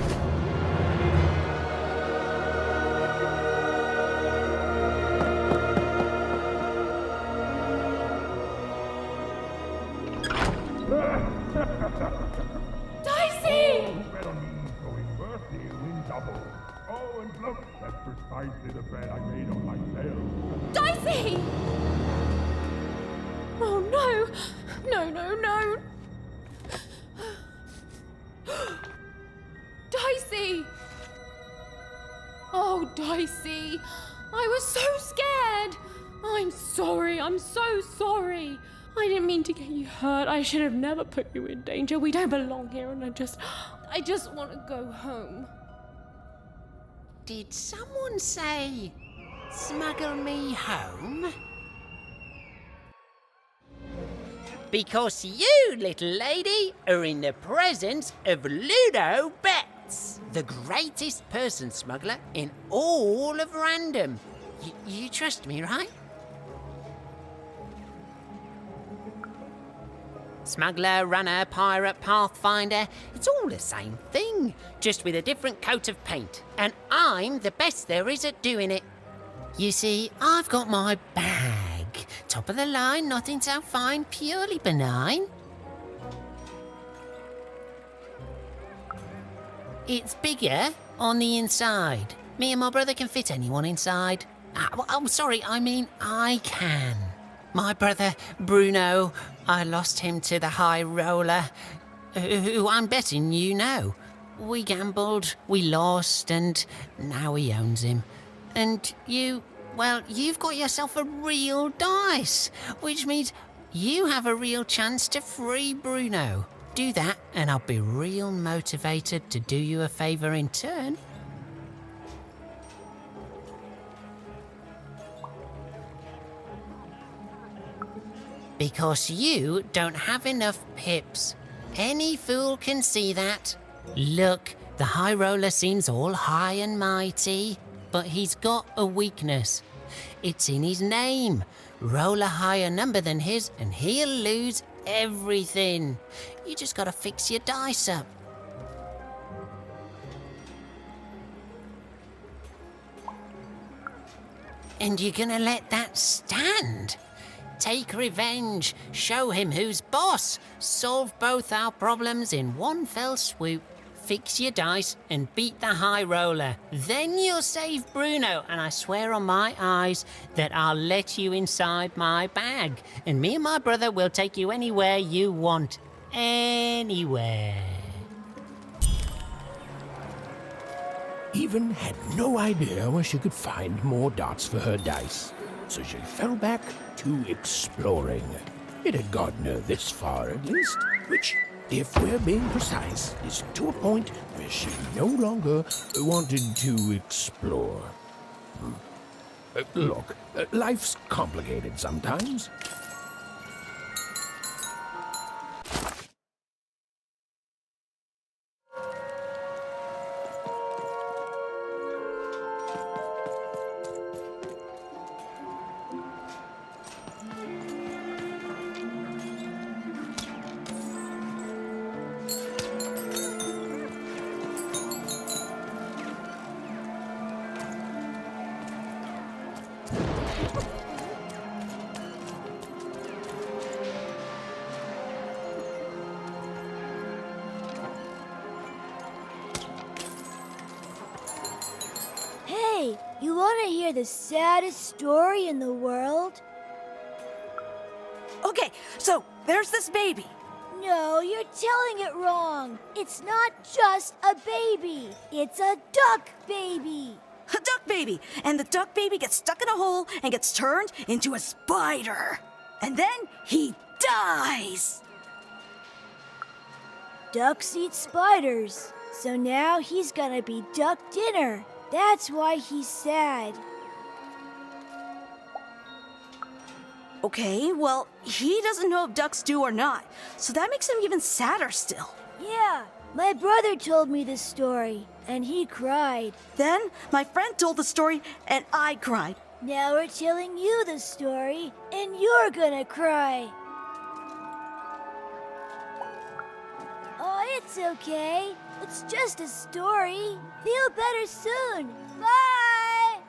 Dicey!
Oh, and look, that's precisely the bed I made on myself.
Dicey! Oh no! No, no, no! Dicey! Oh, Dicey! I was so scared! I'm sorry, I'm so sorry! I didn't mean to get you hurt. I should have never put you in danger. We don't belong here, and I just want to go home.
Did someone say, smuggle me home?
Because you, little lady, are in the presence of Ludo Betts, the greatest person smuggler in all of Random. You trust me, right? Smuggler, runner, pirate, pathfinder, it's all the same thing, just with a different coat of paint. And I'm the best there is at doing it. You see, I've got my bag. Top of the line, nothing so fine, purely benign. It's bigger on the inside. Me and my brother can fit anyone inside. Oh, sorry, I mean I can. My brother, Bruno, I lost him to the high roller, who I'm betting you know. We gambled, we lost, and now he owns him. And you, well, you've got yourself a real dice, which means you have a real chance to free Bruno. Do that, and I'll be real motivated to do you a favour in turn. Because you don't have enough pips. Any fool can see that. Look, the high roller seems all high and mighty, but he's got a weakness. It's in his name. Roll a higher number than his and he'll lose everything. You just gotta fix your dice up. And you're gonna let that stand? Take revenge, show him who's boss, solve both our problems in one fell swoop. Fix your dice and beat the high roller. Then you'll save Bruno, and I swear on my eyes that I'll let you inside my bag. And me and my brother will take you anywhere you want. Anywhere.
Even had no idea where she could find more dots for her dice, so she fell back to exploring. It had gotten her this far at least, which, if we're being precise, is to a point where she no longer wanted to explore. Look, life's complicated sometimes.
Hey, you want to hear the saddest story in the world?
Okay, so there's this baby.
No, you're telling it wrong. It's not just a baby. It's a duck baby.
A duck baby. And the duck baby gets stuck in a hole and gets turned into a spider. And then he dies.
Ducks eat spiders. So now he's gonna be duck dinner. That's why he's sad.
Okay, well, he doesn't know if ducks do or not, so that makes him even sadder still.
Yeah, my brother told me this story, and he cried.
Then my friend told the story, and I cried.
Now we're telling you the story, and you're gonna cry. Oh, it's okay. It's just a story. Feel better soon. Bye!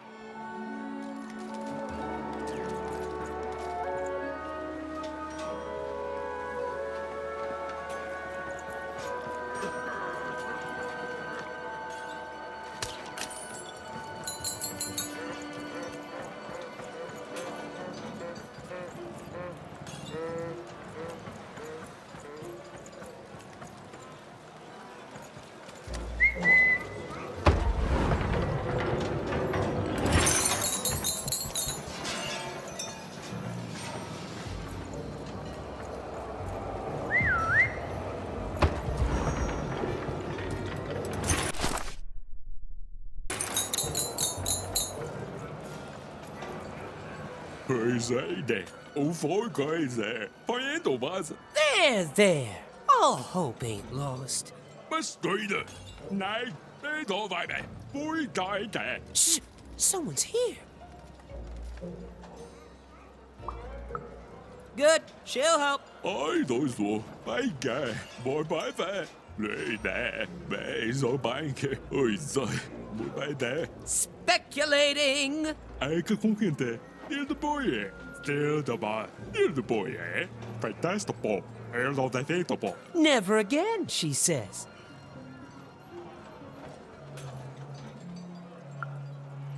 Pois é, o fogo é, vai indo, vaza.
There. All hope ain't lost.
Mas doida, nej, då vai det, fui guide.
Shh, someone's here. Good, she'll help.
Ai, dois do, vai gä, bor vai vä. Nej, nej, nej, så banke, oj, så, bor vai det.
Speculating.
Ai, que com quem det? Till the boy, still the boy, fantastic ball, eller det feta ball.
Never again, she says.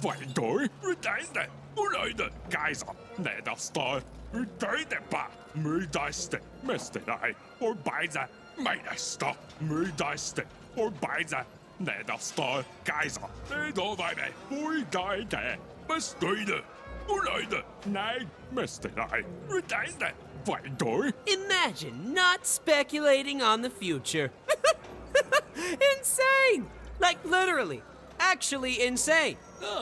Fajtor, retainde, uröjde, Kaiser, nederstar, retainde ba, mydaste, mästeraj, och bajza, majdaste, mydaste, och bajza, nederstar, Kaiser, nedovajde, uröjde, mästeride, uröjde, nej, mästeraj, retainde, Fajtor.
Imagine not speculating on the future. Insane! Like literally, actually insane.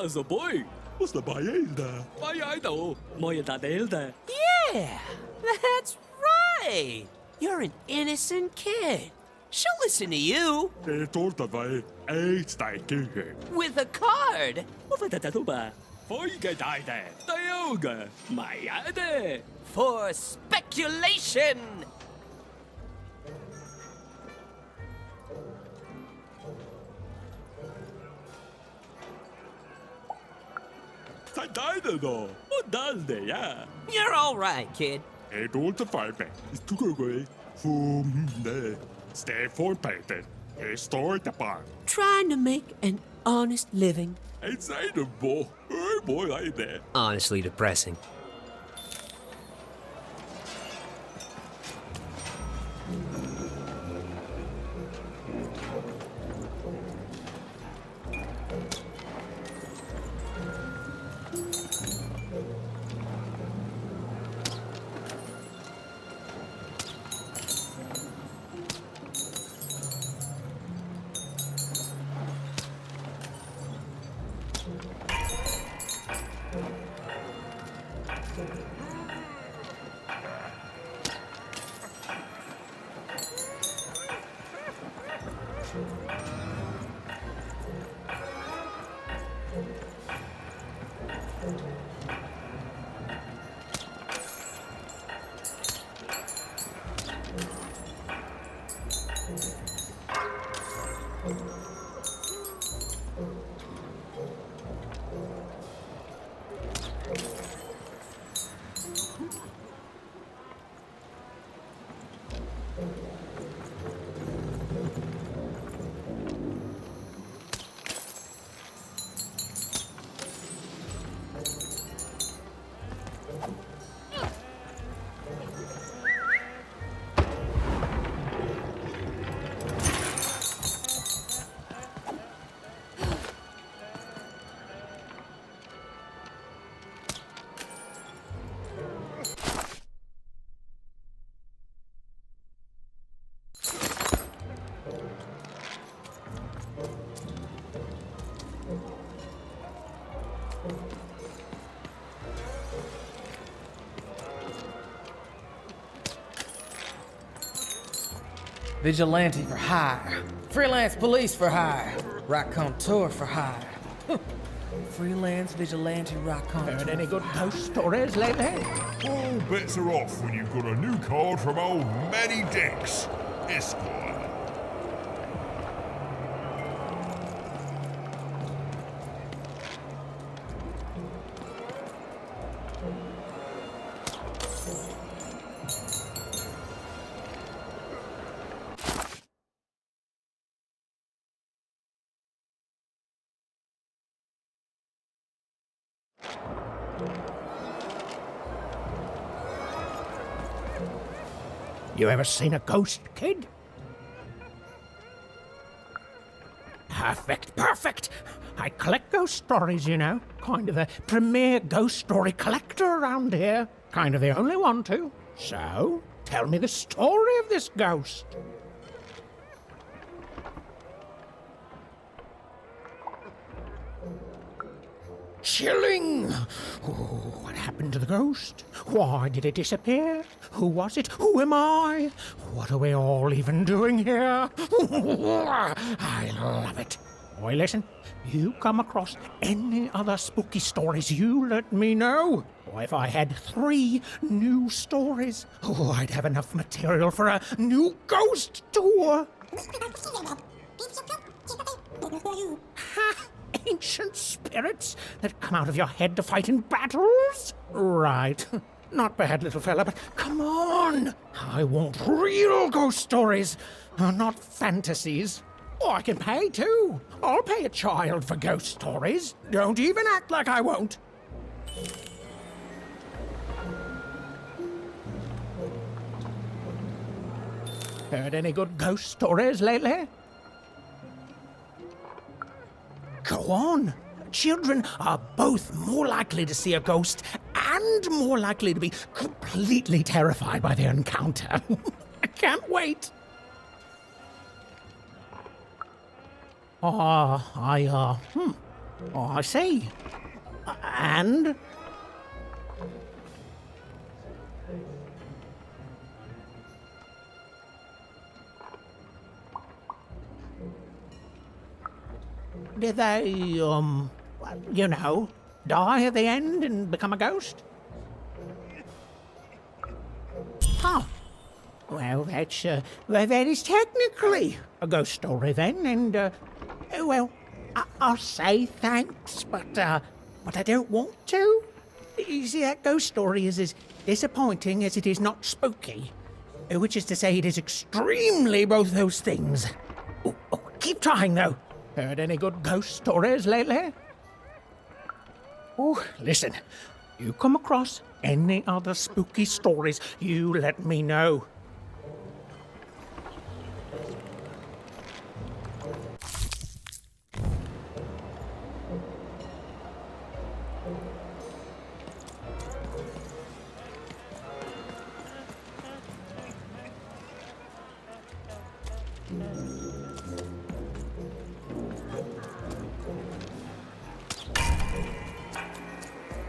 Så boy, måste bajda, bajda, moja delda.
Yeah, that's right. You're an innocent kid. She'll listen to you.
Det torta vai, stäcker.
With a card.
Varför det tuba? Fojga dajde, dajoga, majade.
For speculation.
Dajde då, och dalde, ja.
You're all right, kid.
Det torta farbe, tukugoi, fumne, stay for painted. Det står det bara.
Trying to make an honest living.
Inside the boy, boy like that.
Honestly depressing.
Vigilante for hire. Freelance police for hire. Raconteur for hire. Freelance vigilante raconteur.
Heard any good ghost stories lately?
All bets are off when you've got a new card from old Manny Dix, Esquire.
You ever seen a ghost, kid? Perfect. I collect ghost stories, you know. Kind of the premier ghost story collector around here. Kind of the only one, too. So, tell me the story of this ghost. chilling. Oh, what happened to the ghost? Why did it disappear? Who was it? Who am I? What are we all even doing here? I love it. Boy, listen, you come across any other spooky stories, you let me know. Or if I had 3 new stories, I'd have enough material for a new ghost tour. Ancient spirits that come out of your head to fight in battles? Right. Not bad, little fella, but come on. I want real ghost stories, not fantasies. Oh, I can pay too. I'll pay a child for ghost stories. Don't even act like I won't. Heard any good ghost stories lately? Go on. Children are both more likely to see a ghost and more likely to be completely terrified by their encounter. I can't wait. I see. And? Did they, die at the end and become a ghost? Huh. Well, that is technically a ghost story then, and, I'll say thanks, but I don't want to. You see, that ghost story is as disappointing as it is not spooky, which is to say it is extremely both those things. Keep trying, though. Heard any good ghost stories lately? Oh, listen, you come across any other spooky stories, you let me know.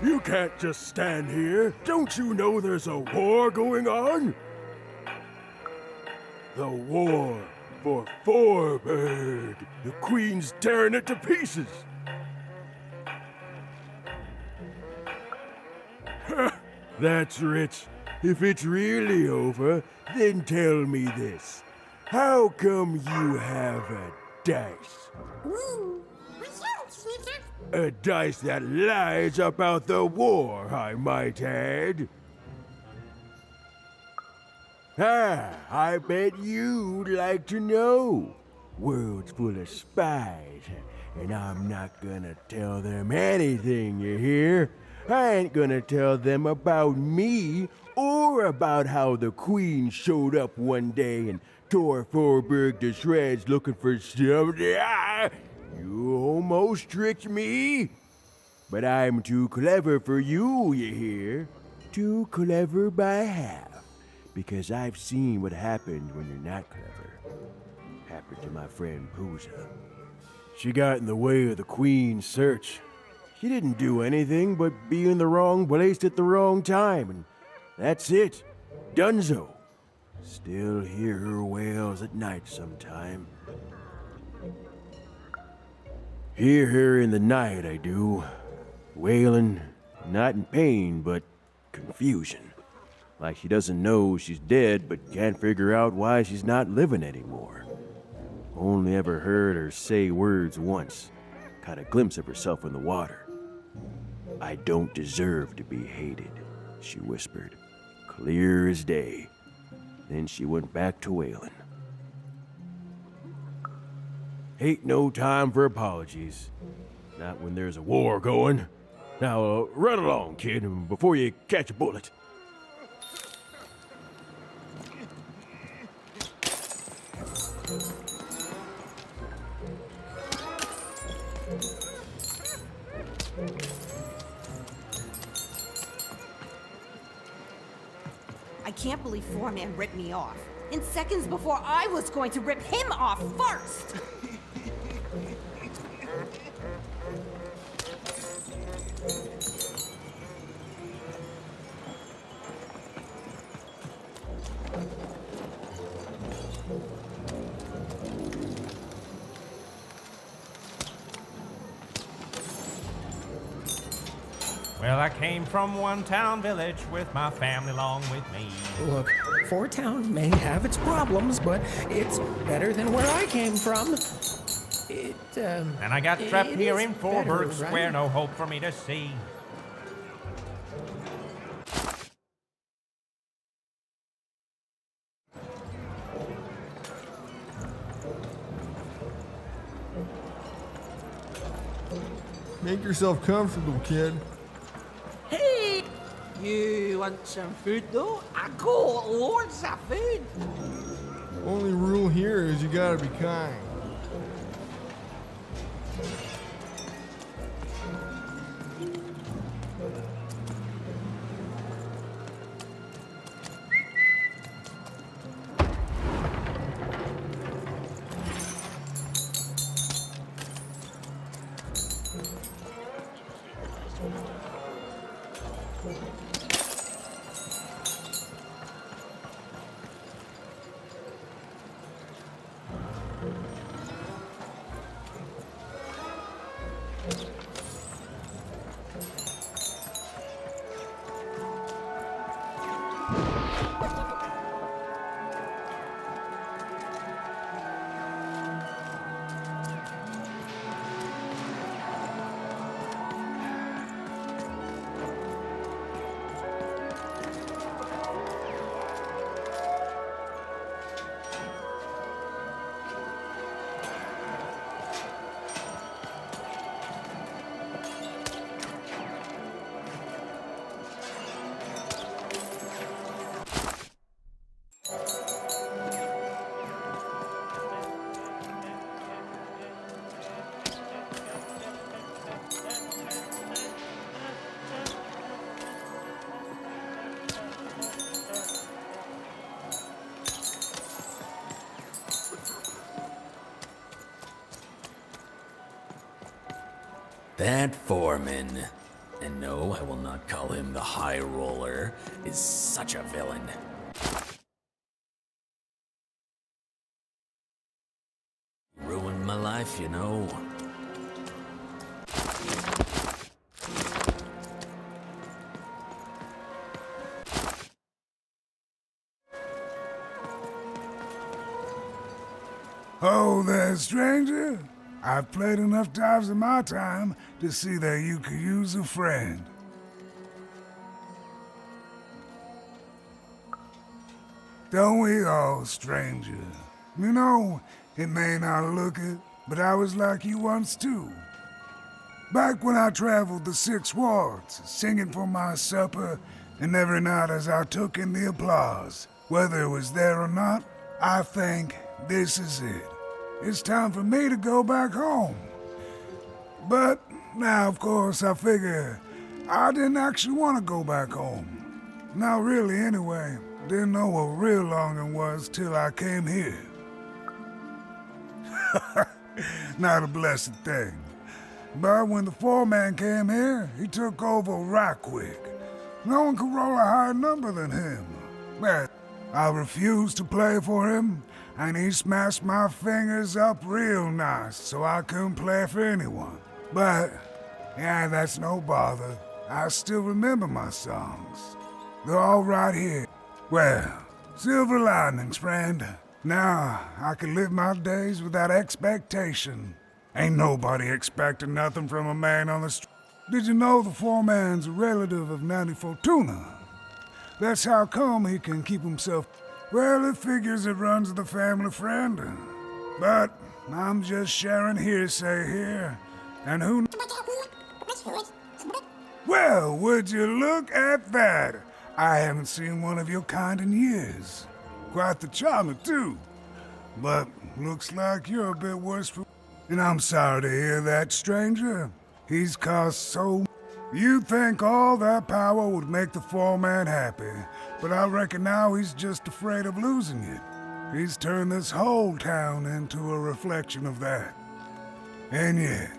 You can't just stand here. Don't you know there's a war going on? The war for Forberg. The Queen's tearing it to pieces. That's rich. If it's really over, then tell me this. How come you have a dice? A dice that lies about the war, I might add. I bet you'd like to know. World's full of spies, and I'm not gonna tell them anything, you hear? I ain't gonna tell them about me, or about how the Queen showed up one day and tore Forberg to shreds looking for something. You almost tricked me. But I'm too clever for you, you hear? Too clever by half. Because I've seen what happens when you're not clever. Happened to my friend Pooza. She got in the way of the Queen's search. She didn't do anything but be in the wrong place at the wrong time, and that's it. Dunzo. Still hear her wails at night sometime. Hear her in the night, I do. Wailing, not in pain, but confusion. Like she doesn't know she's dead, but can't figure out why she's not living anymore. Only ever heard her say words once. Caught a glimpse of herself in the water. I don't deserve to be hated, she whispered, clear as day. Then she went back to wailing. Ain't no time for apologies. Not when there's a war going. Now, run along, kid, before you catch a bullet.
I can't believe Foreman ripped me off. In seconds before I was going to rip him off first!
Well, I came from one town village with my family along with me.
Look, Fort Town may have its problems, but it's better than where I came from.
And I got trapped here in Forberg Square, no hope for me to see.
Make yourself comfortable, kid.
Hey! You want some food, though? I got loads of food.
Only rule here is you gotta be kind.
That foreman, and no, I will not call him the High Roller, is such a villain. Ruined my life, you know.
Oh there, stranger. I've played enough times in my time to see that you could use a friend. Don't we all, stranger? You know, it may not look it, but I was like you once too. Back when I traveled the 6 wards, singing for my supper, and every night as I took in the applause, whether it was there or not, I think this is it. It's time for me to go back home. But now, of course, I figure I didn't actually want to go back home. Not really, anyway. Didn't know what real longing was till I came here. Not a blessed thing. But when the foreman came here, he took over right quick. No one could roll a higher number than him. But I refused to play for him, and he smashed my fingers up real nice so I couldn't play for anyone. But, yeah, that's no bother. I still remember my songs. They're all right here. Well, silver linings, friend. Now, I can live my days without expectation. Ain't nobody expecting nothing from a man on the street. Did you know the foreman's a relative of Nanny Fortuna? That's how come he can keep himself. Well, it figures it runs the family, friend. But I'm just sharing hearsay here. And who... Well, would you look at that? I haven't seen one of your kind in years. Quite the charmer, too. But looks like you're a bit worse for... And I'm sorry to hear that, stranger. He's caused so... You'd think all that power would make the foreman happy, but I reckon now he's just afraid of losing it. He's turned this whole town into a reflection of that. And yet,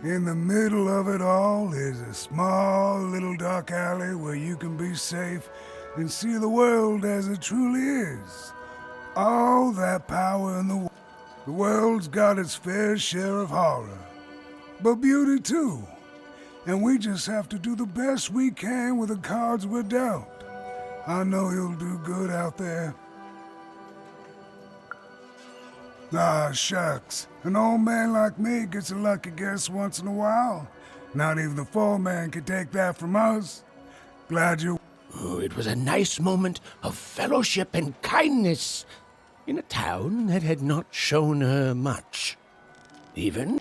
in the middle of it all is a small little dark alley where you can be safe and see the world as it truly is. All that power in the world. The world's got its fair share of horror, but beauty too. and we just have to do the best we can with the cards we're dealt. I know you'll do good out there. Ah, shucks. An old man like me gets a lucky guess once in a while. Not even the foreman can take that from us. Glad you...
Oh, it was a nice moment of fellowship and kindness in a town that had not shown her much. Even...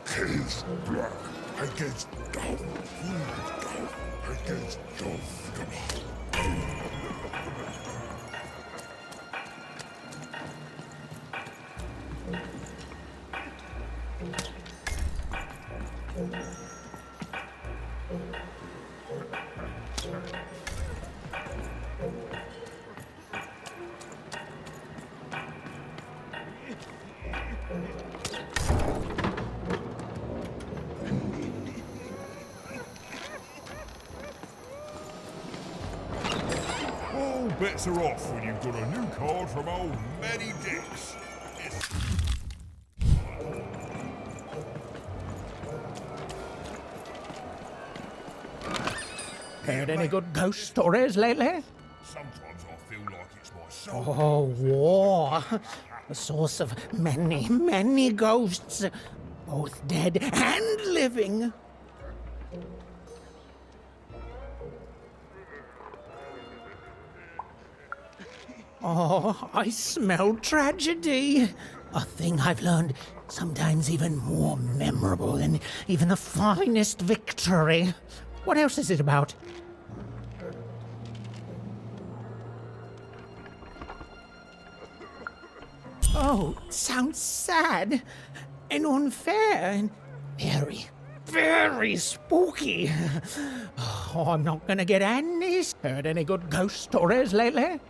Case black against dark, dark against dark. All bets are off when you've got a new card from old Manny Dix.
Heard any good ghost stories lately?
Sometimes I feel like it's my soul.
Oh, war. The source of many, many ghosts, both dead and living. Oh, I smell tragedy. A thing I've learned sometimes even more memorable than even the finest victory. What else is it about? Oh, sounds sad and unfair and very, very spooky. Oh, I'm not gonna get any. Heard any good ghost stories lately?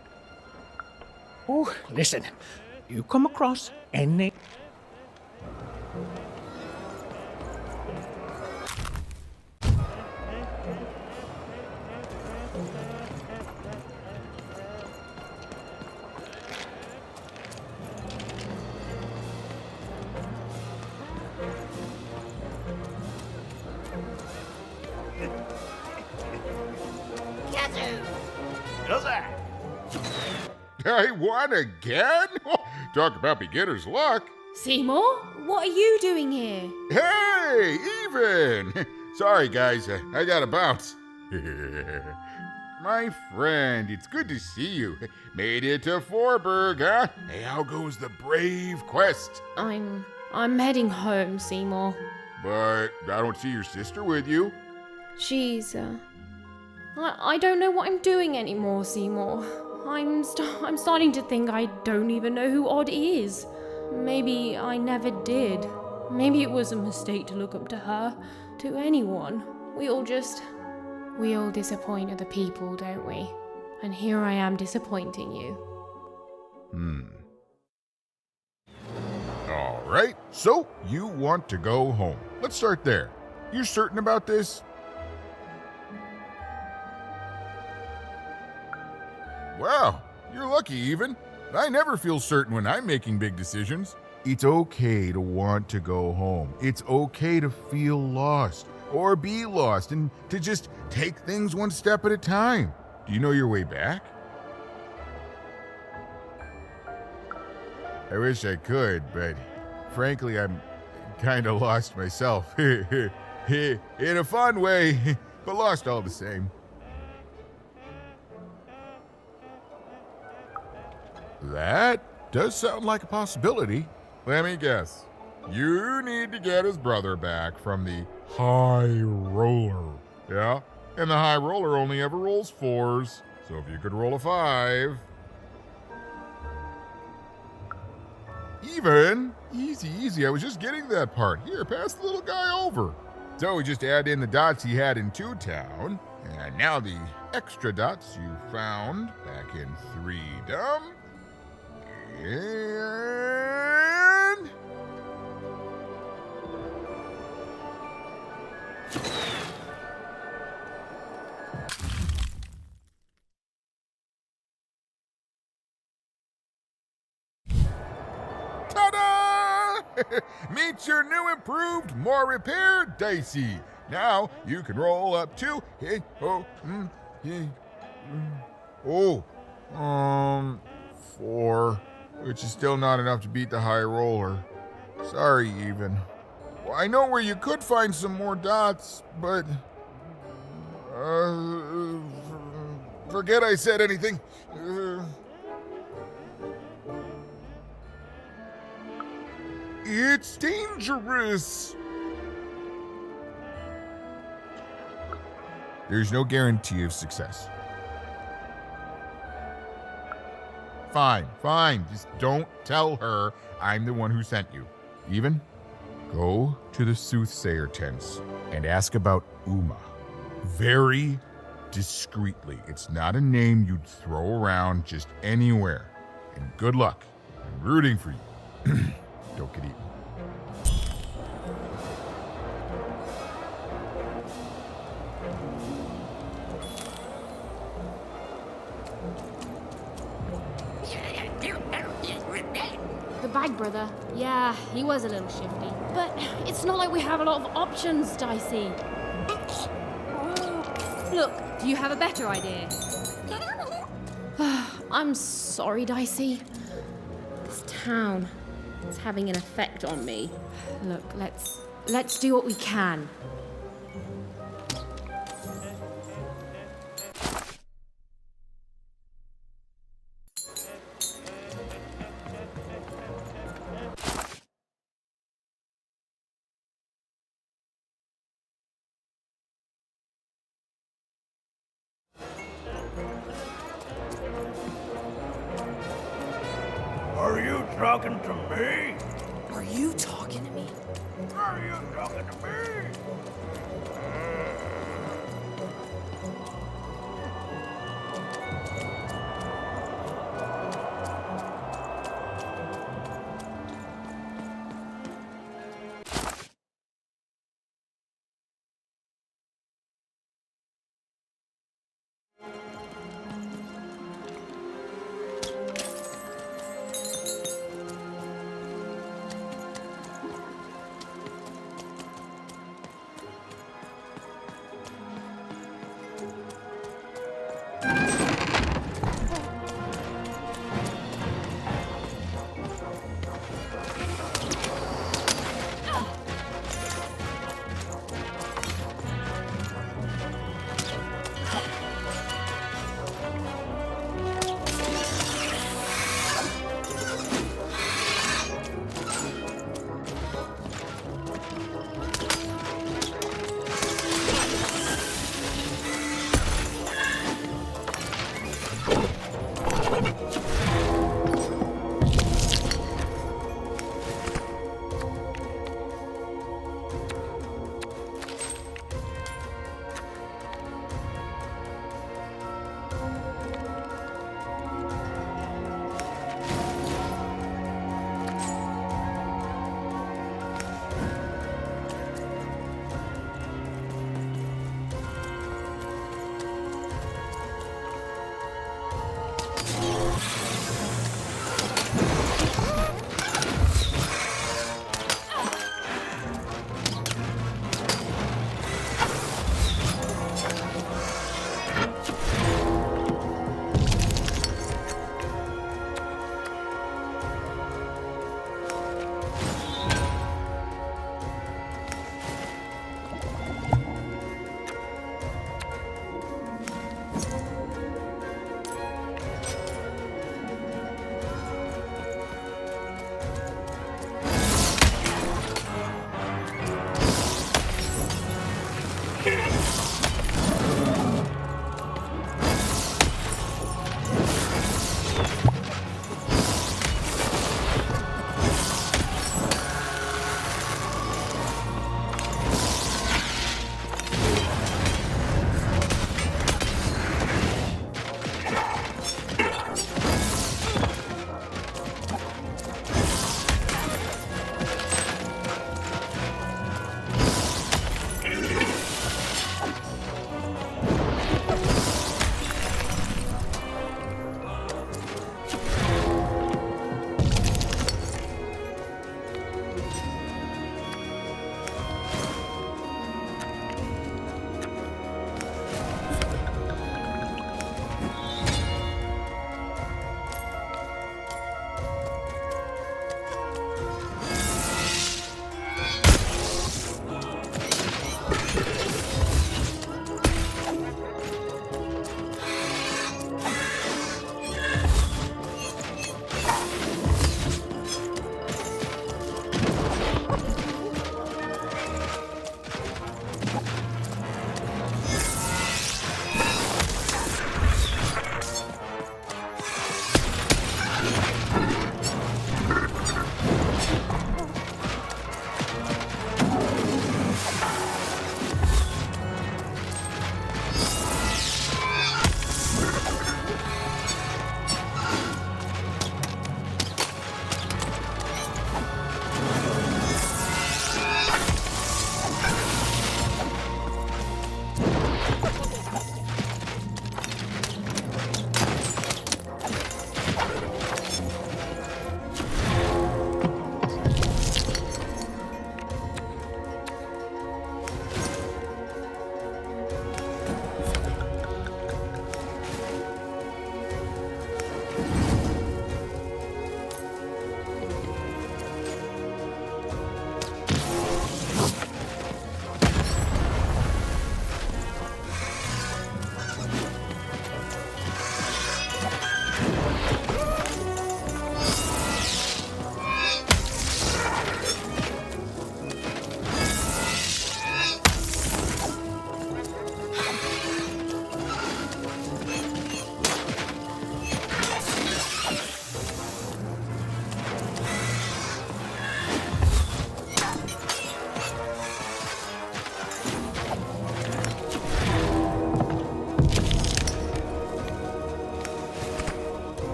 Oh, listen, you come across any...
I won again? Talk about beginner's luck.
Seymour, what are you doing here?
Hey, even! Sorry, guys, I gotta bounce. My friend, it's good to see you. Made it to Forberg, huh? Hey, how goes the brave quest?
I'm heading home, Seymour.
But I don't see your sister with you.
She's, I don't know what I'm doing anymore, Seymour. I'm starting to think I don't even know who Odd is. Maybe I never did. Maybe it was a mistake to look up to her, to anyone. We all disappoint other people, don't we? And here I am disappointing you.
All right, so you want to go home. Let's start there. You certain about this? Wow, you're lucky, even. I never feel certain when I'm making big decisions. It's okay to want to go home. It's okay to feel lost or be lost and to just take things one step at a time. Do you know your way back? I wish I could, but frankly, I'm kind of lost myself. In a fun way, but lost all the same. That does sound like a possibility. Let me guess. You need to get his brother back from the High Roller. Yeah? And the High Roller only ever rolls 4s. So if you could roll a 5. Even. Easy, easy. I was just getting that part. Here, pass the little guy over. So we just add in the dots he had in 2-Town. And now the extra dots you found back in 3-dom. And... ta-da! Meet your new, improved, more repaired Dicey. Now you can roll up to 4, which is still not enough to beat the High Roller. Sorry, even. Well, I know where you could find some more dots, but forget I said anything. It's dangerous. There's no guarantee of success. Fine. Just don't tell her I'm the one who sent you. Even, go to the soothsayer tents and ask about Uma. Very discreetly. It's not a name you'd throw around just anywhere. And good luck. I'm rooting for you. Don't get eaten.
The bag brother, yeah, he was a little shifty. But it's not like we have a lot of options, Dicey. Look, do you have a better idea? I'm sorry, Dicey. This town is having an effect on me. Look, let's do what we can.
Are you talking to me?
Are you talking to me?
Are you talking to me?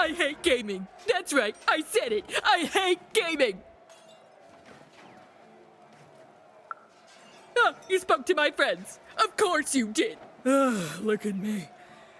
I hate gaming. That's right, I said it. I hate gaming. Ah, you spoke to my friends. Of course you did. Look at me.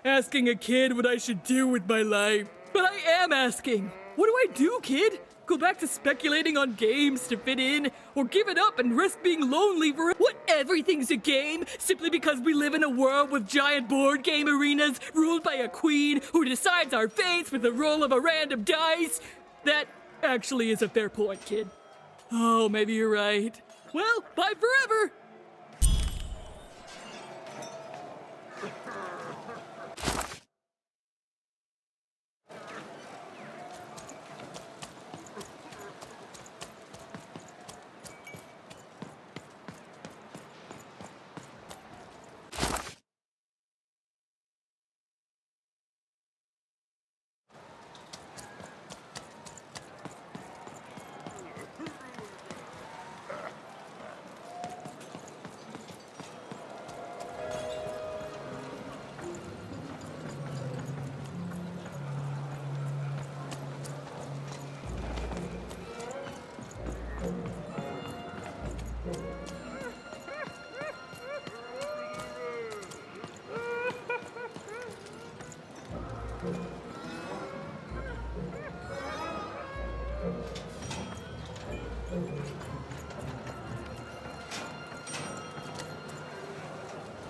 Asking a kid what I should do with my life. But I am asking. What do I do, kid? Go back to speculating on games to fit in? Or give it up and risk being lonely for what? Everything's a game? Simply because we live in a world with giant board game arenas ruled by a queen who decides our fates with the roll of a random dice? That actually is a fair point, kid. Oh, maybe you're right. Well, bye forever!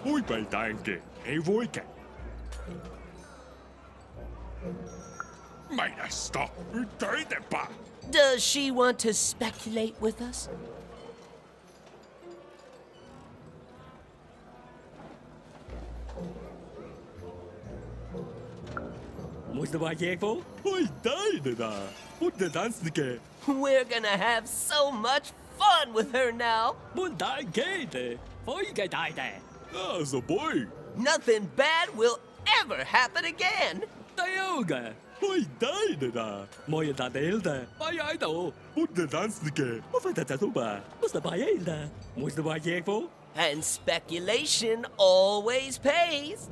Ui bày tàn kìa, hãy vui kìa. Mày đã stop, tới đẹp bà.
Does she want to speculate with us? We're gonna have so much fun with her now. Nothing bad will ever happen again. And speculation always pays.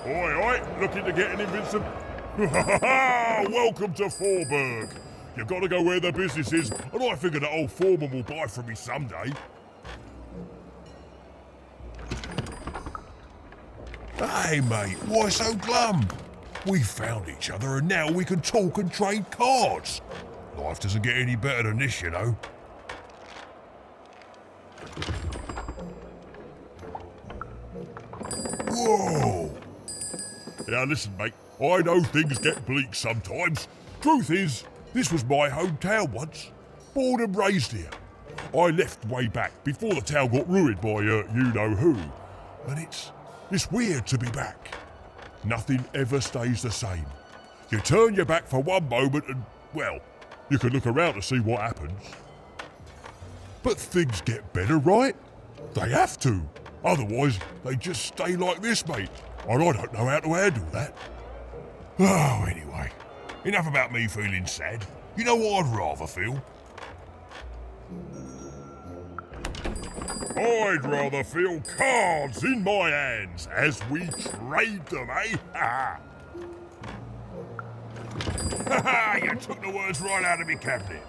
Oi, looking to get an invincible... Welcome to Forburg. You've got to go where the business is, and I figure that old foreman will buy from me someday. Hey, mate, why so glum? We found each other, and now we can talk and trade cards. Life doesn't get any better than this, you know. Whoa! Now listen, mate, I know things get bleak sometimes. Truth is, this was my hometown once. Born and raised here. I left way back before the town got ruined by you-know-who. And it's weird to be back. Nothing ever stays the same. You turn your back for one moment and, well, you can look around to see what happens. But things get better, right? They have to. Otherwise, they just stay like this, mate. And I don't know how to handle that. Oh, anyway. Enough about me feeling sad. You know what I'd rather feel? I'd rather feel cards in my hands as we trade them, eh? Ha ha! You took the words right out of me, Captain.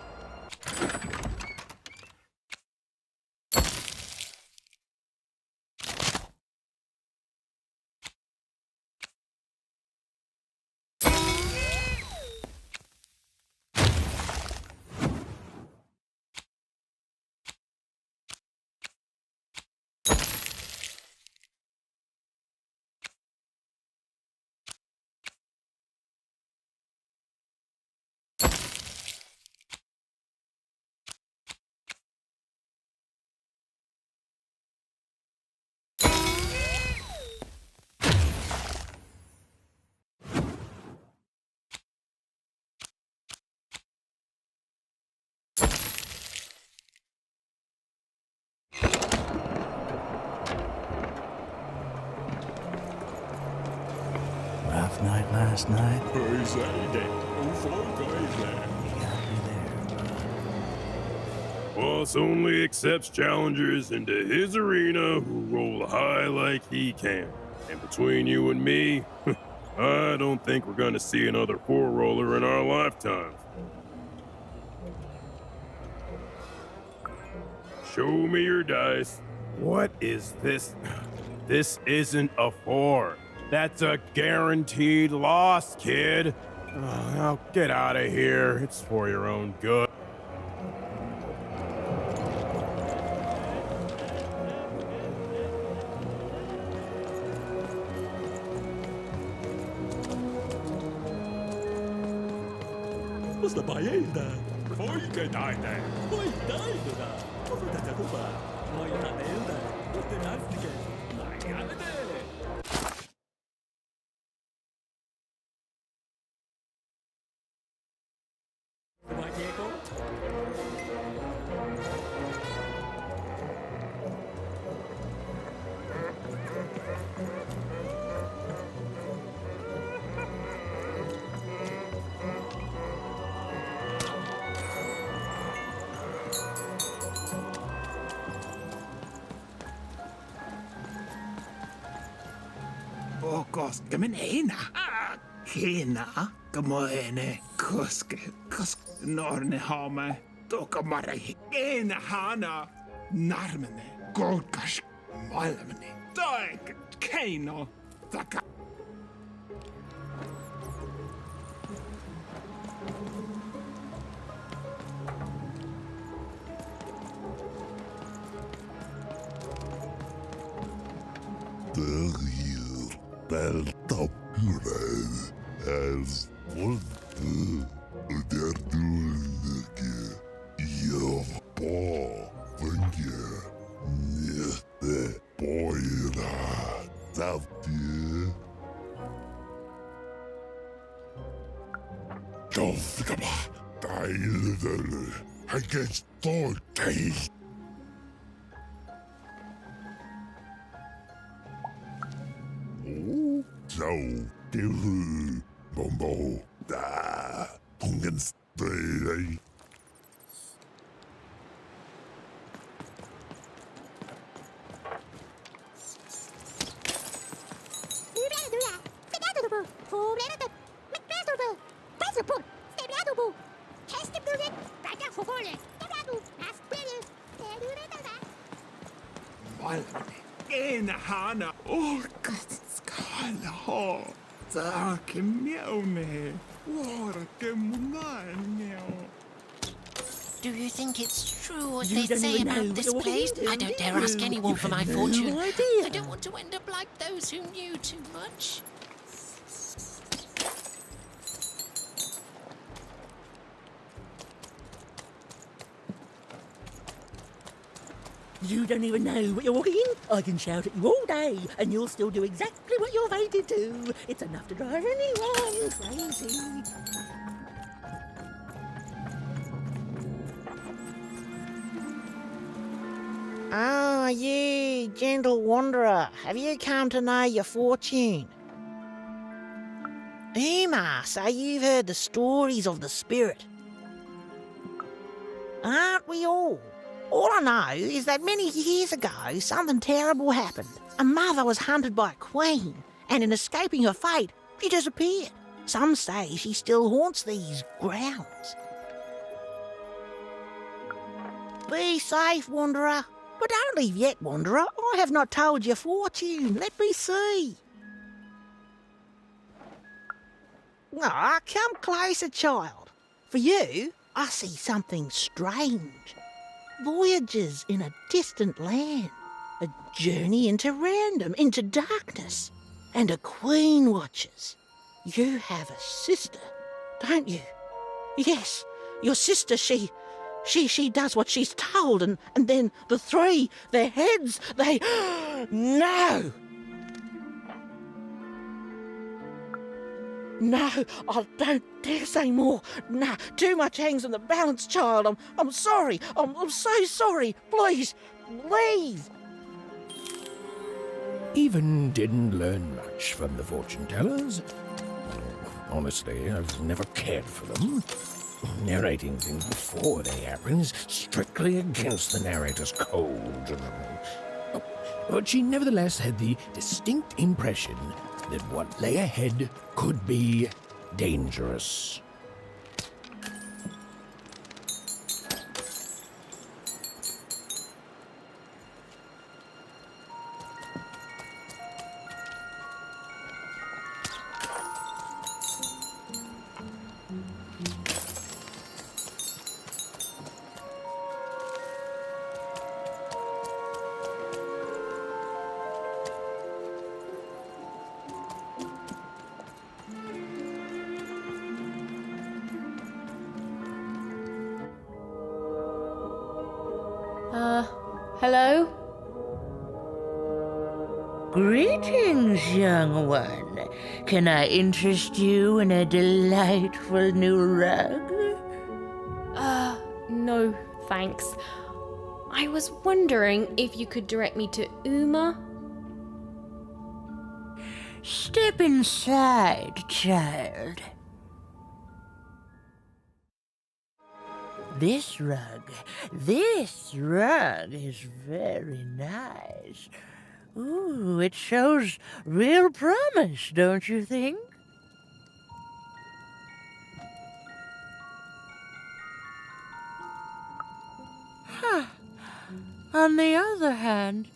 Rough night last night.
Boss only accepts challengers into his arena who roll high like he can. And between you and me, I don't think we're gonna see another four-roller in our lifetime. Show me your dice. What is this? This isn't a 4. That's a guaranteed loss, kid. Now get out of here. It's for your own good.
What's the paella? Oiga, Dine. Oi, Dine. What's the Takuba? Oi, Dine. What's the Nastige?
Okos, kemenena. Kina, kamoene, koske, norne hame, tokamare, ena hana, narmene, golkash, malamene, daik, keino, taka.
as one der dulke your paw venye neste poira tapie Dovgaba Dailder against Torte. So, Dilu, Bombo, Da, Pungenstay.
Hana, Orkatskala, Zakemione, Warkemunanio.
Do you think it's true what they say about this place? I don't dare ask anyone for my fortune. I don't want to end up like those who knew too much.
You don't even know what you're walking in. I can shout at you all day, and you'll still do exactly what you're fated to. It's enough to drive anyone crazy.
Ah, you, gentle wanderer, have you come to know your fortune? Uma, so you've heard the stories of the spirit. Aren't we all? All I know is that many years ago, something terrible happened. A mother was hunted by a queen, and in escaping her fate, she disappeared. Some say she still haunts these grounds. Be safe, Wanderer. But don't leave yet, Wanderer. I have not told your fortune. Let me see. Ah, come closer, child. For you, I see something strange. Voyages in a distant land. A journey into random, into darkness. And a queen watches. You have a sister, don't you? Yes, your sister, she does what she's told, and then the three, their heads, they... No! No, I don't dare say more. No, too much hangs on the balance, child. I'm sorry. I'm so sorry. Please, please.
Even didn't learn much from the fortune tellers. Honestly, I've never cared for them. Narrating things before they happen is strictly against the narrator's code. But she nevertheless had the distinct impression that what lay ahead could be dangerous.
Hello?
Greetings, young one. Can I interest you in a delightful new rug?
No, thanks. I was wondering if you could direct me to Uma.
Step inside, child. This rug is very nice. Ooh, it shows real promise, don't you think? Huh. On the other hand,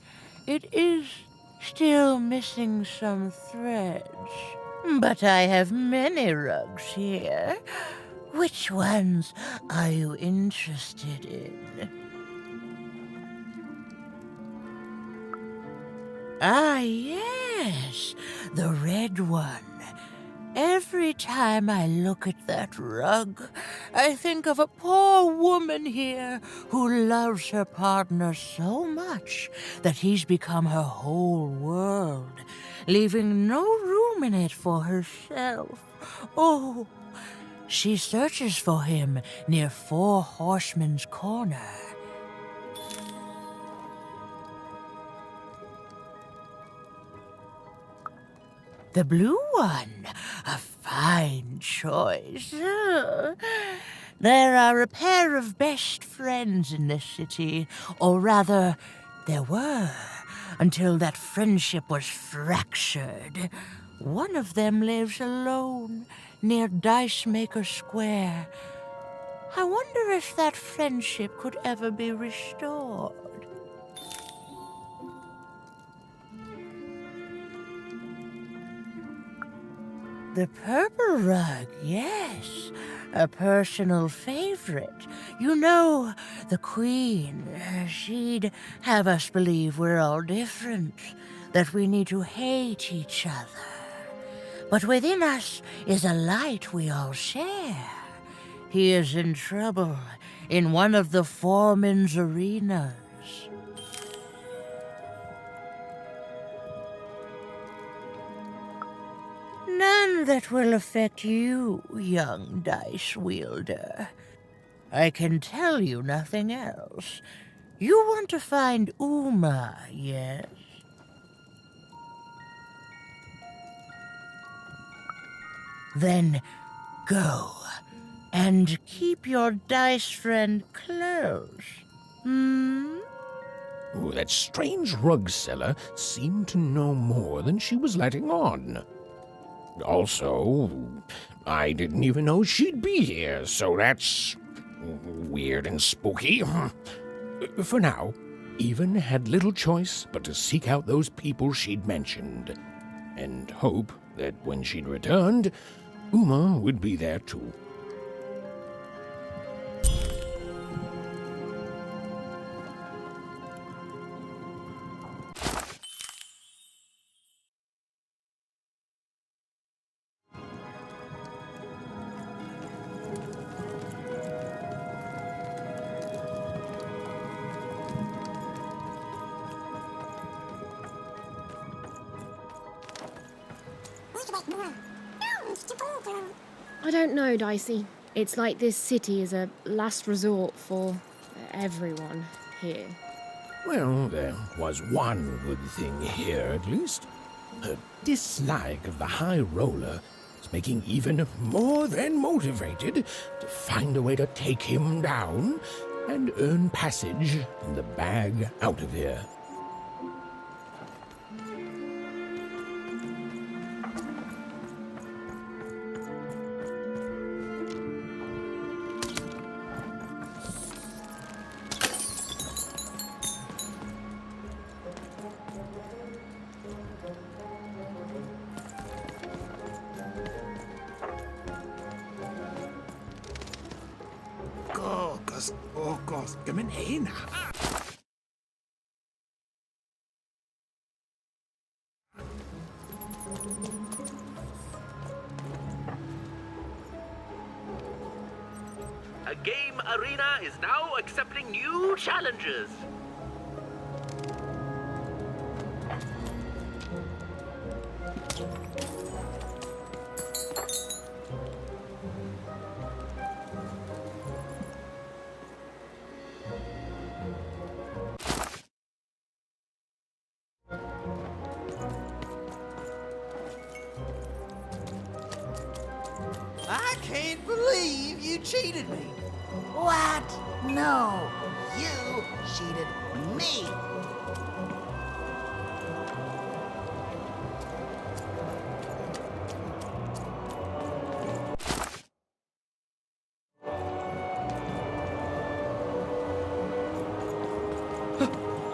it is still missing some threads. But I have many rugs here. Which ones are you interested in? Ah, yes, the red one. Every time I look at that rug, I think of a poor woman here who loves her partner so much that he's become her whole world, leaving no room in it for herself. Oh, she searches for him near Four Horsemen's Corner. The blue one, a fine choice. There are a pair of best friends in this city, or rather, there were, until that friendship was fractured. One of them lives alone near Dice Maker Square. I wonder if that friendship could ever be restored. The purple rug, yes, a personal favorite. You know, the Queen, she'd have us believe we're all different, that we need to hate each other. But within us is a light we all share. He is in trouble in one of the foreman's arenas. None that will affect you, young dice wielder. I can tell you nothing else. You want to find Uma, yes? Then go and keep your dice friend close.
That strange rug seller seemed to know more than she was letting on. Also, I didn't even know she'd be here, so that's weird and spooky. For now, Even had little choice but to seek out those people she'd mentioned, and hope that when she'd returned, Uma would be there too.
I don't know, Dicey. It's like this city is a last resort for everyone here.
Well, there was one good thing here, at least. Her dislike of the High Roller is making even more than motivated to find a way to take him down and earn passage in the bag out of here.
A game arena is now accepting new challenges.
I can't believe you cheated me.
What? No, you cheated me.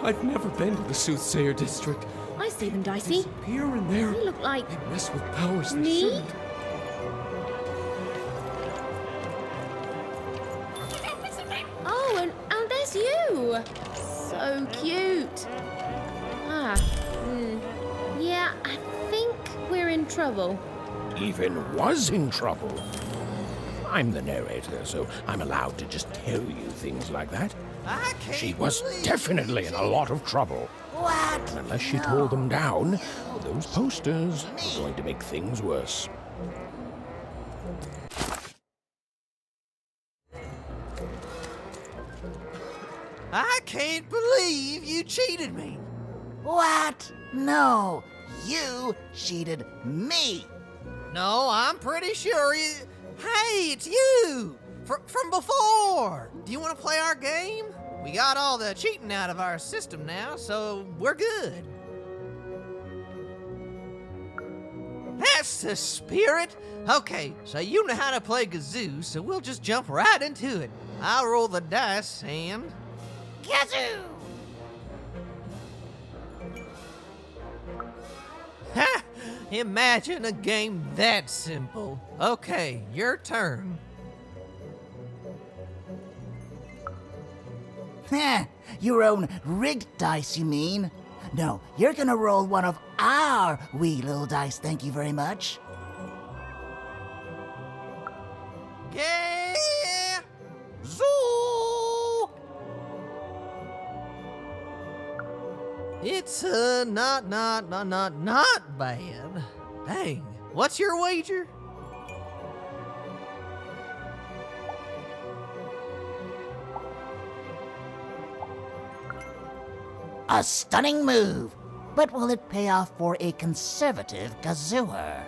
I've never been to the Soothsayer District.
I see them, Dicey.
Here and there.
They look like...
They mess with powers they
me?
shouldn't.
Oh, and there's you. So cute. Yeah, I think we're in trouble.
Even was in trouble. I'm the narrator, so I'm allowed to just tell you things like that. She was definitely in a lot of trouble.
What?
And unless she tore them down, those posters were going to make things worse.
I can't believe you cheated me.
What? No, you cheated me.
No, I'm pretty sure you... Hey, it's you! From before! Do you want to play our game? We got all the cheating out of our system now, so we're good. That's the spirit! Okay, so you know how to play Gazoo, so we'll just jump right into it. I'll roll the dice and...
Gazoo!
Ha! Imagine a game that simple. Okay, your turn.
Your own rigged dice, you mean? No, you're gonna roll one of our wee little dice, thank you very much.
Yeah! Zoo! It's not bad. Dang, what's your wager?
A stunning move, but will it pay off for a conservative gazooer?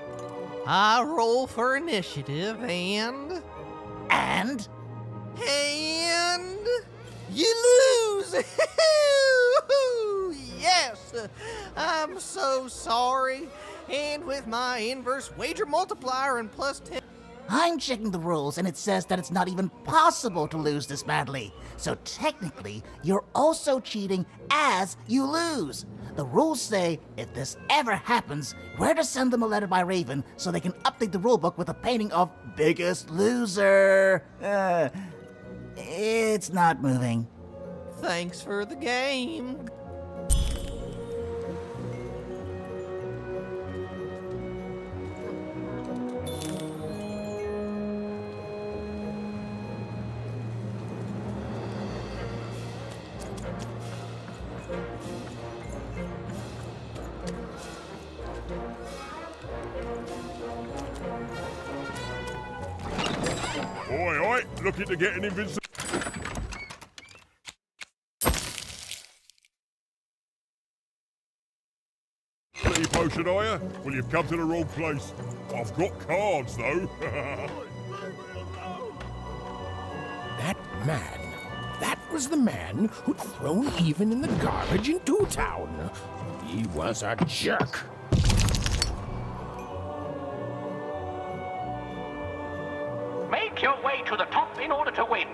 I roll for initiative and...
And?
And... You lose! I'm so sorry. And with my inverse wager multiplier and plus 10...
I'm checking the rules, and it says that it's not even possible to lose this badly. So technically, you're also cheating as you lose. The rules say if this ever happens, we're to send them a letter by Raven so they can update the rulebook with a painting of Biggest Loser. It's not moving.
Thanks for the game.
Oi, looking to get an invincible... potion, are you? Well, you've come to the wrong place. I've got cards, though.
That was the man who'd thrown Even in the garbage in Town. He was a jerk.
Make your way to the top in order to win.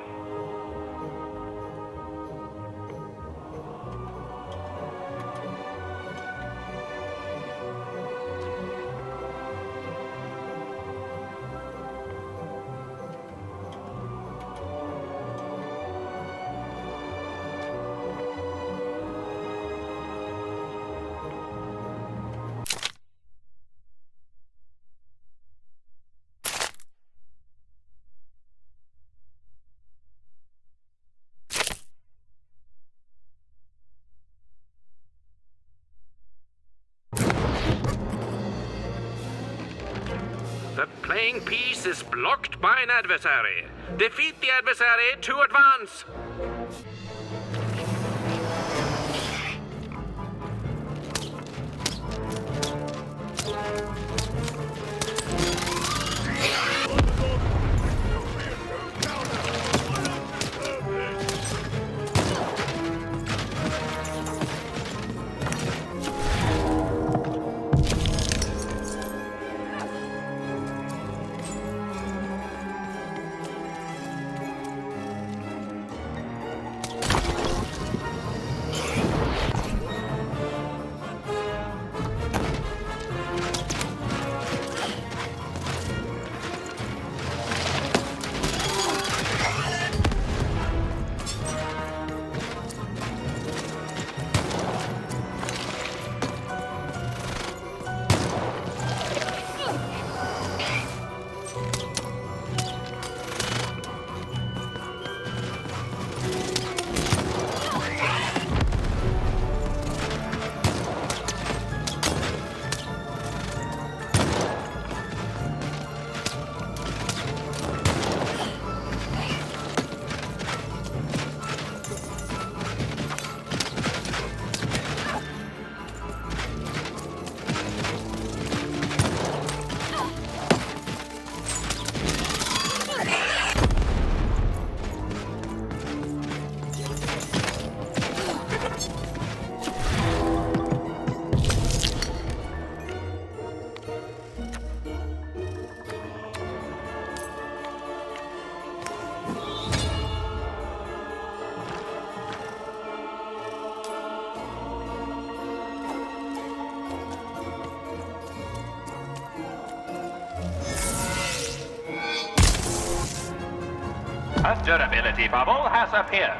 The playing piece is blocked by an adversary. Defeat the adversary to advance.
A durability bubble has appeared.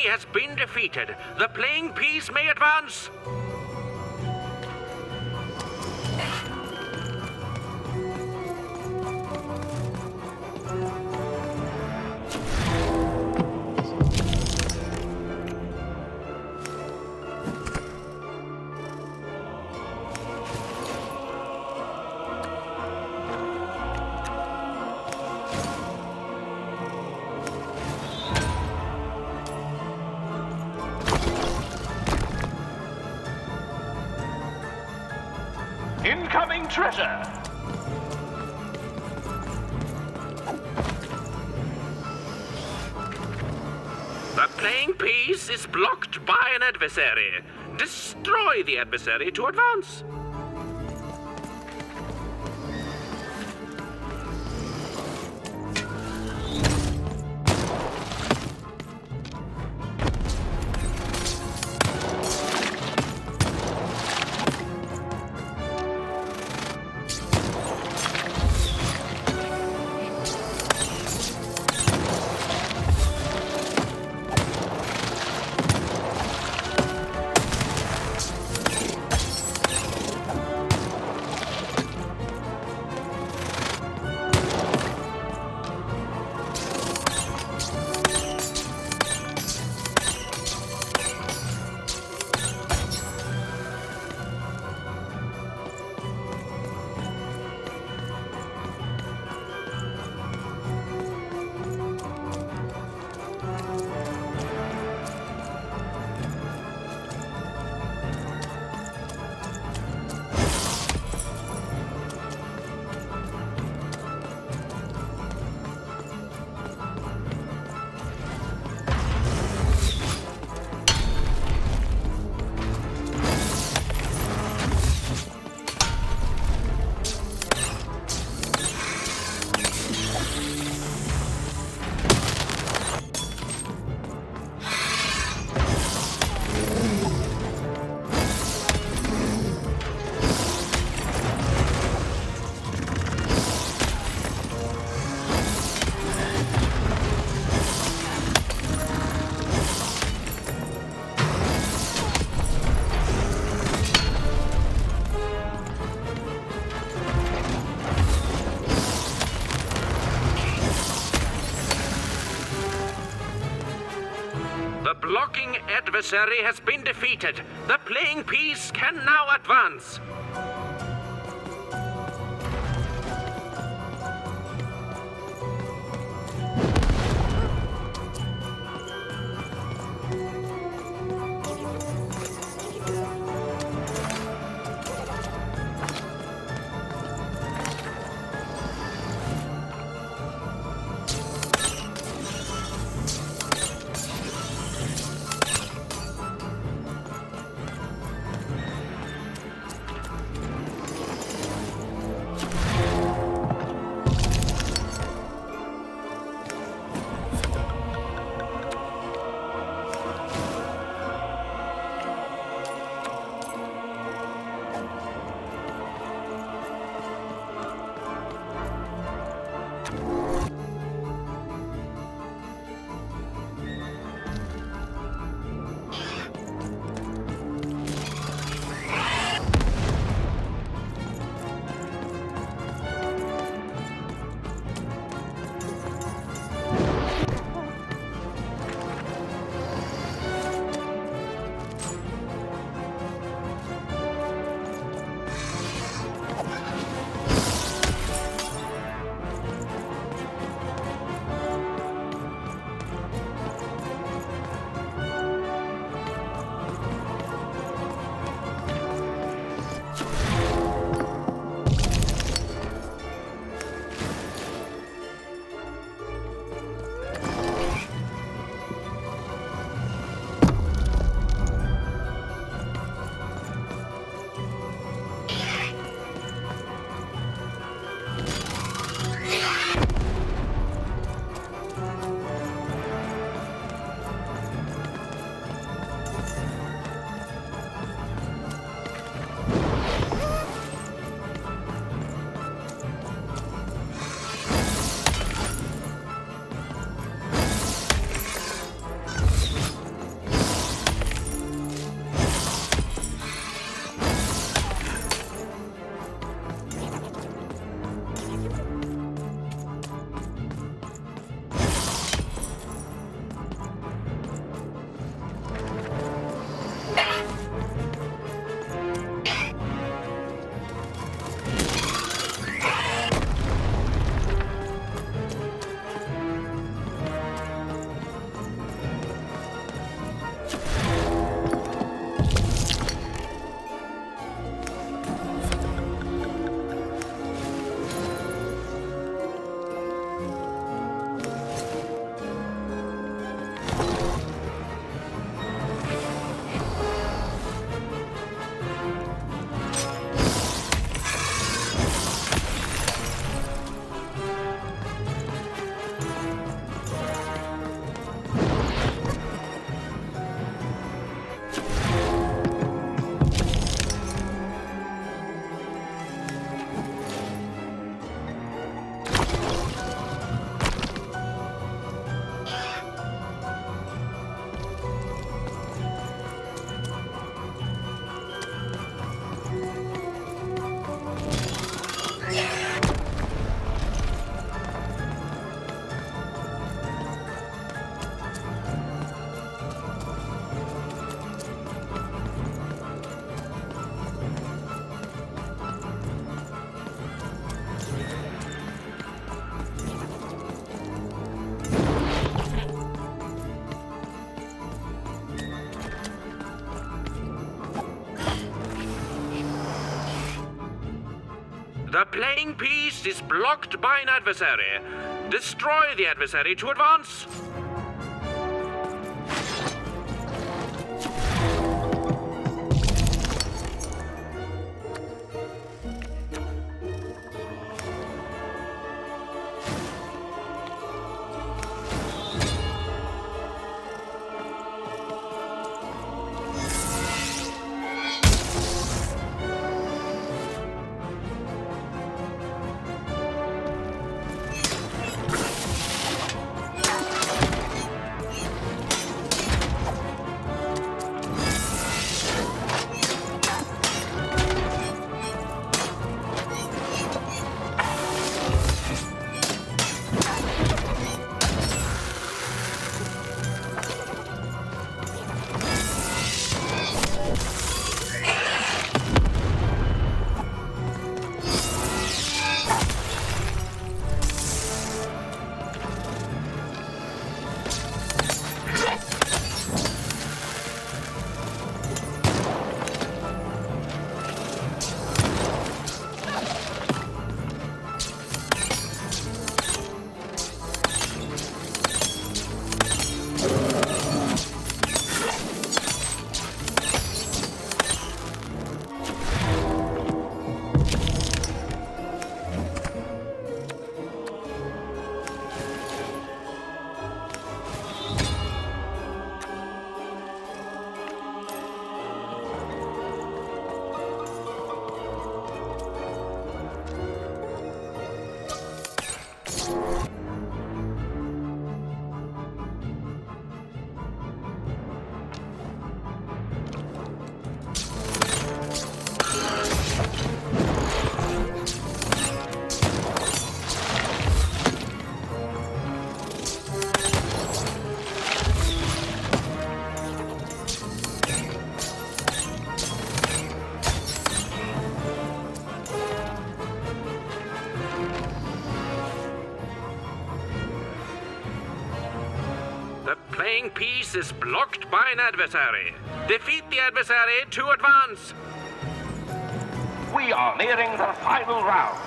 has been defeated. The playing piece may advance.
Incoming treasure!
The playing piece is blocked by an adversary. Destroy the adversary to advance. The blocking adversary has been defeated. The playing piece can now advance. The playing piece is blocked by an adversary. Destroy the adversary to advance. The playing piece is blocked by an adversary. Defeat the adversary to advance.
We are nearing the final rounds.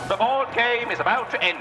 The board game is about to end.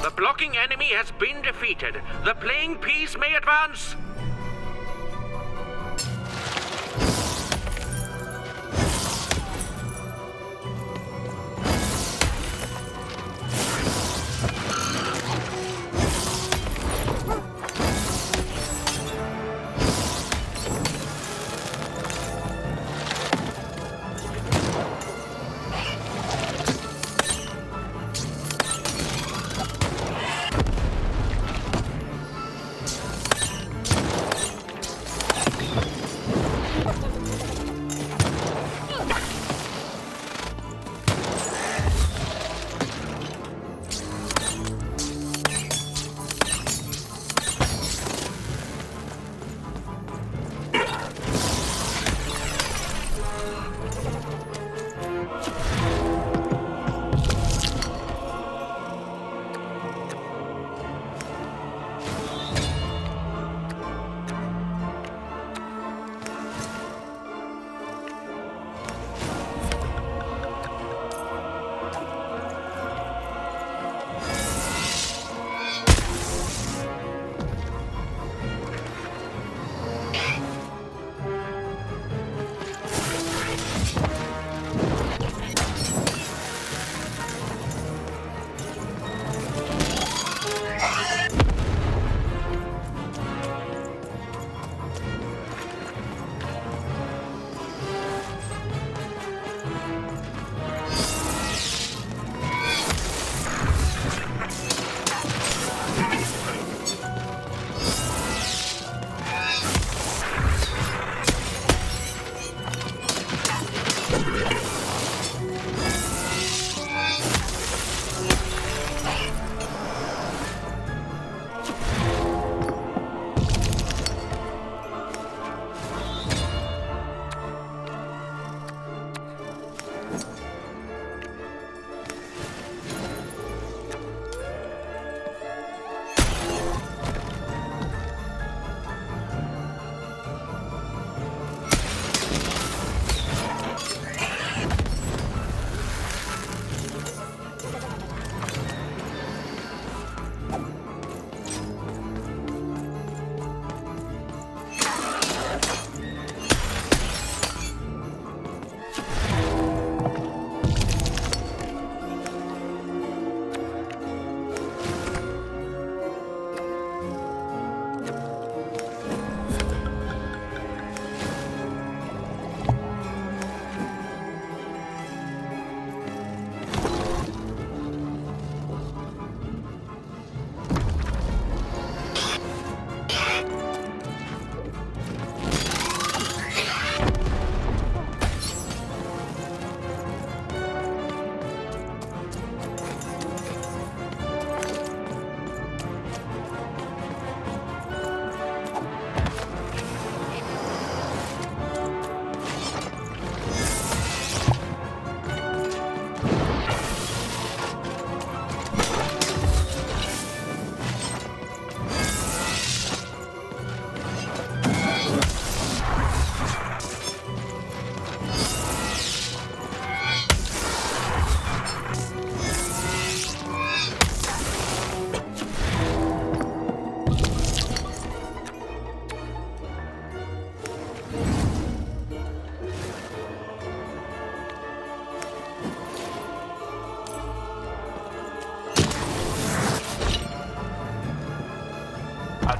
The blocking enemy has been defeated. The playing piece may advance.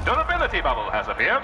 Durability bubble has appeared.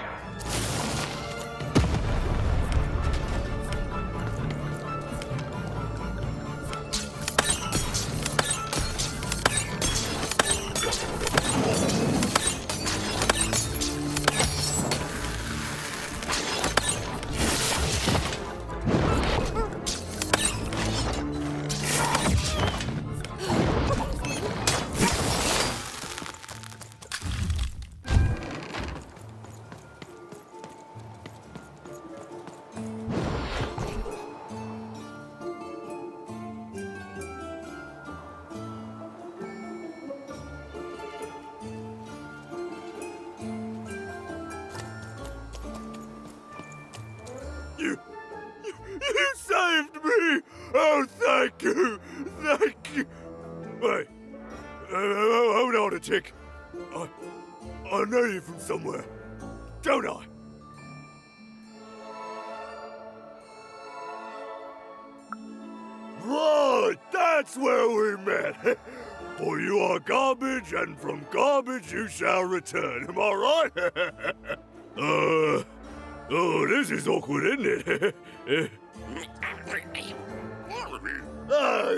You saved me! Oh, thank you! Thank you! Wait, hold on a tick. I know you from somewhere, don't I? Right, that's where we met. For you are garbage, and from garbage you shall return. Am I right? Oh, this is awkward, isn't it? Hey,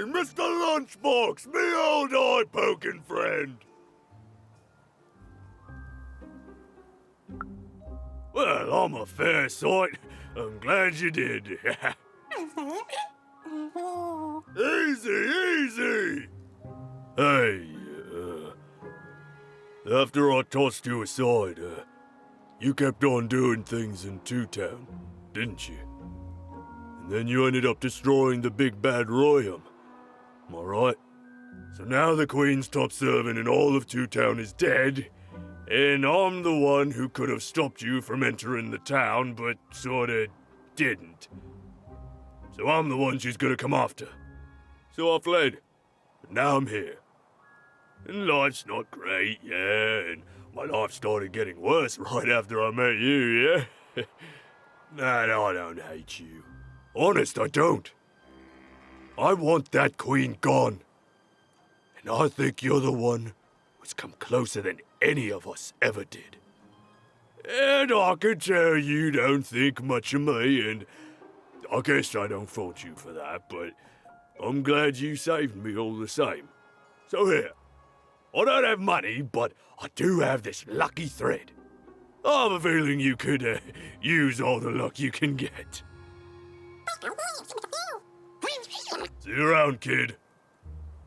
Mr. Lunchbox, me old eye-poking friend. Well, I'm a fair sight. I'm glad you did. Easy, easy! Hey, after I tossed you aside, you kept on doing things in Two Town, didn't you? And then you ended up destroying the big bad Royum. Am I right? So now the Queen's top servant in all of Two Town is dead, and I'm the one who could have stopped you from entering the town, but sorta didn't. So I'm the one she's gonna come after. So I fled. And now I'm here. And life's not great, yeah, and my life started getting worse right after I met you, yeah? No, I don't hate you. Honest, I don't. I want that queen gone. And I think you're the one who's come closer than any of us ever did. And I can tell you don't think much of me, and I guess I don't fault you for that, but I'm glad you saved me all the same. So here, I don't have money, but I do have this lucky thread. I have a feeling you could use all the luck you can get. See you around, kid.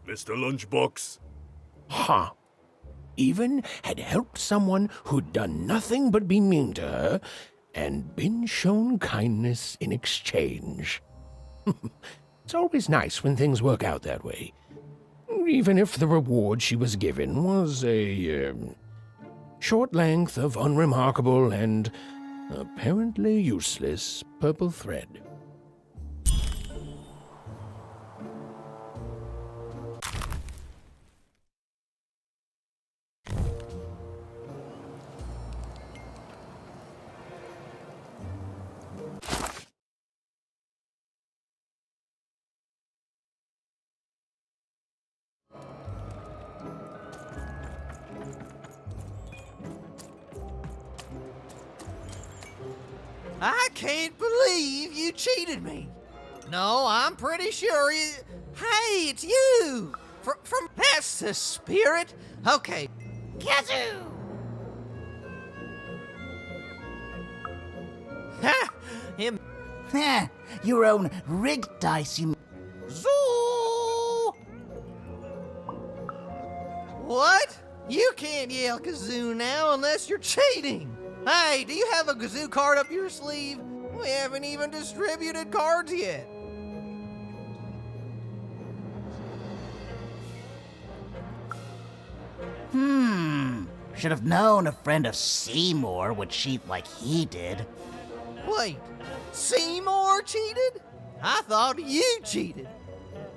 Mr. Lunchbox.
Huh. Even had helped someone who'd done nothing but be mean to her, and been shown kindness in exchange. It's always nice when things work out that way. Even if the reward she was given was a short length of unremarkable and apparently useless purple thread.
I can't believe you cheated me. No, I'm pretty sure you... Hey, it's you! From... That's the spirit. Okay. Kazoo! Ha! Him...
Ha! Your own rigged dice, you...
Zoo! What? You can't yell kazoo now unless you're cheating. Hey, do you have a kazoo card up your sleeve? We haven't even distributed cards yet.
Should have known a friend of Seymour would cheat like he did.
Wait, Seymour cheated? I thought you cheated.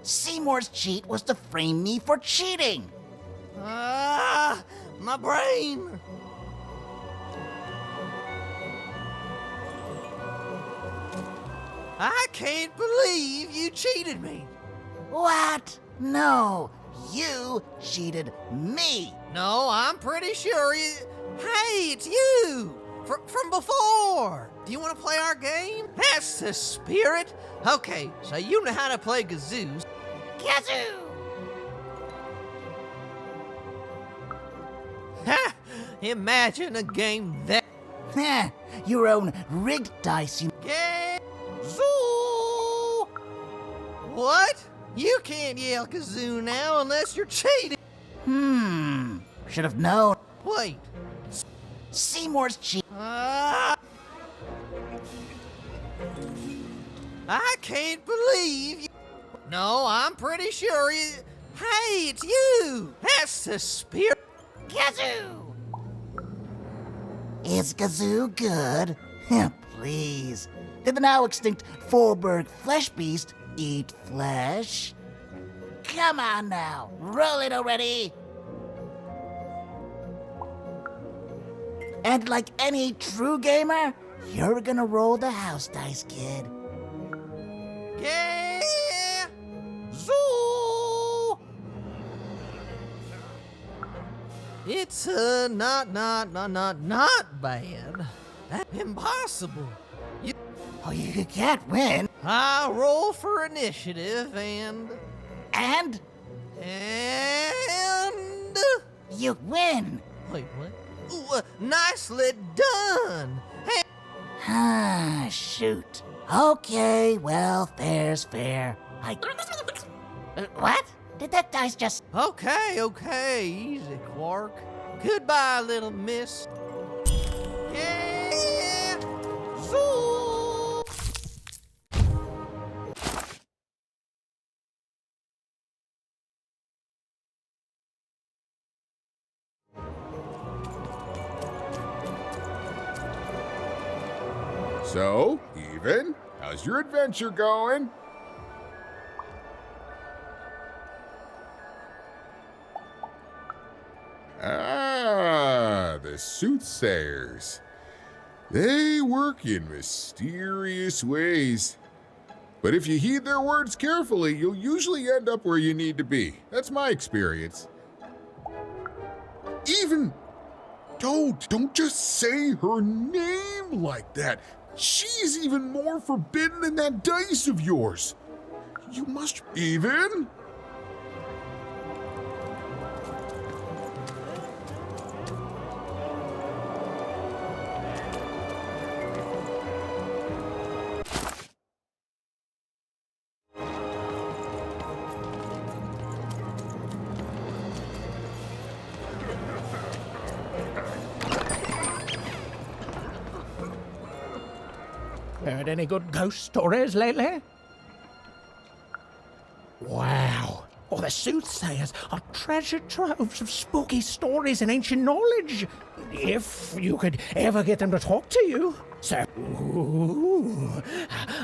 Seymour's cheat was to frame me for cheating.
Ah, my brain. I can't believe you cheated me.
What? No, You cheated me.
No, I'm pretty sure you... Hey, it's you! From before! Do you want to play our game? That's the spirit! Okay, so you know how to play gazoos.
Kazoo!
Ha! Imagine a game that...
Heh, your own rigged dice, you...
Gazoo! What? You can't yell kazoo now unless you're cheating.
Should have known.
Wait.
Seymour's cheat.
I can't believe you... No, I'm pretty sure you... Hey, it's you! That's the spirit.
Kazoo! Is Gazoo good? Please. Did the now extinct Forberg flesh beast eat flesh? Come on now, roll it already! And like any true gamer, you're gonna roll the house dice, kid.
Gazoo! It's not bad. That's impossible.
You can't win.
I'll roll for initiative and...
And? You win.
Wait, what? Ooh, nicely done. Hey.
Shoot. Okay, well, fair's fair. What? Did that dice just...
Okay, easy, Quark. Goodbye, little miss. Yeah! Zoo!
So, Even, how's your adventure going? Ah, the soothsayers. They work in mysterious ways. But if you heed their words carefully, you'll usually end up where you need to be. That's my experience. Even, don't just say her name like that. She's even more forbidden than that dice of yours. You must... Even?
Heard any good ghost stories lately? Wow. Oh, the soothsayers are treasure troves of spooky stories and ancient knowledge. If you could ever get them to talk to you. So, ooh,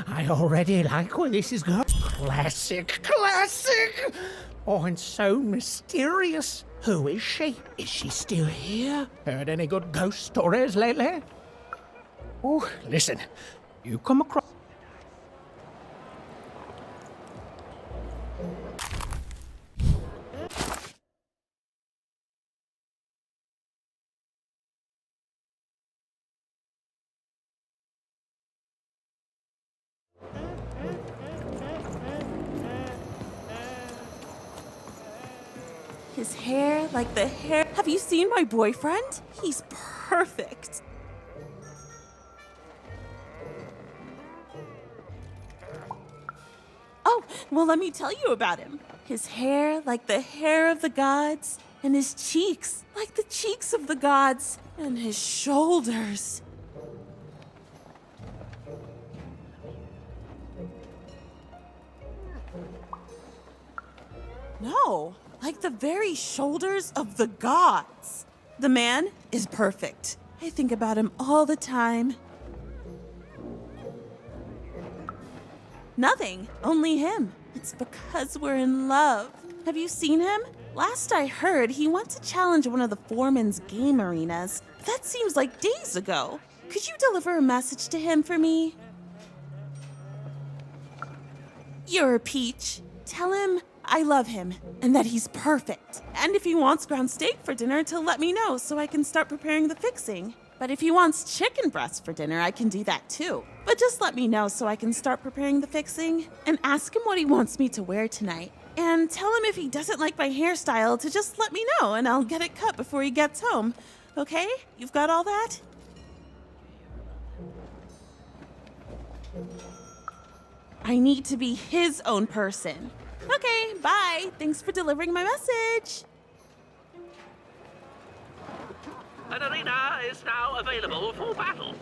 I already like where this is going. Classic. Oh, and so mysterious. Who is she? Is she still here? Heard any good ghost stories lately? Oh, listen. You come across...
His hair like the hair... Have you seen my boyfriend? He's perfect. Oh, well, let me tell you about him. His hair like the hair of the gods, and his cheeks like the cheeks of the gods, and his shoulders. No, like the very shoulders of the gods. The man is perfect. I think about him all the time. Nothing, only him. It's because we're in love. Have you seen him? Last I heard, he wants to challenge one of the foreman's game arenas. That seems like days ago. Could you deliver a message to him for me? You're a peach. Tell him I love him and that he's perfect. And if he wants ground steak for dinner, to let me know so I can start preparing the fixing. But if he wants chicken breast for dinner, I can do that too. But just let me know so I can start preparing the fixing. And ask him what he wants me to wear tonight. And tell him if he doesn't like my hairstyle to just let me know and I'll get it cut before he gets home. Okay? You've got all that? I need to be his own person. Okay, bye. Thanks for delivering my message.
An arena is now available for battle.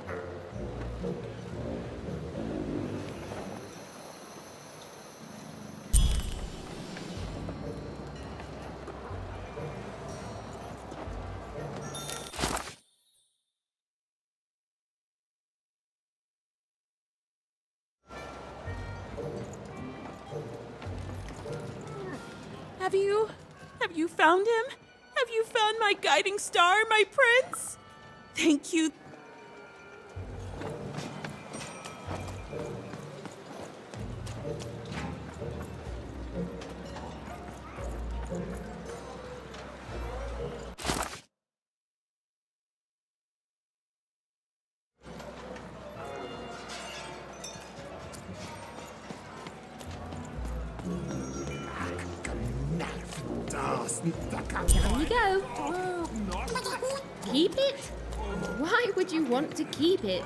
Have you found him? Have you found my guiding star, my prince? Thank you.
Down you go. Keep it? Why would you want to keep it?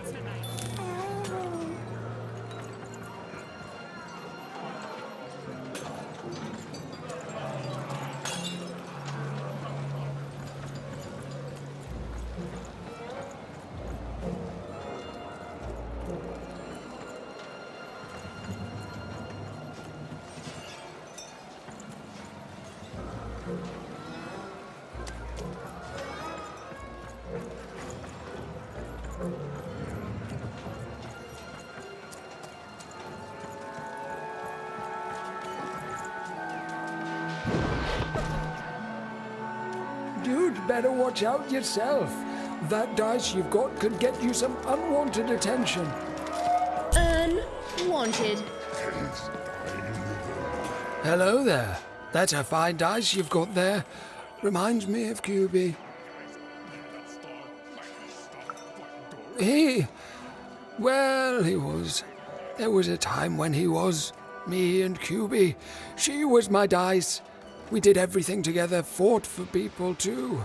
You'd better watch out yourself. That dice you've got could get you some unwanted attention.
Unwanted.
Hello there. That's a fine dice you've got there. Reminds me of QB. He was. There was a time when he was. Me and QB. She was my dice. We did everything together, fought for people too.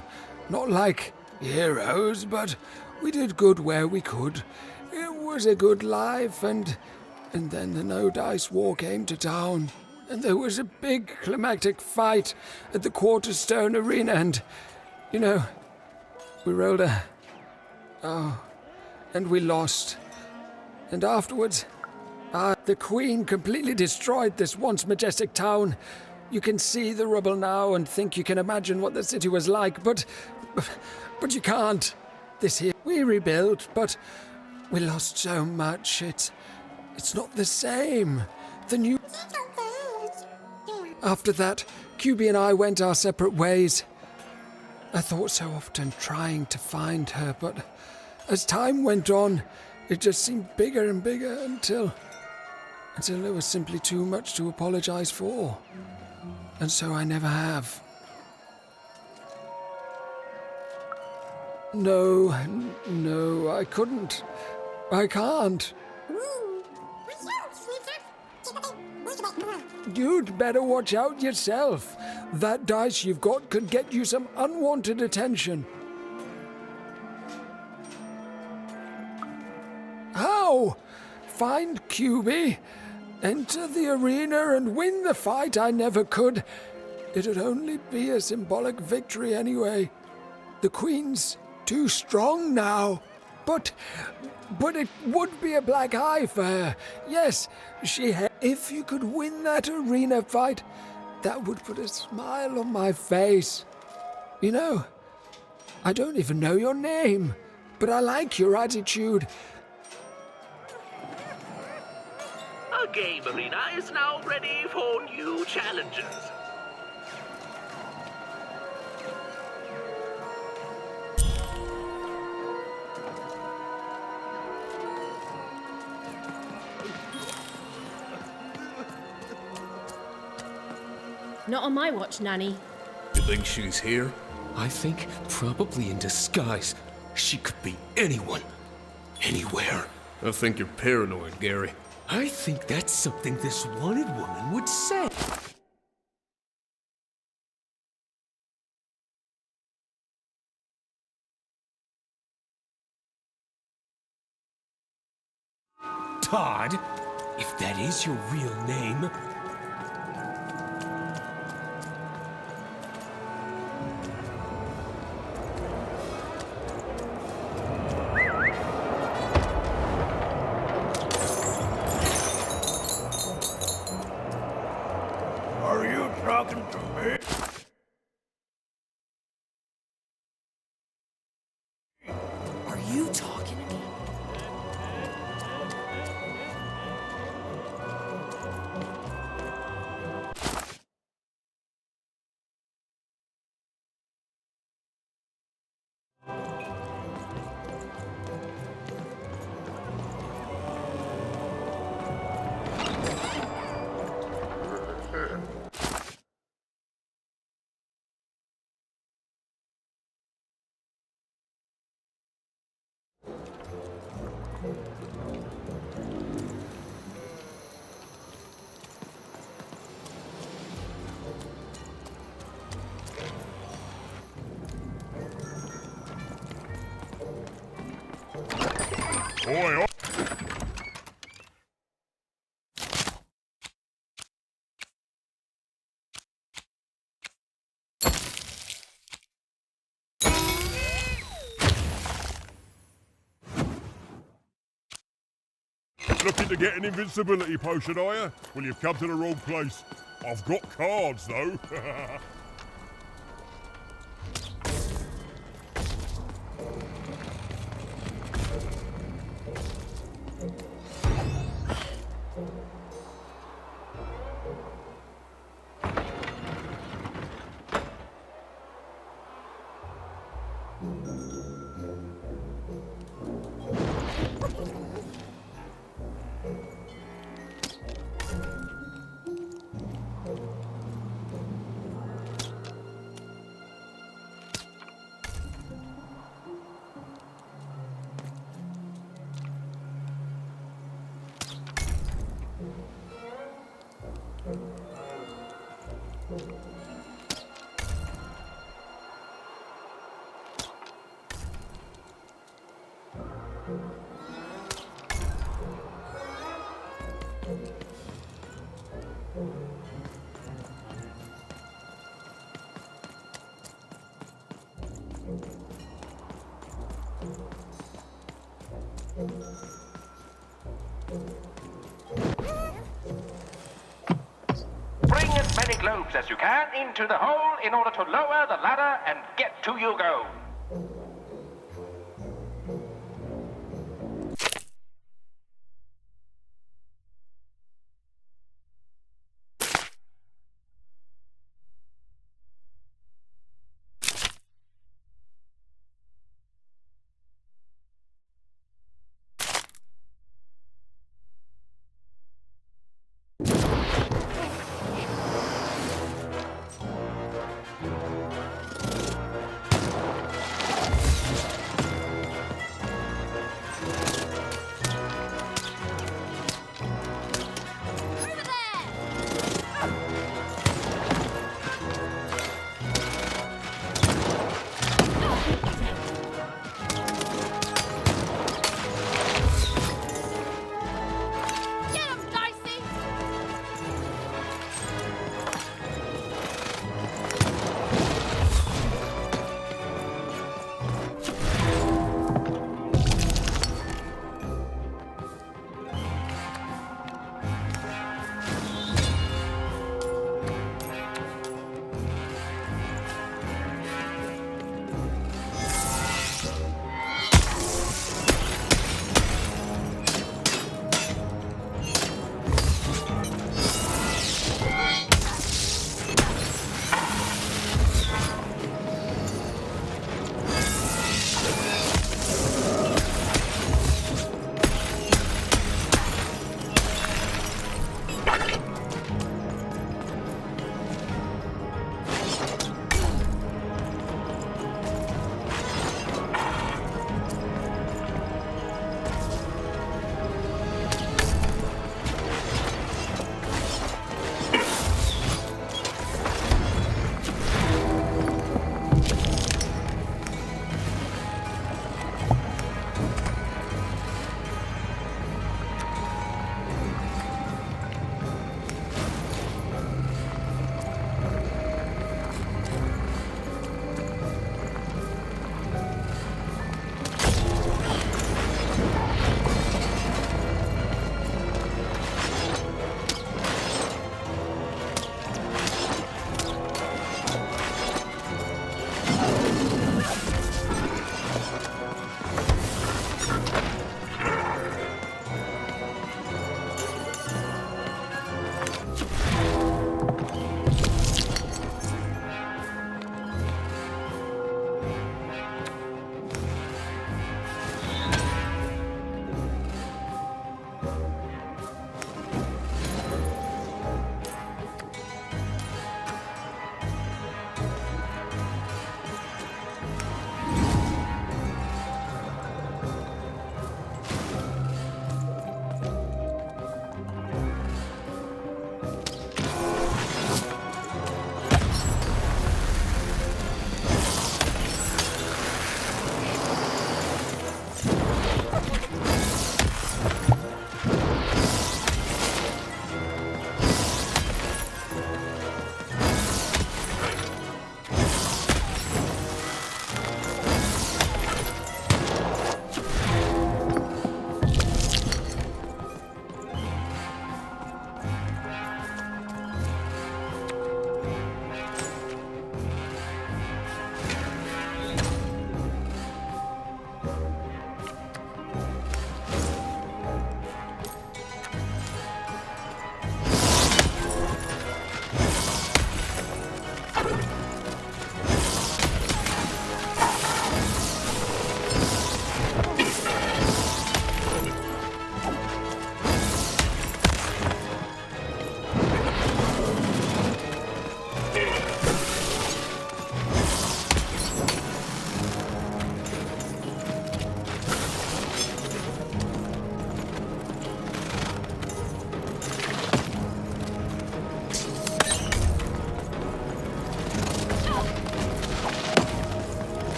Not like heroes, but we did good where we could. It was a good life, and then the No Dice War came to town. And there was a big climactic fight at the Quarterstone Arena, and, we rolled and we lost. And afterwards, the Queen completely destroyed this once majestic town. You can see the rubble now and think you can imagine what the city was like, but you can't. This here, we rebuilt, but we lost so much. It's not the same. The new... After that, QB and I went our separate ways. I thought so often trying to find her, but as time went on, it just seemed bigger and bigger until there was simply too much to apologize for. And so I never have. No, I couldn't. I can't. You'd better watch out yourself. That dice you've got could get you some unwanted attention. How? Find QB, enter the arena and win the fight I never could. It'd only be a symbolic victory anyway. The Queen's too strong now. But it would be a black eye for her. Yes, if you could win that arena fight, that would put a smile on my face. I don't even know your name, but I like your attitude.
A game arena is now ready for new challenges.
Not on my watch, Nanny.
You think she's here? I think probably in disguise. She could be anyone. Anywhere. I think you're paranoid, Gary. I think that's something this wanted woman would say. Todd, if that is your real name.
Are you talking to me?
Are you talking to me?
Oi, oi. Looking to get an invincibility potion, are you? Well, you've come to the wrong place. I've got cards, though.
Bring as many globes as you can into the hole in order to lower the ladder and get to your goal.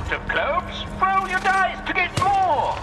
out of globes. Roll your dice to get more.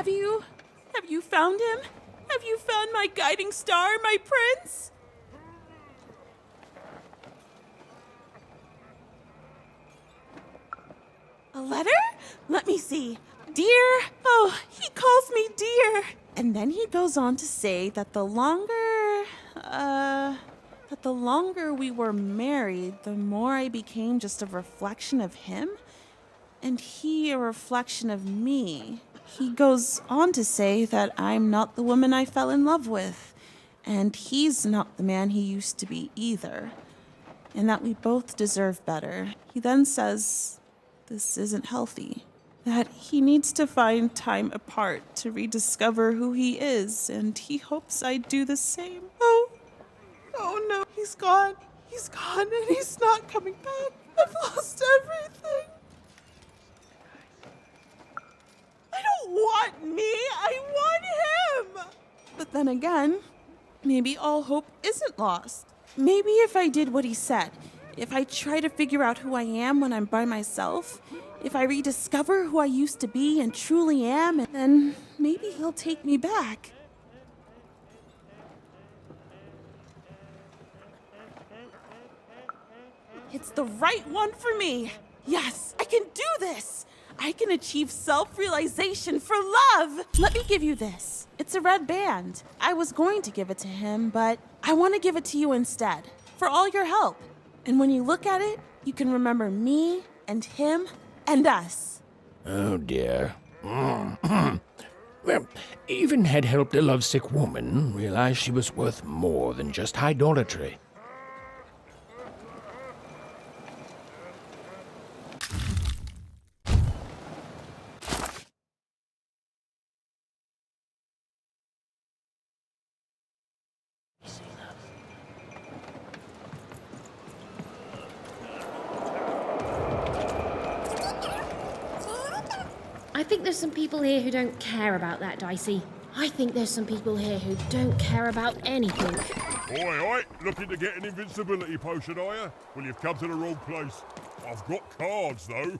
Have you found him? Have you found my guiding star, my prince? A letter? Let me see. Dear, oh, he calls me dear. And then he goes on to say that the longer we were married, the more I became just a reflection of him, and he a reflection of me. He goes on to say that I'm not the woman I fell in love with, and he's not the man he used to be either, and that we both deserve better. He then says this isn't healthy, that he needs to find time apart to rediscover who he is, and he hopes I do the same. Oh no, he's gone, and he's not coming back. I've lost everything. I don't want me, I want him! But then again, maybe all hope isn't lost. Maybe if I did what he said, if I try to figure out who I am when I'm by myself, if I rediscover who I used to be and truly am, then maybe he'll take me back. It's the right one for me. Yes, I can do this. I can achieve self-realization for love. Let me give you this. It's a red band. I was going to give it to him, but I want to give it to you instead, for all your help. And when you look at it, you can remember me and him and us.
Oh, dear. Well, even had helped a lovesick woman realize she was worth more than just idolatry.
I think there's some people here who don't care about that, Dicey. I think there's some people here who don't care about anything.
Oi, oi! Looking to get an invincibility potion, are you? Well, you've come to the wrong place. I've got cards, though.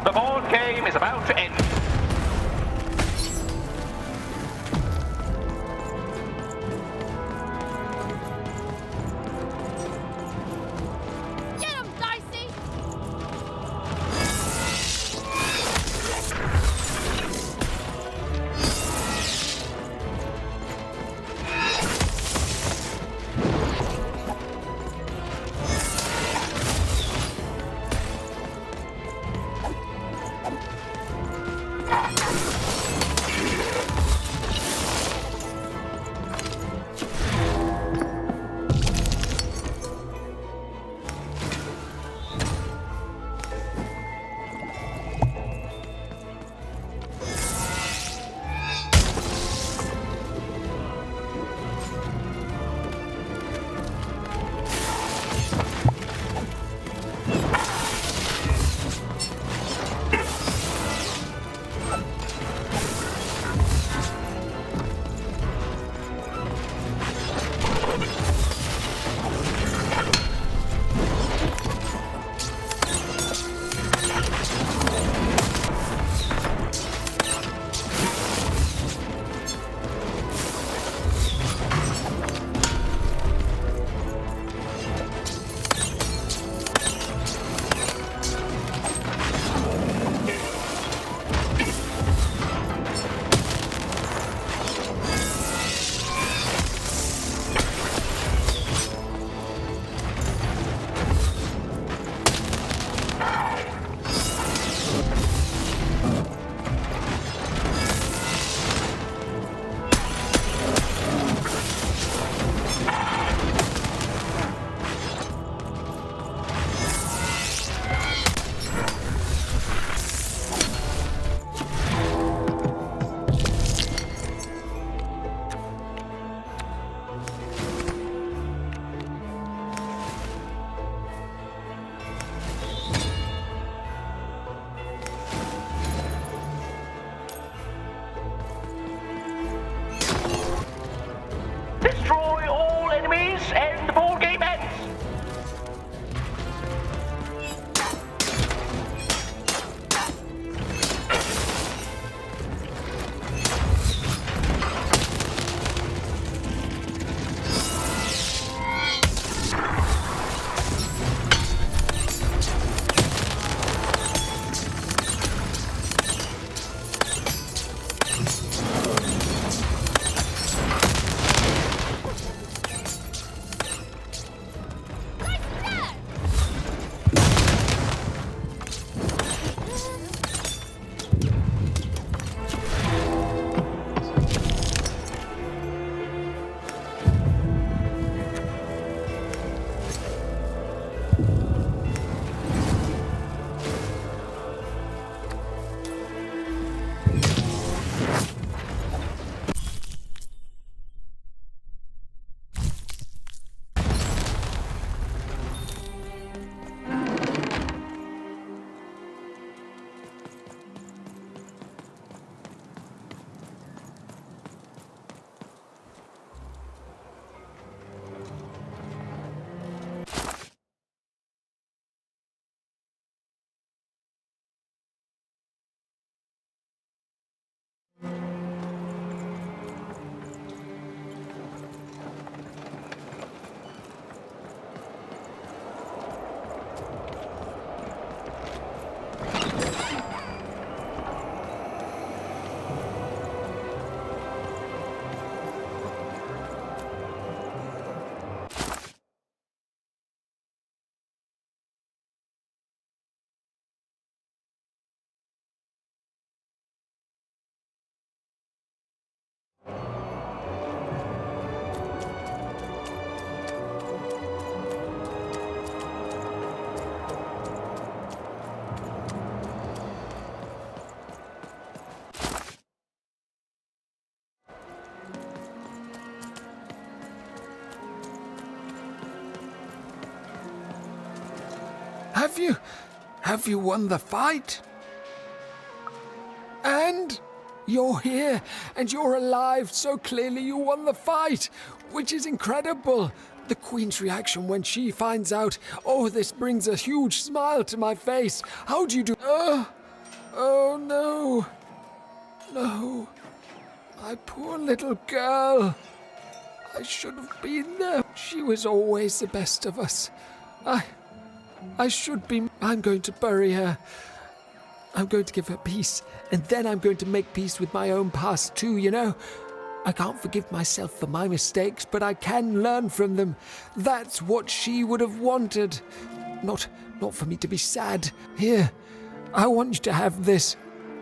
The board game is about to end.
Get him, Dicey!
Destroy all enemies and the board game ends.
Have you won the fight? And you're here, and you're alive, so clearly you won the fight, which is incredible. The Queen's reaction when she finds out, oh, this brings a huge smile to my face. How do you do? Oh no! No! My poor little girl! I should have been there. She was always the best of us. I should be. I'm going to bury her. I'm going to give her peace, and then I'm going to make peace with my own past too, you know? I can't forgive myself for my mistakes, but I can learn from them. That's what she would have wanted. Not for me to be sad. Here, I want you to have this.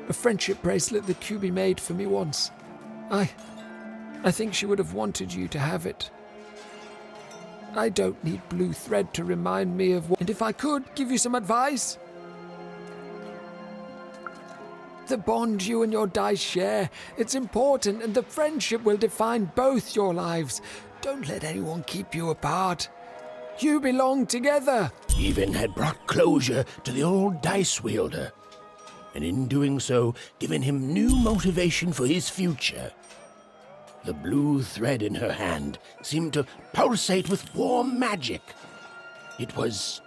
A friendship bracelet that QB made for me once. I think she would have wanted you to have it. I don't need blue thread to remind me of what... And if I could give you some advice... The bond you and your dice share, it's important, and the friendship will define both your lives. Don't let anyone keep you apart. You belong together.
Even had brought closure to the old dice wielder, and in doing so, given him new motivation for his future. The blue thread in her hand seemed to pulsate with warm magic. It was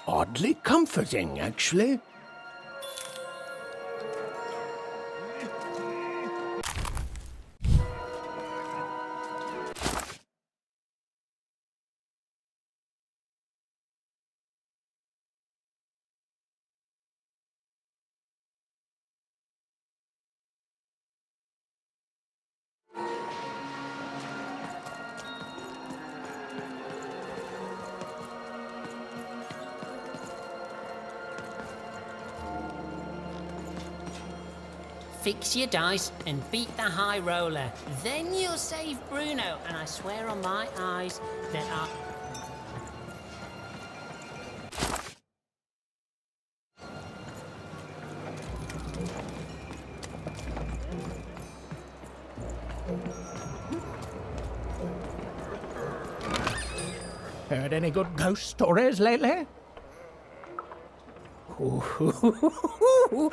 oddly comforting, actually.
Fix your dice and beat the high roller. Then you'll save Bruno, and I swear on my eyes that I...
Heard any good ghost stories lately? Ooh,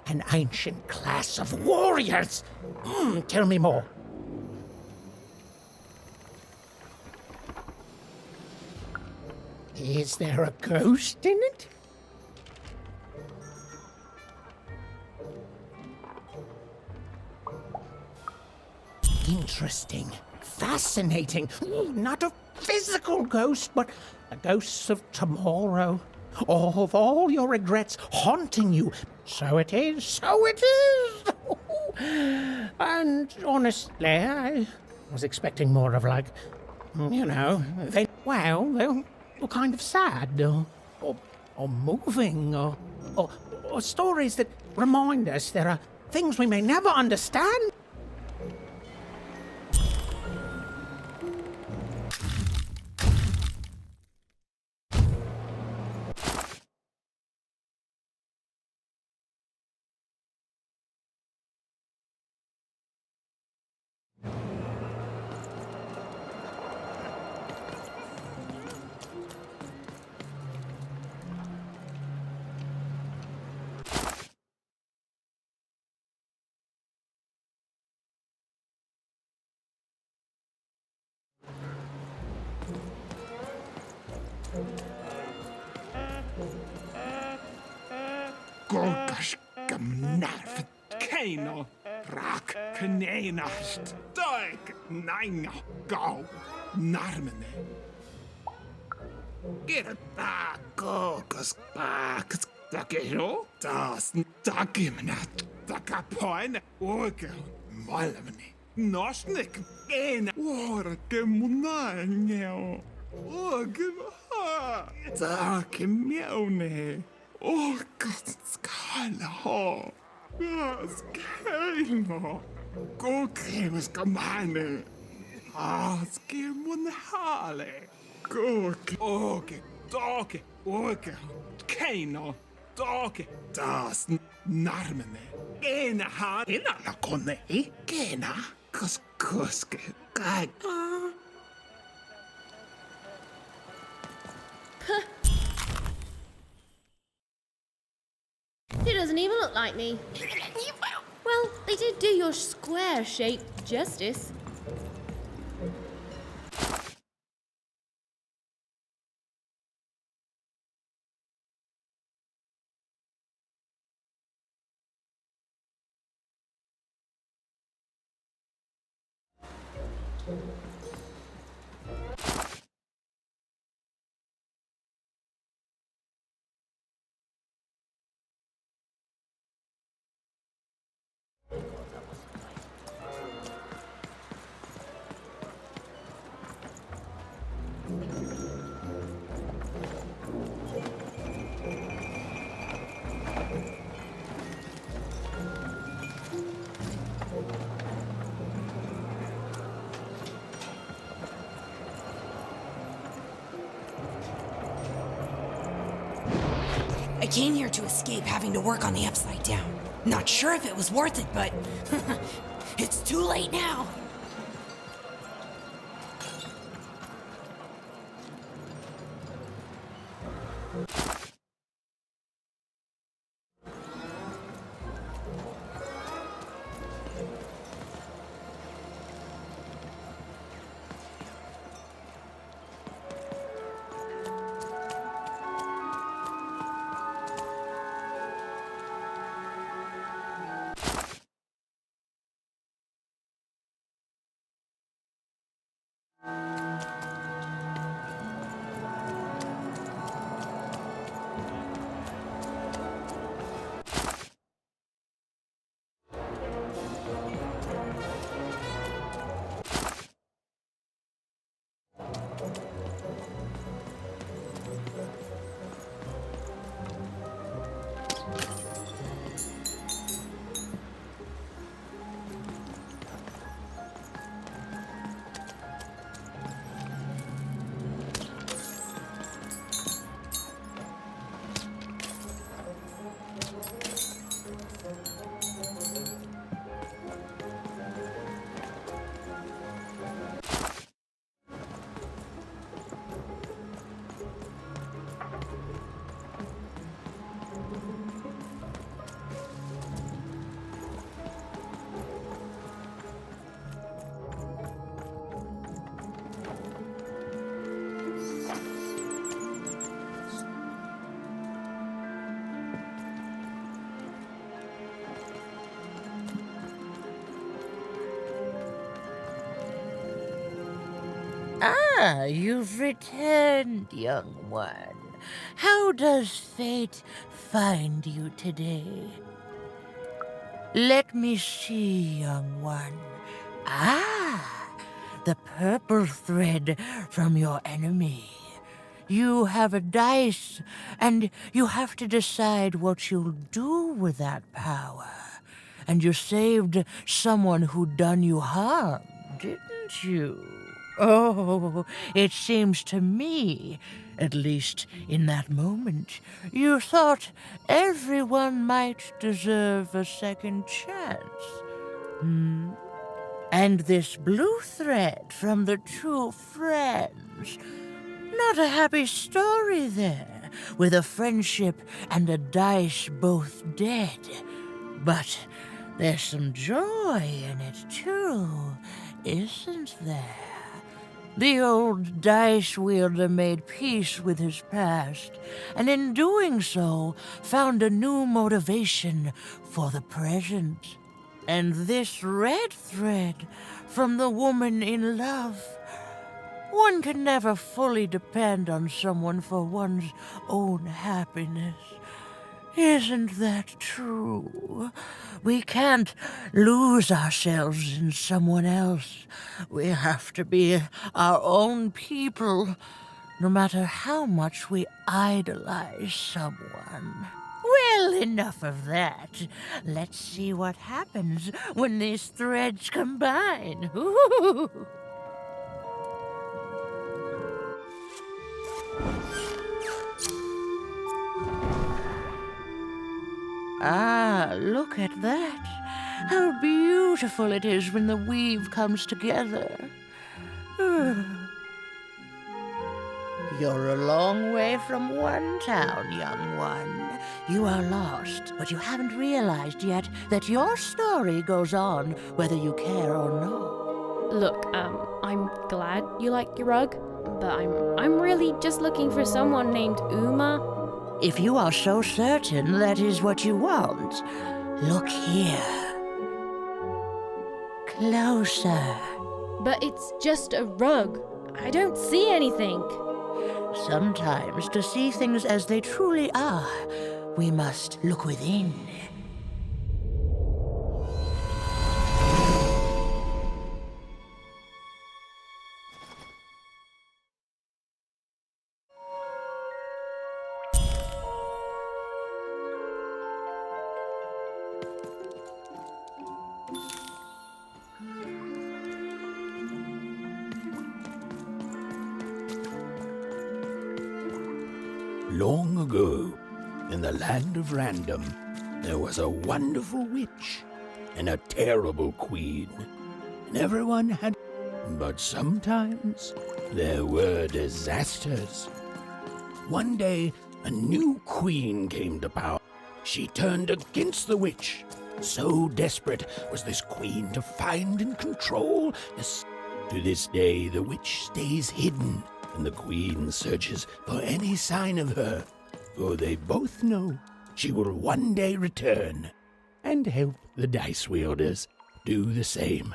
an ancient class of warriors. Tell me more. Is there a ghost in it? Interesting. Fascinating. Not a physical ghost, but a ghost of tomorrow. Of all your regrets haunting you. So it is, so it is. And honestly, I was expecting more of like, they're kind of sad or moving or stories that remind us there are things we may never understand.
Gorgash gamnarf keino rak knenast doik nainga go narmene. Get a gorgas back dakero das dakimnat dakapoin orga malamne. Nosnik en orga munangeo. Orga ha dakimione. Oh, Gott, skala ha. Skala. Gå kremes kamane. Skimon hale. Gå oke, doke, oke. Keino, doke. Das narmene. Ena ha. Ena la kone. Kena. Kuske. Kag.
It doesn't even look like me. Well, they did do your square shape justice.
I came here to escape having to work on the Upside Down. Not sure if it was worth it, but it's too late now.
Ah, you've returned, young one. How does fate find you today? Let me see, young one. Ah, the purple thread from your enemy. You have a dice, and you have to decide what you'll do with that power. And you saved someone who'd done you harm, didn't you? Oh, it seems to me, at least in that moment, you thought everyone might deserve a second chance. And this blue thread from the two friends. Not a happy story there, with a friendship and a dice both dead. But there's some joy in it, too, isn't there? The old dice wielder made peace with his past, and in doing so, found a new motivation for the present. And this red thread from the woman in love. One can never fully depend on someone for one's own happiness. Isn't that true? We can't lose ourselves in someone else. We have to be our own people, no matter how much we idolize someone. Well, enough of that. Let's see what happens when these threads combine. Ooh. Ah, look at that. How beautiful it is when the weave comes together. You're a long way from one town, young one. You are lost, but you haven't realized yet that your story goes on whether you care or not.
Look, I'm glad you like your rug, but I'm really just looking for someone named Uma.
If you are so certain that is what you want, look here. Closer.
but it's just a rug. I don't see anything.
Sometimes, to see things as they truly are, we must look within.
Long ago, in the land of Random, there was a wonderful witch and a terrible queen. And everyone had... But sometimes there were disasters. One day, a new queen came to power. She turned against the witch. So desperate was this queen to find and control the... To this day, the witch stays hidden, and the queen searches for any sign of her, for they both know she will one day return and help the dice wielders do the same.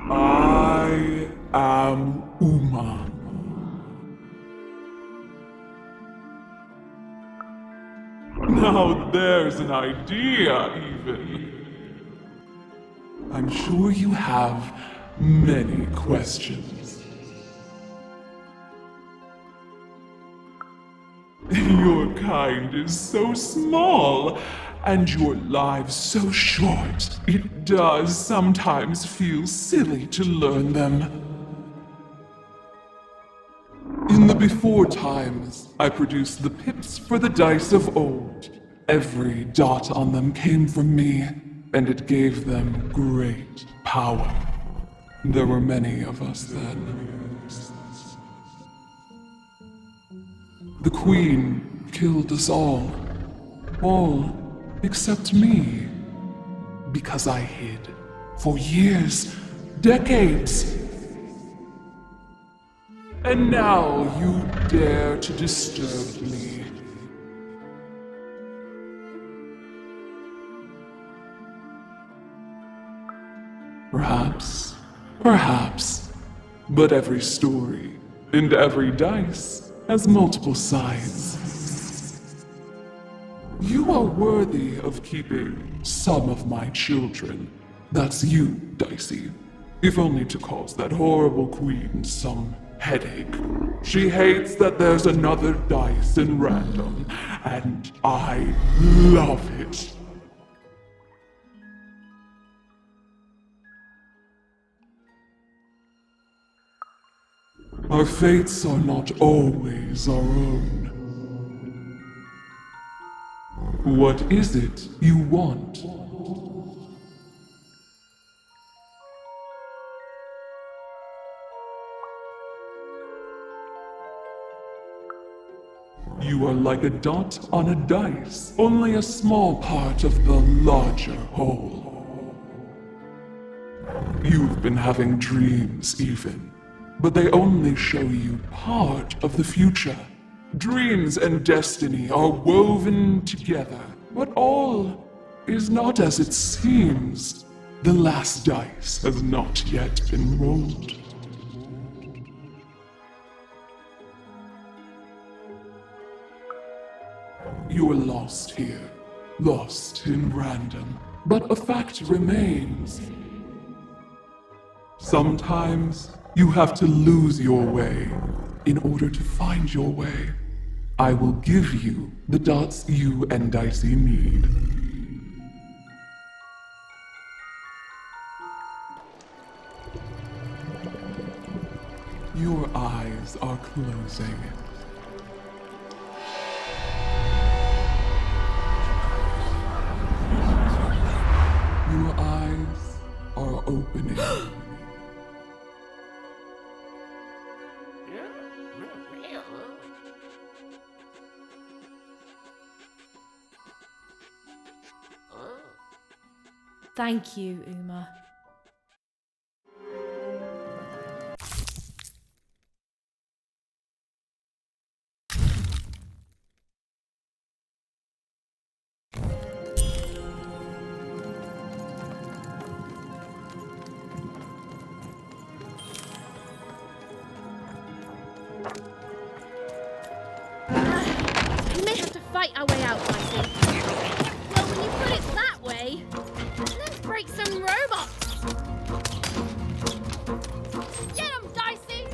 I am Uma. Now there's an idea, even. I'm sure you have many questions. Your kind is so small, and your lives so short, it does sometimes feel silly to learn them. In the before times, I produced the pips for the dice of old. Every dot on them came from me, and it gave them great power. There were many of us then. The Queen killed us all except me, because I hid for years, decades. And now you dare to disturb me. Perhaps, but every story and every dice has multiple sides. You are worthy of keeping some of my children. That's you, Dicey. If only to cause that horrible queen some headache. She hates that there's another dice in Random, and I love it. Our fates are not always our own. What is it you want? You are like a dot on a dice, only a small part of the larger whole. You've been having dreams even, but they only show you part of the future. Dreams and destiny are woven together, but all is not as it seems. The last dice has not yet been rolled. You are lost here, lost in Random, but a fact remains. Sometimes you have to lose your way in order to find your way. I will give you the dots you and Dicey need. Your eyes are closing. Your eyes are opening.
Thank you, Uma.
We may have to fight our way out, Dicey. Well, when you put it that way, let's break some robots.
Get him, Dicey!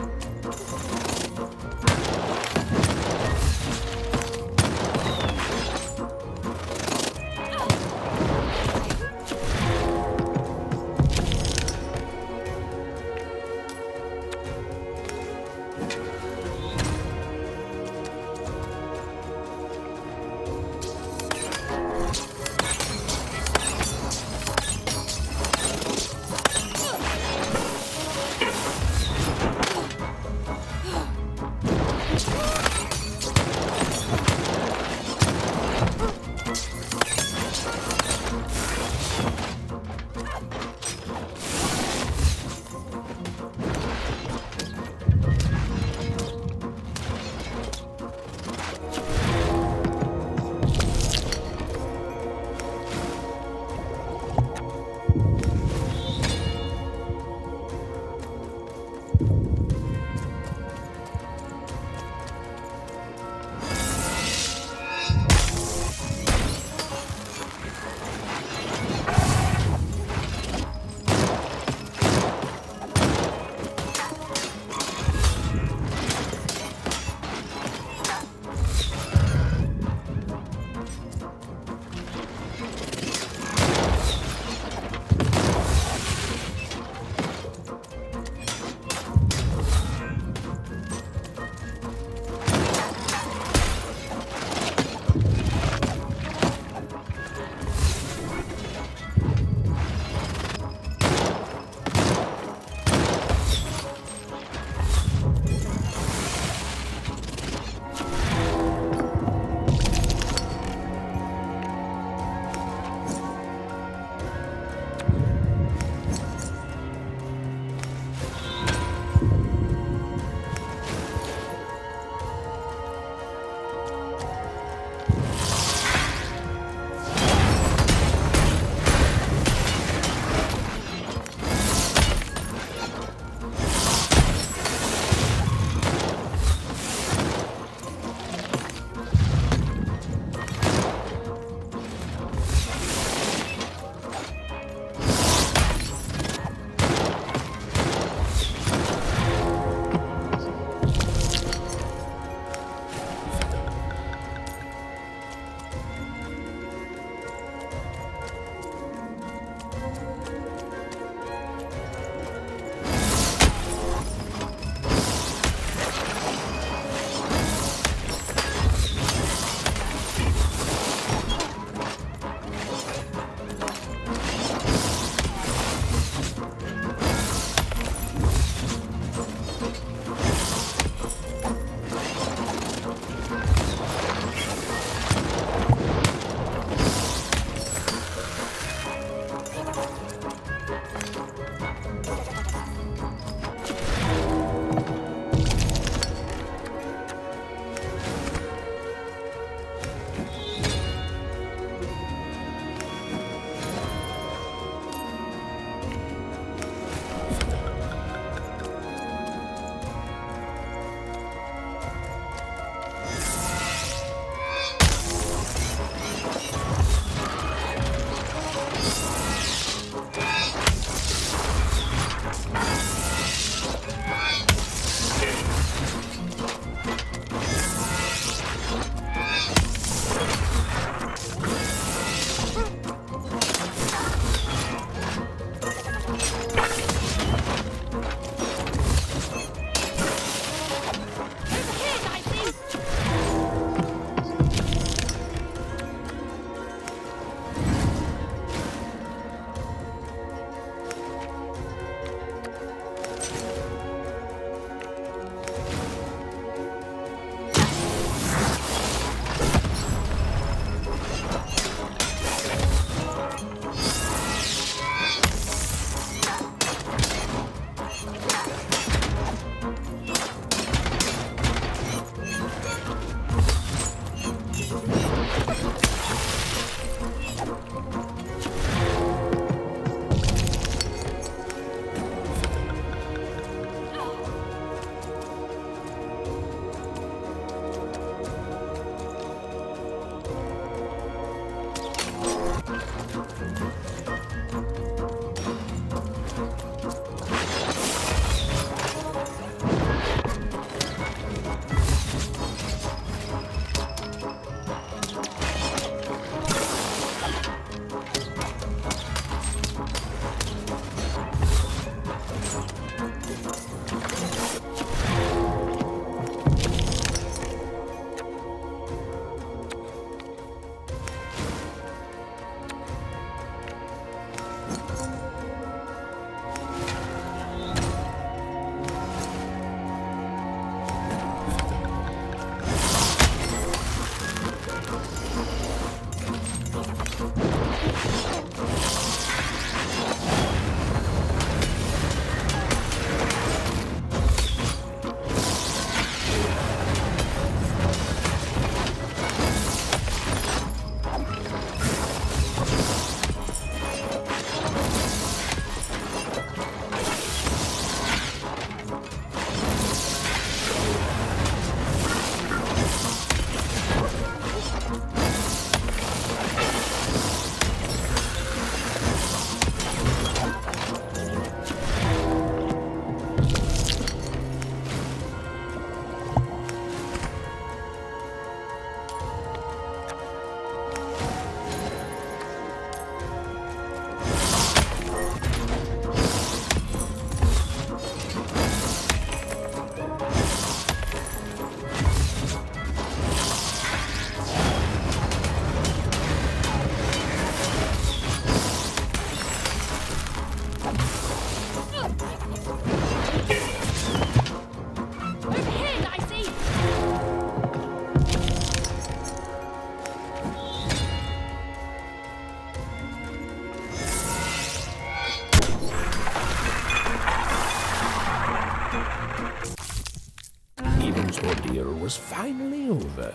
ordeal was finally over.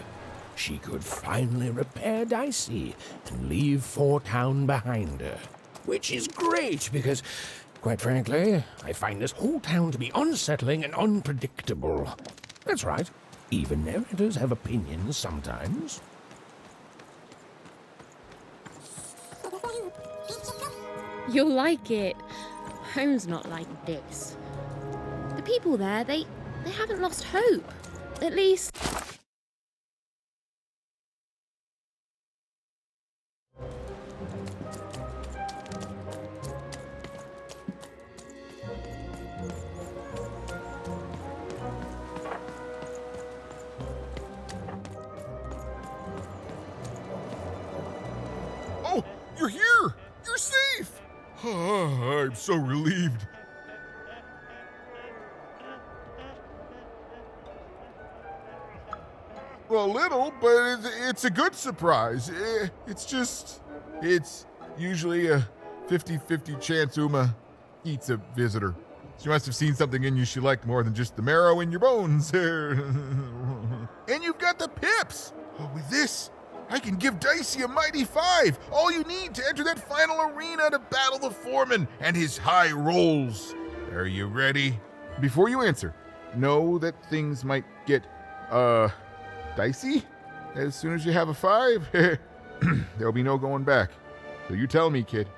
She could finally repair Dicey and leave Fort Town behind her. Which is great because, quite frankly, I find this whole town to be unsettling and unpredictable. That's right. Even narrators have opinions sometimes.
You'll like it. Home's not like this. The people there, they haven't lost hope. At least...
Oh, you're here! You're safe! I'm so relieved. Well, a little, but it's a good surprise. It's usually a 50-50 chance Uma eats a visitor. She must have seen something in you she liked more than just the marrow in your bones. And you've got the pips! Oh, with this, I can give Dicey a mighty 5. All you need to enter that final arena to battle the foreman and his high rolls. Are you ready? Before you answer, know that things might get, dicey? As soon as you have a 5, there'll be no going back. So you tell me, kid,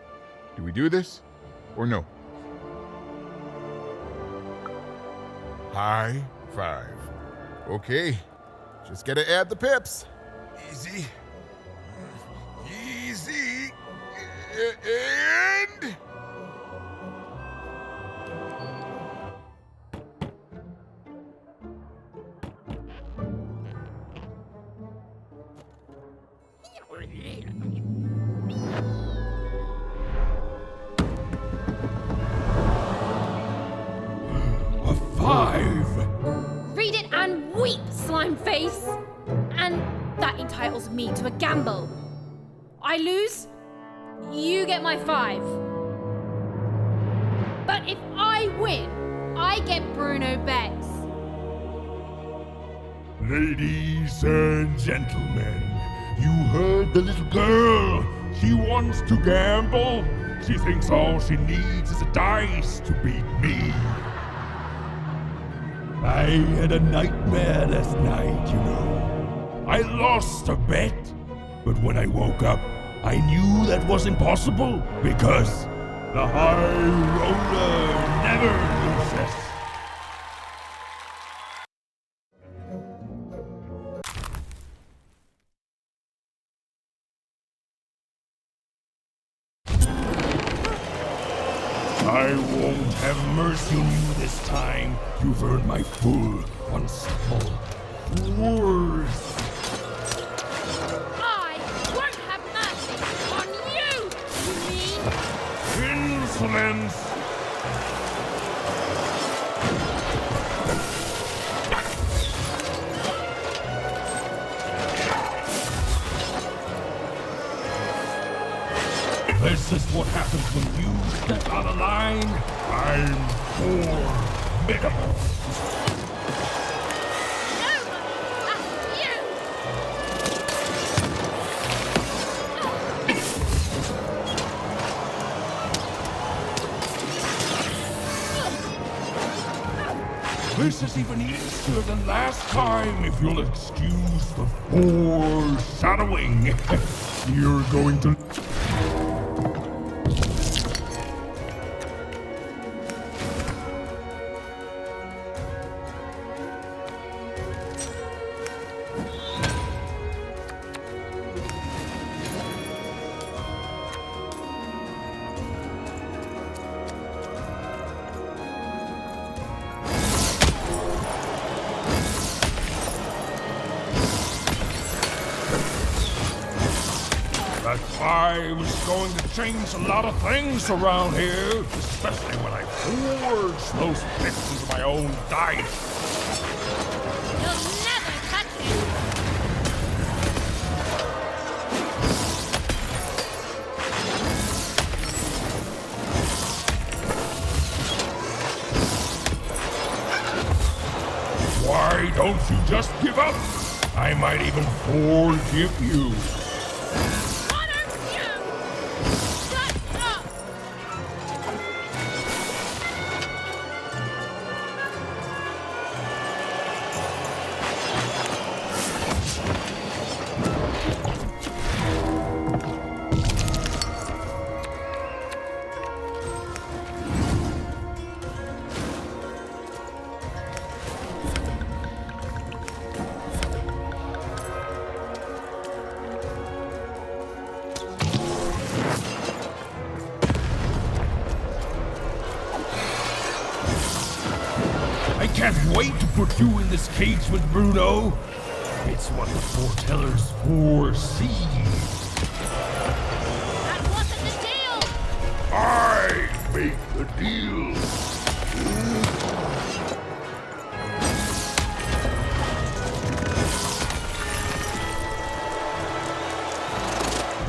do we do this or no? High 5. Okay, just gotta add the pips. Easy. Easy. And...
A 5!
Read it and weep, slime face! And that entitles me to a gamble. I lose, you get my 5. But if I win, I get Bruno Betts.
Ladies and gentlemen, you heard the little girl. She wants to gamble. She thinks all she needs is a dice to beat me. I had a nightmare last night, you know. I lost a bet, but when I woke up, I knew that was impossible because the high roller never loses. I won't have mercy on you this time. You've earned my full, unstoppable force.
I won't have mercy on you, you mean?
Insolence! This is what happens when you step out of line. I'm formidable. This is even easier than last time, if you'll excuse the foreshadowing. You're going to... That 5 is going to change a lot of things around here, especially when I forge those bits into my own dice.
You'll never touch it!
Why don't you just give up. I might even forgive you. I can't wait to put you in this cage with Bruno. It's what the foretellers foresee.
That wasn't the deal!
I make the deal.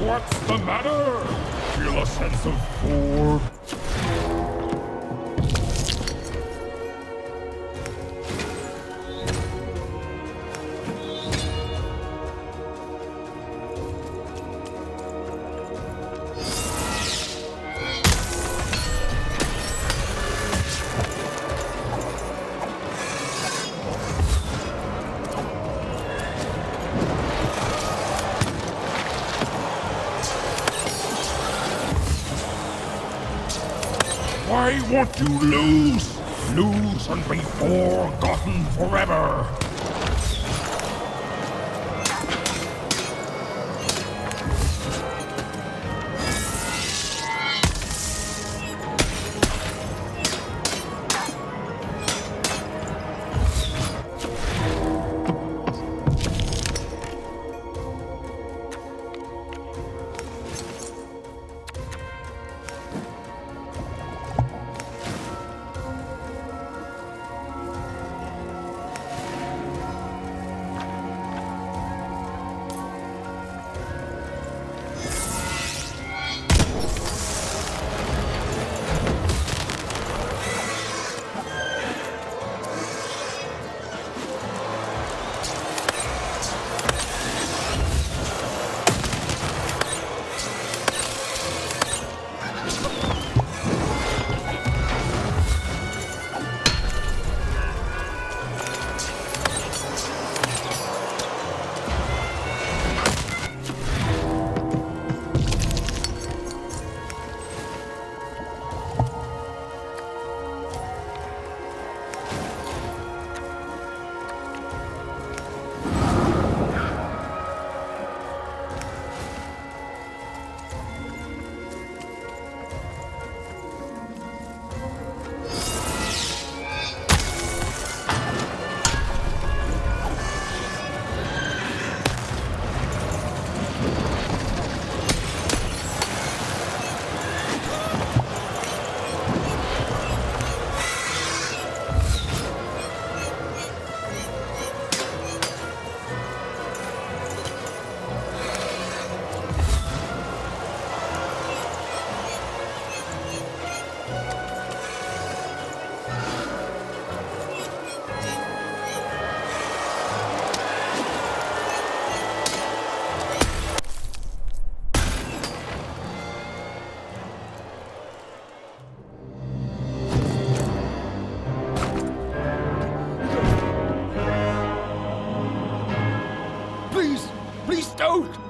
What's the matter? Feel a sense of four? Why won't you lose? Lose and be forgotten forever.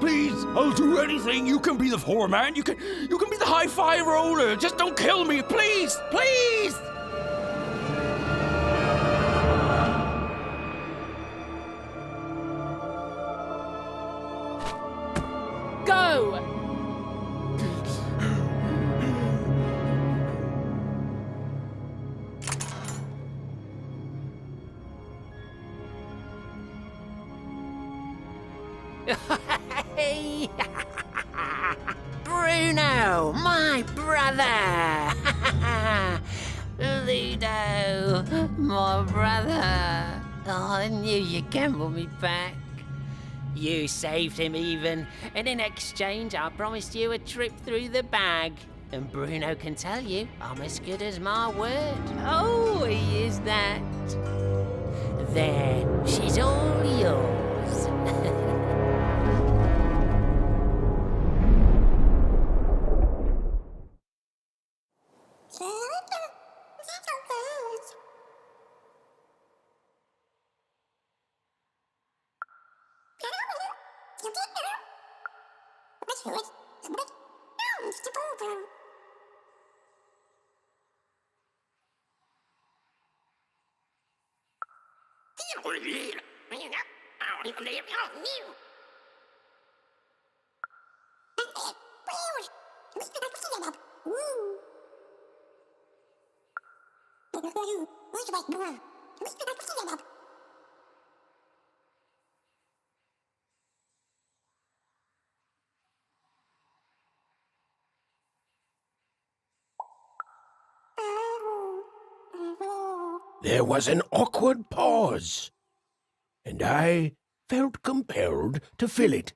Please, I'll do anything. You can be the foreman. You can be the high-five roller. Just don't kill me, please, please.
Go!
Hey! Bruno, my brother! Ludo, my brother! Oh, I knew you'd gamble me back. You saved him even, and in exchange I promised you a trip through the bag. And Bruno can tell you I'm as good as my word. Oh, he is that. There, she's all yours.
There was an awkward pause, and I felt compelled to fill it.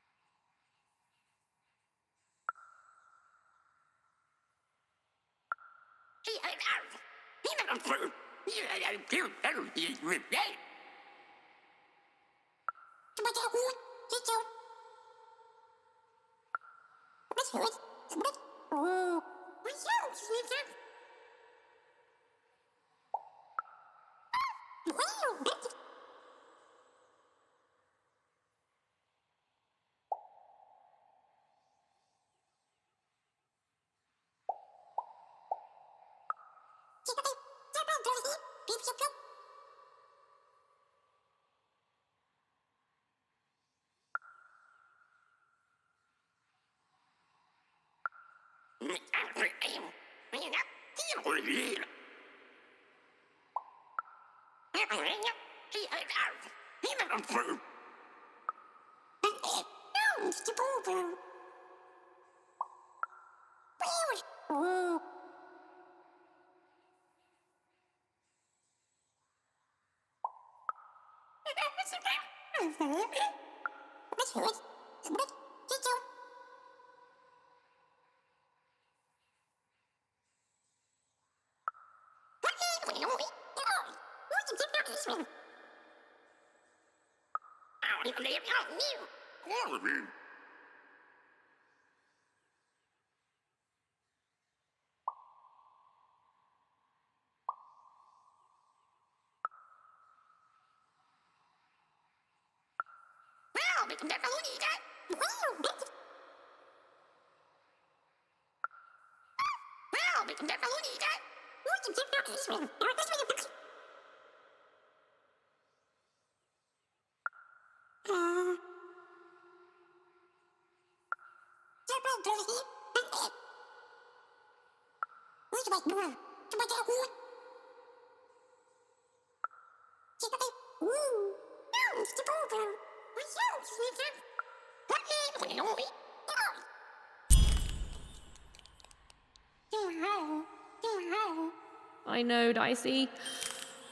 I know, Dicey.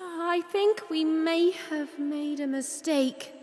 I think we may have made a mistake.